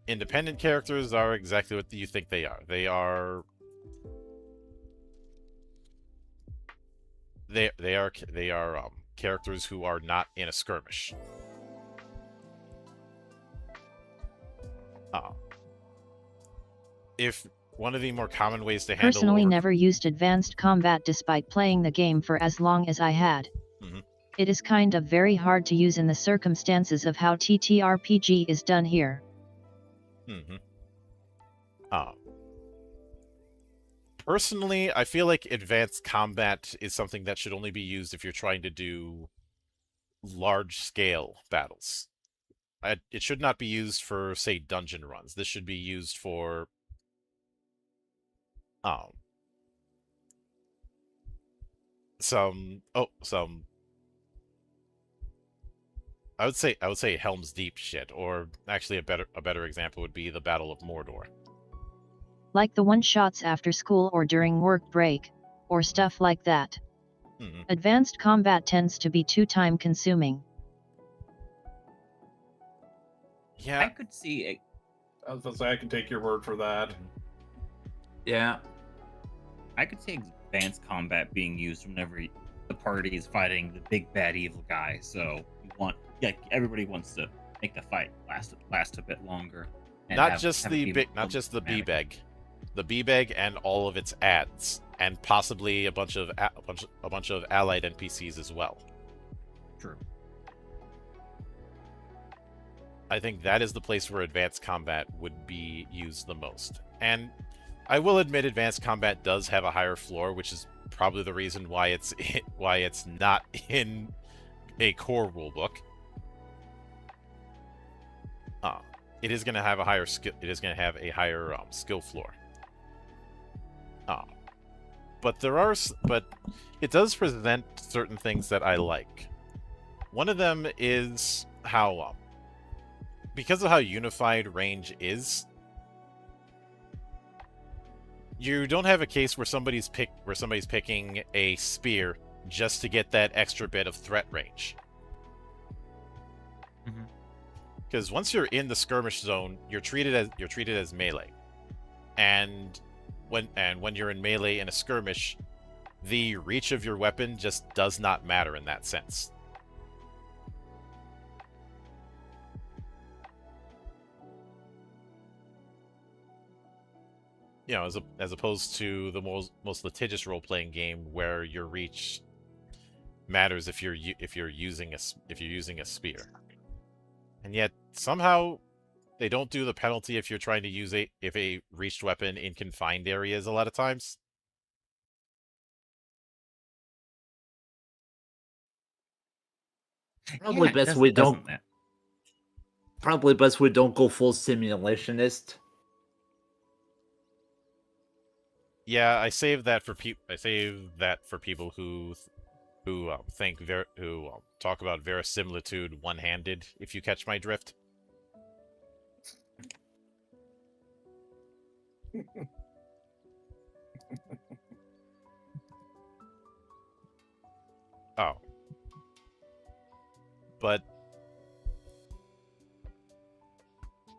Independent characters are exactly what you think they are. They are characters who are not in a skirmish. If one of the more common ways to handle Personally never used advanced combat despite playing the game for as long as I had. Mm-hmm. It is kind of very hard to use in the circumstances of how TTRPG is done here. Mm-hmm. Personally, I feel like advanced combat is something that should only be used if you're trying to do large-scale battles. It should not be used for, say, dungeon runs. This should be used for some I would say Helm's Deep shit, or actually a better example would be the Battle of Mordor. Like the one-shots after school or during work break, or stuff like that. Mhm. Advanced combat tends to be too time consuming. I Yeah, could see a, I was gonna say I can take your word for that. Yeah. I could see advanced combat being used whenever the party is fighting the big bad evil guy. So you want, everybody wants to make the fight last a bit longer. and not have- just have it the be big, more not just the dramatic. B-Beg, the B-Beg and all of its ads, and possibly a bunch of allied NPCs as well. True. I think that is the place where advanced combat would be used the most. And I will admit advanced combat does have a higher floor, which is probably the reason why it's not in a core rulebook. It is going to have a higher skill. It is going to have a higher skill floor. But it does present certain things that I like. One of them is how because of how unified range is, you don't have a case where somebody's picking a spear just to get that extra bit of threat range. Mhm. Because once you're in the skirmish zone, you're treated as melee, and when you're in melee in a skirmish, the reach of your weapon just does not matter in that sense. You know, as opposed to the most litigious role-playing game where your reach matters if you're using a spear, and yet somehow they don't do the penalty if you're trying to use a reached weapon in confined areas a lot of times. Probably Yeah, it best does- we doesn't don't. that? Probably best we don't go full simulationist. Yeah, I save that for people who talk about verisimilitude one-handed. If you catch my drift. Oh. But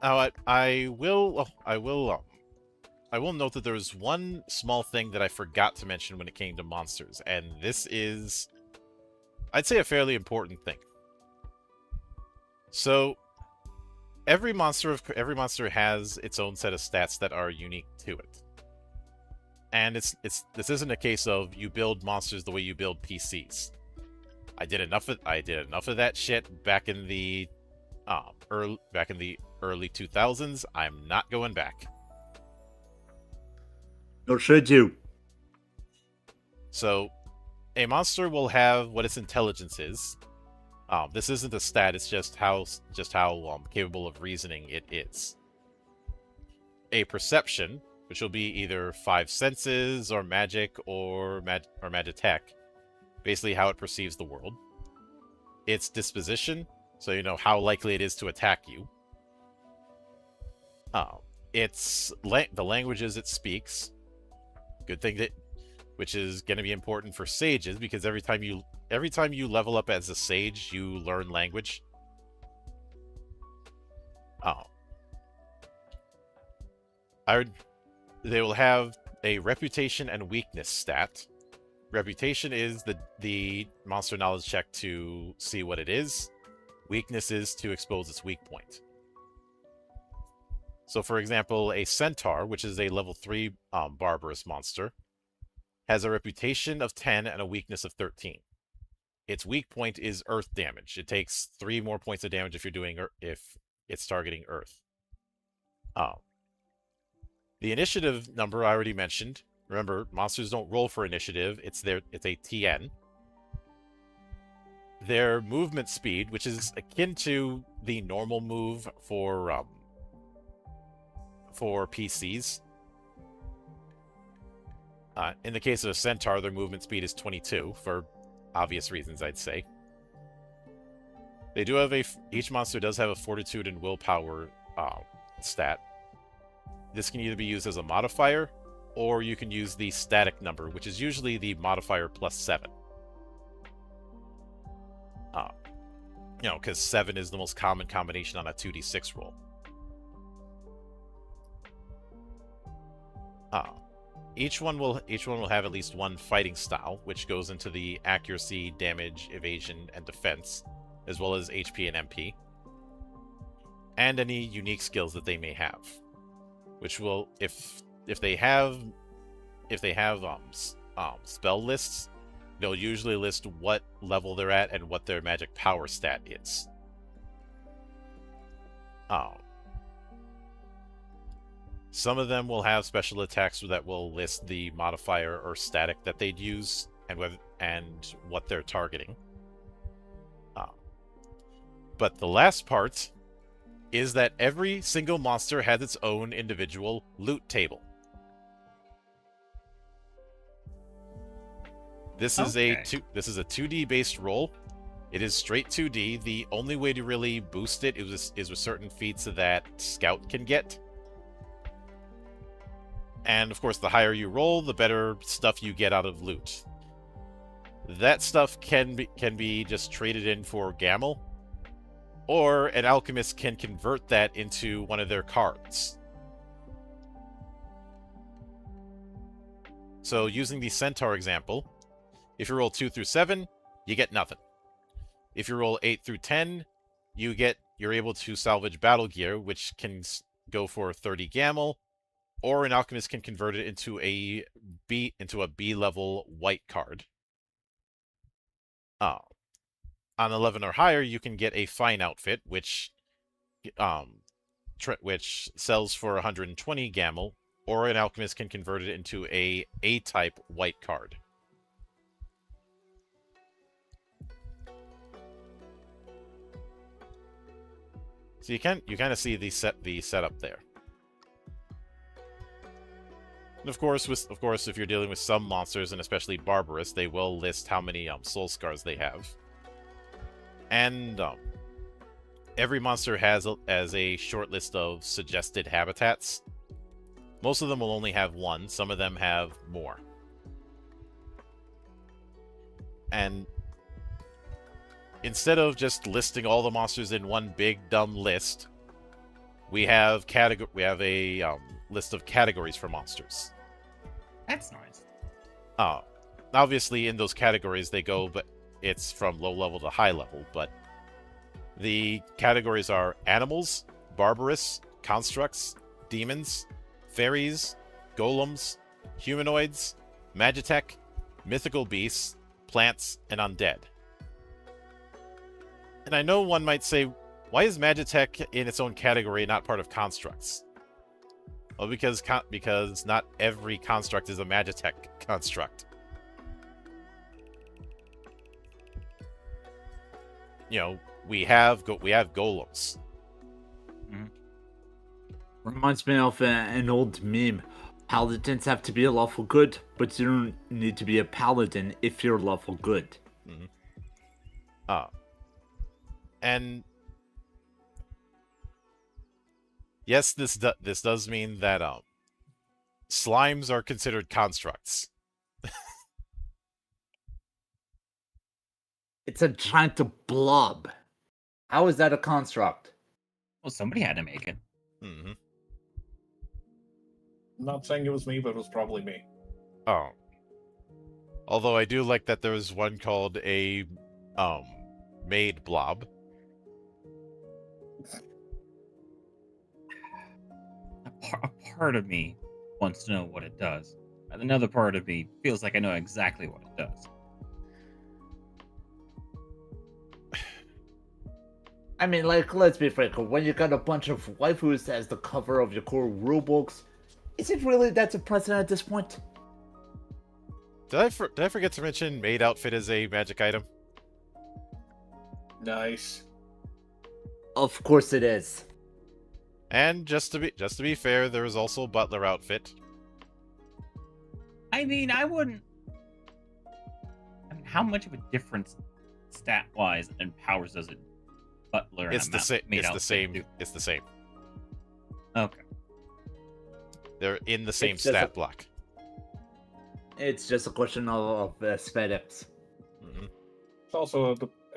I will note that there was one small thing that I forgot to mention when it came to monsters, and this is, I'd say, a fairly important thing. So every monster has its own set of stats that are unique to it. And this isn't a case of you build monsters the way you build PCs. I did enough of that shit back in the early 2000s. I'm not going back. Nor should you. So a monster will have what its intelligence is. This isn't a stat, it's just how capable of reasoning it is. A perception, which will be either 5 senses or magic or magitech, basically how it perceives the world. Its disposition, so you know how likely it is to attack you. The languages it speaks. Good thing which is going to be important for sages, because every time you level up as a sage, you learn language. They will have a reputation and weakness stat. Reputation is the monster knowledge check to see what it is. Weakness is to expose its weak point. So, for example, a centaur, which is a level 3 barbarous monster, has a reputation of 10 and a weakness of 13. Its weak point is earth damage. It takes 3 more points of damage if it's targeting earth. The initiative number I already mentioned. Remember, monsters don't roll for initiative. It's a TN. Their movement speed, which is akin to the normal move for PCs. In the case of a centaur, their movement speed is 22, for obvious reasons, I'd say. They do have each monster does have a fortitude and willpower stat. this can either be used as a modifier, or you can use the static number, which is usually the modifier plus 7. Because 7 is the most common combination on a 2d6 roll. Each one will have at least one fighting style, which goes into the accuracy, damage, evasion, and defense, as well as HP and MP, and any unique skills that they may have, which will, if they have spell lists, they'll usually list what level they're at and what their magic power stat is. Some of them will have special attacks that will list the modifier or static that they'd use and what they're targeting. But the last part is that every single monster has its own individual loot table. This is a 2D based roll. It is straight 2D. The only way to really boost it is with certain feats that Scout can get. And of course, the higher you roll, the better stuff you get out of loot. That stuff can be just traded in for Gamel, or an alchemist can convert that into one of their cards. So using the Centaur example, if you roll 2 through 7, you get nothing. If you roll 8 through 10, you're able to salvage battle gear, which can go for 30 Gamel, or an alchemist can convert it into a B level white card. On 11 or higher, you can get a fine outfit, which sells for 120 Gamel, or an alchemist can convert it into a A-type white card. So you kind of see the setup there. And of course, if you're dealing with some monsters, and especially Barbarous, they will list how many soul scars they have. And every monster has a short list of suggested habitats. Most of them will only have one. Some of them have more. And instead of just listing all the monsters in one big dumb list, we have a list of categories for monsters. That's nice. Obviously, in those categories they go, but it's from low level to high level. But the categories are animals, barbarous, constructs, demons, fairies, golems, humanoids, magitech, mythical beasts, plants, and undead. And I know one might say, why is magitech in its own category not part of constructs? Well, because not every construct is a magitech construct. We have golems. Mm-hmm. Reminds me of an old meme. Paladins have to be a lawful good, but you don't need to be a paladin if you're lawful good. Mm-hmm. And yes, this does mean that slimes are considered constructs. It's a giant blob. How is that a construct? Well, somebody had to make it. Mm-hmm. I'm not saying it was me, but it was probably me. Oh. Although I do like that there was one called a made blob. A part of me wants to know what it does. Another part of me feels like I know exactly what it does. I mean, let's be frank. When you got a bunch of waifus as the cover of your core rulebooks, is it really that surprising at this point? Did I forget to mention maid outfit is a magic item? Nice. Of course it is. And just to be fair, there is also butler outfit. I mean, how much of a difference stat-wise and powers does it butler? It's the same. It's the same. Do? It's the same. Okay. They're in the same It's just stat a- block. It's just a question of aesthetics. Mhm. It's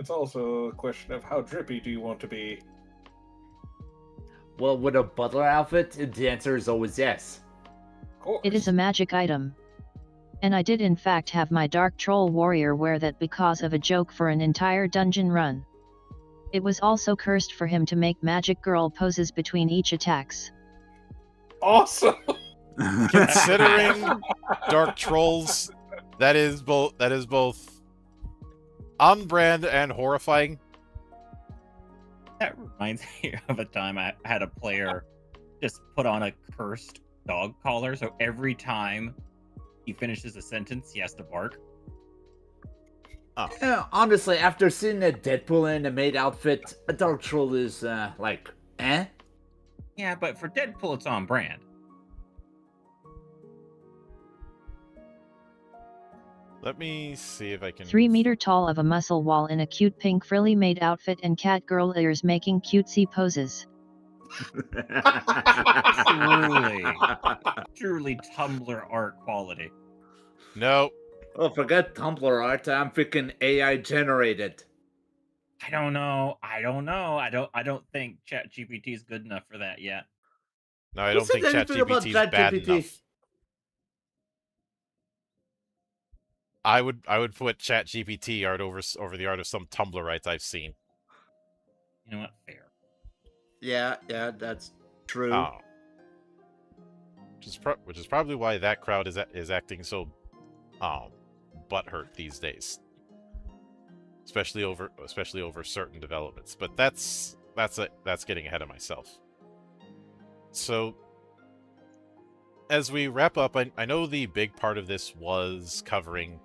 also a question of how drippy do you want to be. Well, with a butler outfit, the answer is always yes. Of course. It is a magic item. And I did in fact have my Dark Troll Warrior wear that because of a joke for an entire dungeon run. It was also cursed for him to make magic girl poses between each attacks. awesome. Considering Dark Trolls, that is both on brand and horrifying. That reminds me of a time I had a player just put on a cursed dog collar, so every time he finishes a sentence, he has to bark. Yeah, honestly, after seeing a Deadpool in a maid outfit, a Dark Troll is, like, eh? Yeah, but for Deadpool, it's on brand. Let me see if I can. 3 meter tall of a muscle wall in a cute pink frilly maid outfit and cat girl ears making cutesy poses. Truly Tumblr art quality. No, Oh, forget Tumblr art, I'm freaking AI generated. I don't know. I don't think ChatGPT is good enough for that yet. no, I Who don't said think anything about ChatGPT is bad ChatGPT? enough. I would put ChatGPT art over the art of some Tumblrites I've seen. You know what? Fair. Yeah, that's true. Oh. Which is probably why that crowd is acting so butthurt these days. Especially over certain developments. But that's getting ahead of myself. So as we wrap up, I know the big part of this was covering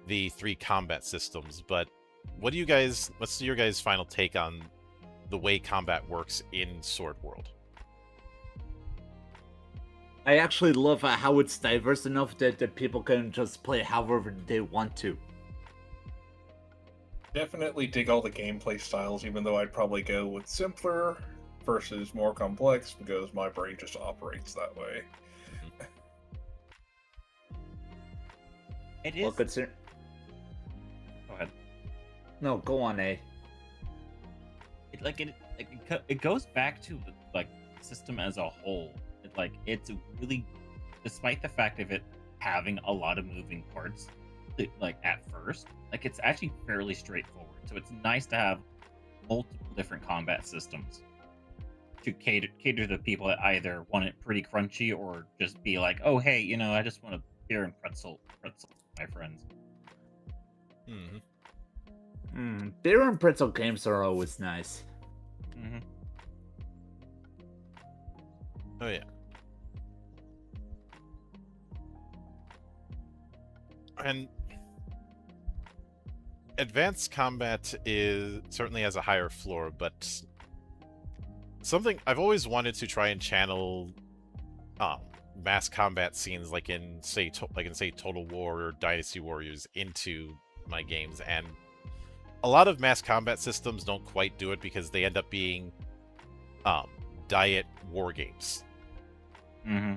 the 3 combat systems, but what's your guys' final take on the way combat works in Sword World? I actually love how it's diverse enough that people can just play however they want to. Definitely dig all the gameplay styles, even though I'd probably go with simpler versus more complex because my brain just operates that way. It Well, is. Go ahead. No, go on, A. It goes back to the system as a whole. It's really, despite the fact of it having a lot of moving parts, at first, it's actually fairly straightforward. So it's nice to have multiple different combat systems to cater to the people that either want it pretty crunchy or just be like, oh hey, I just want a beer and pretzel, my friends. Beer and pretzel games are always nice. Mm-hmm. Oh yeah. And advanced combat certainly has a higher floor, but something I've always wanted to try and channel mass combat scenes like in say Total War or Dynasty Warriors into my games, and a lot of mass combat systems don't quite do it because they end up being diet war games. Mm-hmm.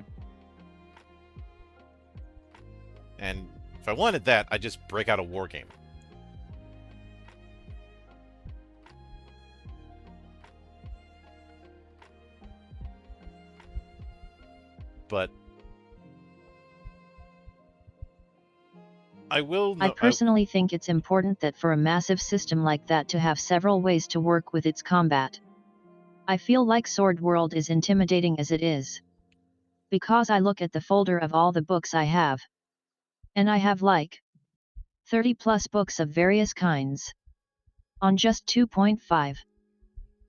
And if I wanted that, I'd just break out a war game. But I personally think it's important that for a massive system like that to have several ways to work with its combat. I feel like Sword World is intimidating as it is. Because I look at the folder of all the books I have. And I have 30 plus books of various kinds. On just 2.5.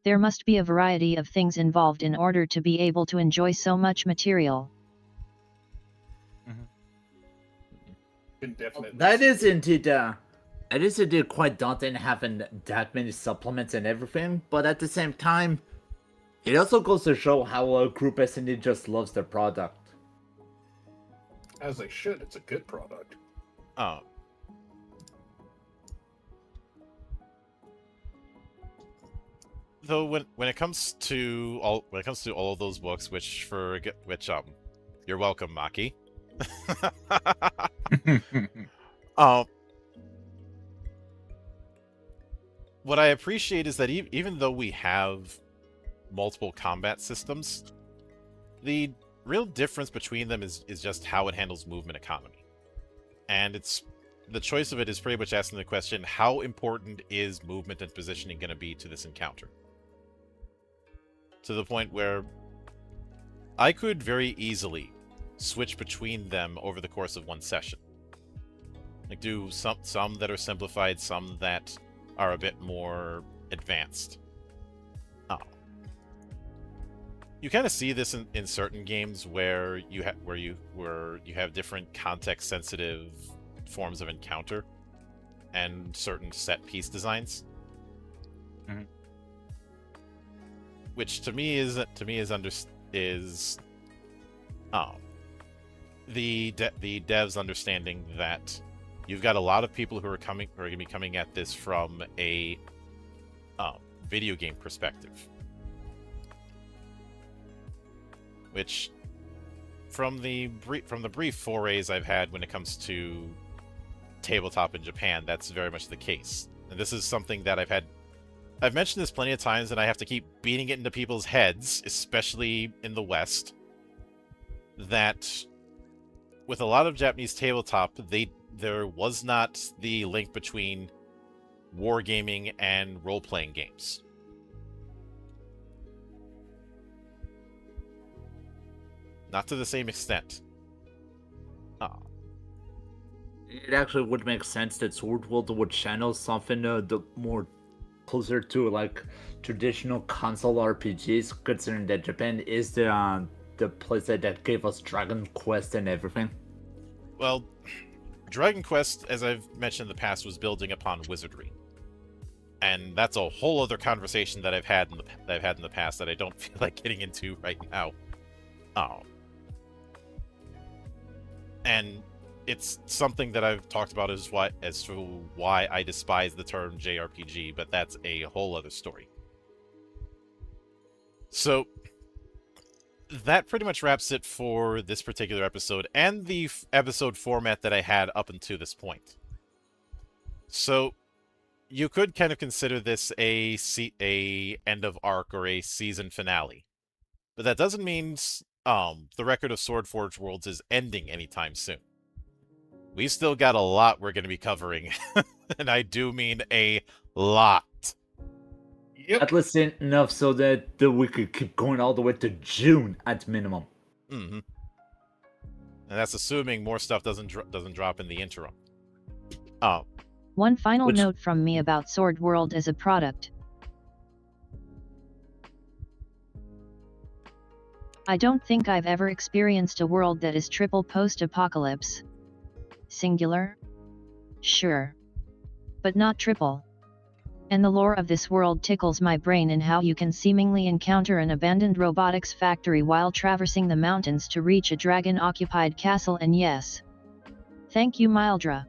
There must be a variety of things involved in order to be able to enjoy so much material. That is indeed quite daunting having that many supplements and everything, but at the same time, it also goes to show how Group S&D just loves their product. As they should, it's a good product. Oh. Though when it comes to all of those books, which You're welcome, Maki. um, what I appreciate is that even though we have multiple combat systems, the real difference between them is just how it handles movement economy. And the choice of it is pretty much asking the question, how important is movement and positioning going to be to this encounter? To the point where I could very easily switch between them over the course of one session. Like do some that are simplified, some that are a bit more advanced. You kind of see this in certain games where you have different context sensitive forms of encounter and certain set piece designs. Mm-hmm. Which to me is the devs understanding that you've got a lot of people who are going to be coming at this from a video game perspective, which from the brief forays I've had when it comes to tabletop in Japan, that's very much the case. And this is something that I've mentioned this plenty of times, and I have to keep beating it into people's heads, especially in the West, that with a lot of Japanese tabletop, there was not the link between wargaming and role-playing games. Not to the same extent. It actually would make sense that Sword World would channel something the more closer to like traditional console RPGs, considering that Japan is the place that gave us Dragon Quest and everything. Well, Dragon Quest, as I've mentioned in the past, was building upon wizardry, and that's a whole other conversation that I've had in the past that I don't feel like getting into right now. And it's something that I've talked about as to why I despise the term JRPG, but that's a whole other story. So that pretty much wraps it for this particular episode and the episode format that I had up until this point. So you could kind of consider this a end of arc or a season finale, but that doesn't mean the record of Swordforged Worlds is ending anytime soon. We've still got a lot we're going to be covering, and I do mean a lot. Yep. At least enough so that we could keep going all the way to June at minimum. Mm-hmm. And that's assuming more stuff doesn't drop in the interim. One final note from me about Sword World as a product. I don't think I've ever experienced a world that is triple post-apocalypse. Singular? Sure. But not triple. And the lore of this world tickles my brain in how you can seemingly encounter an abandoned robotics factory while traversing the mountains to reach a dragon-occupied castle, and yes. Thank you, Mildra.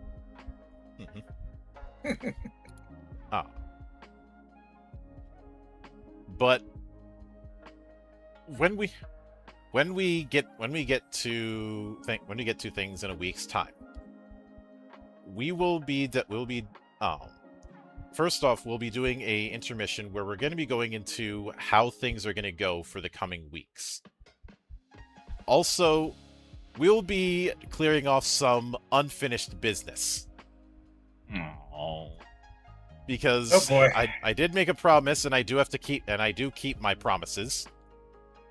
But when we get to things in a week's time, first off, we'll be doing a intermission where we're going to be going into how things are going to go for the coming weeks. Also, we'll be clearing off some unfinished business. Oh. Because boy. I did make a promise, and I do keep my promises.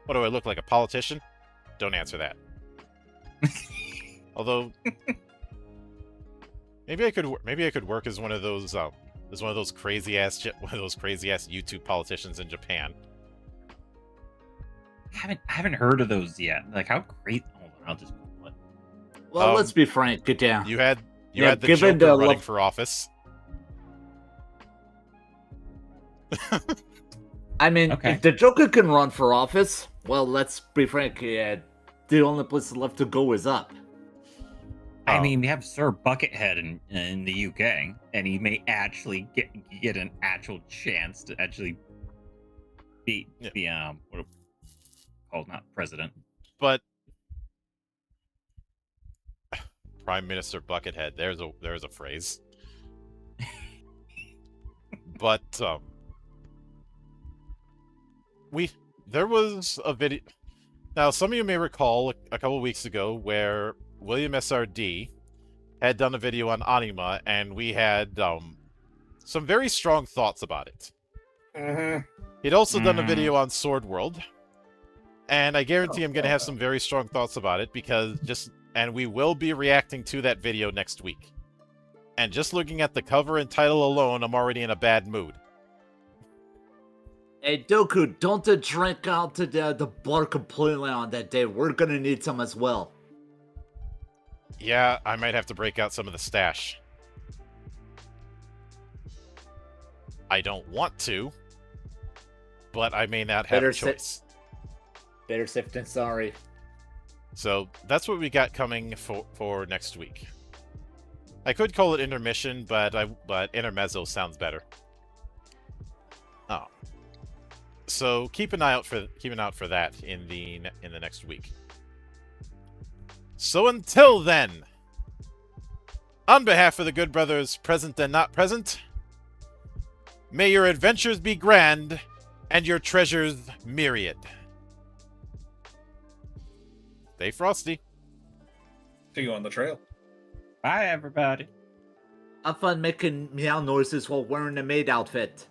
What do I look like, a politician? Don't answer that. Although maybe I could work as one of those crazy ass YouTube politicians in Japan. I haven't heard of those yet. Like, how great? Hold on, I'll just Google it. Well, let's be frank. Get down. You had the given Joker the running for office. I mean, Okay. if the Joker can run for office, well, let's be frank. The only place left to go is up. I mean, we have Sir Buckethead in the UK, and he may actually get an actual chance to actually be what called not president. But Prime Minister Buckethead. There's a phrase. But there was a video. Now, some of you may recall a couple weeks ago where William SRD had done a video on Anima, and we had some very strong thoughts about it. He'd also done a video on Sword World, and I guarantee I'm going to have some very strong thoughts about it and we will be reacting to that video next week. And just looking at the cover and title alone, I'm already in a bad mood. Hey, Doku, don't drink out to the bar completely on that day. We're gonna need some as well. Yeah, I might have to break out some of the stash. I don't want to, but I may not have a choice. Better safe than sorry. So that's what we got coming for next week. I could call it intermission, but intermezzo sounds better. Oh. So keep an eye out for that in the next week. So until then, on behalf of the good brothers present and not present, may your adventures be grand and your treasures myriad. Stay frosty. See you on the trail. Bye, everybody. Have fun making meow noises while wearing a maid outfit.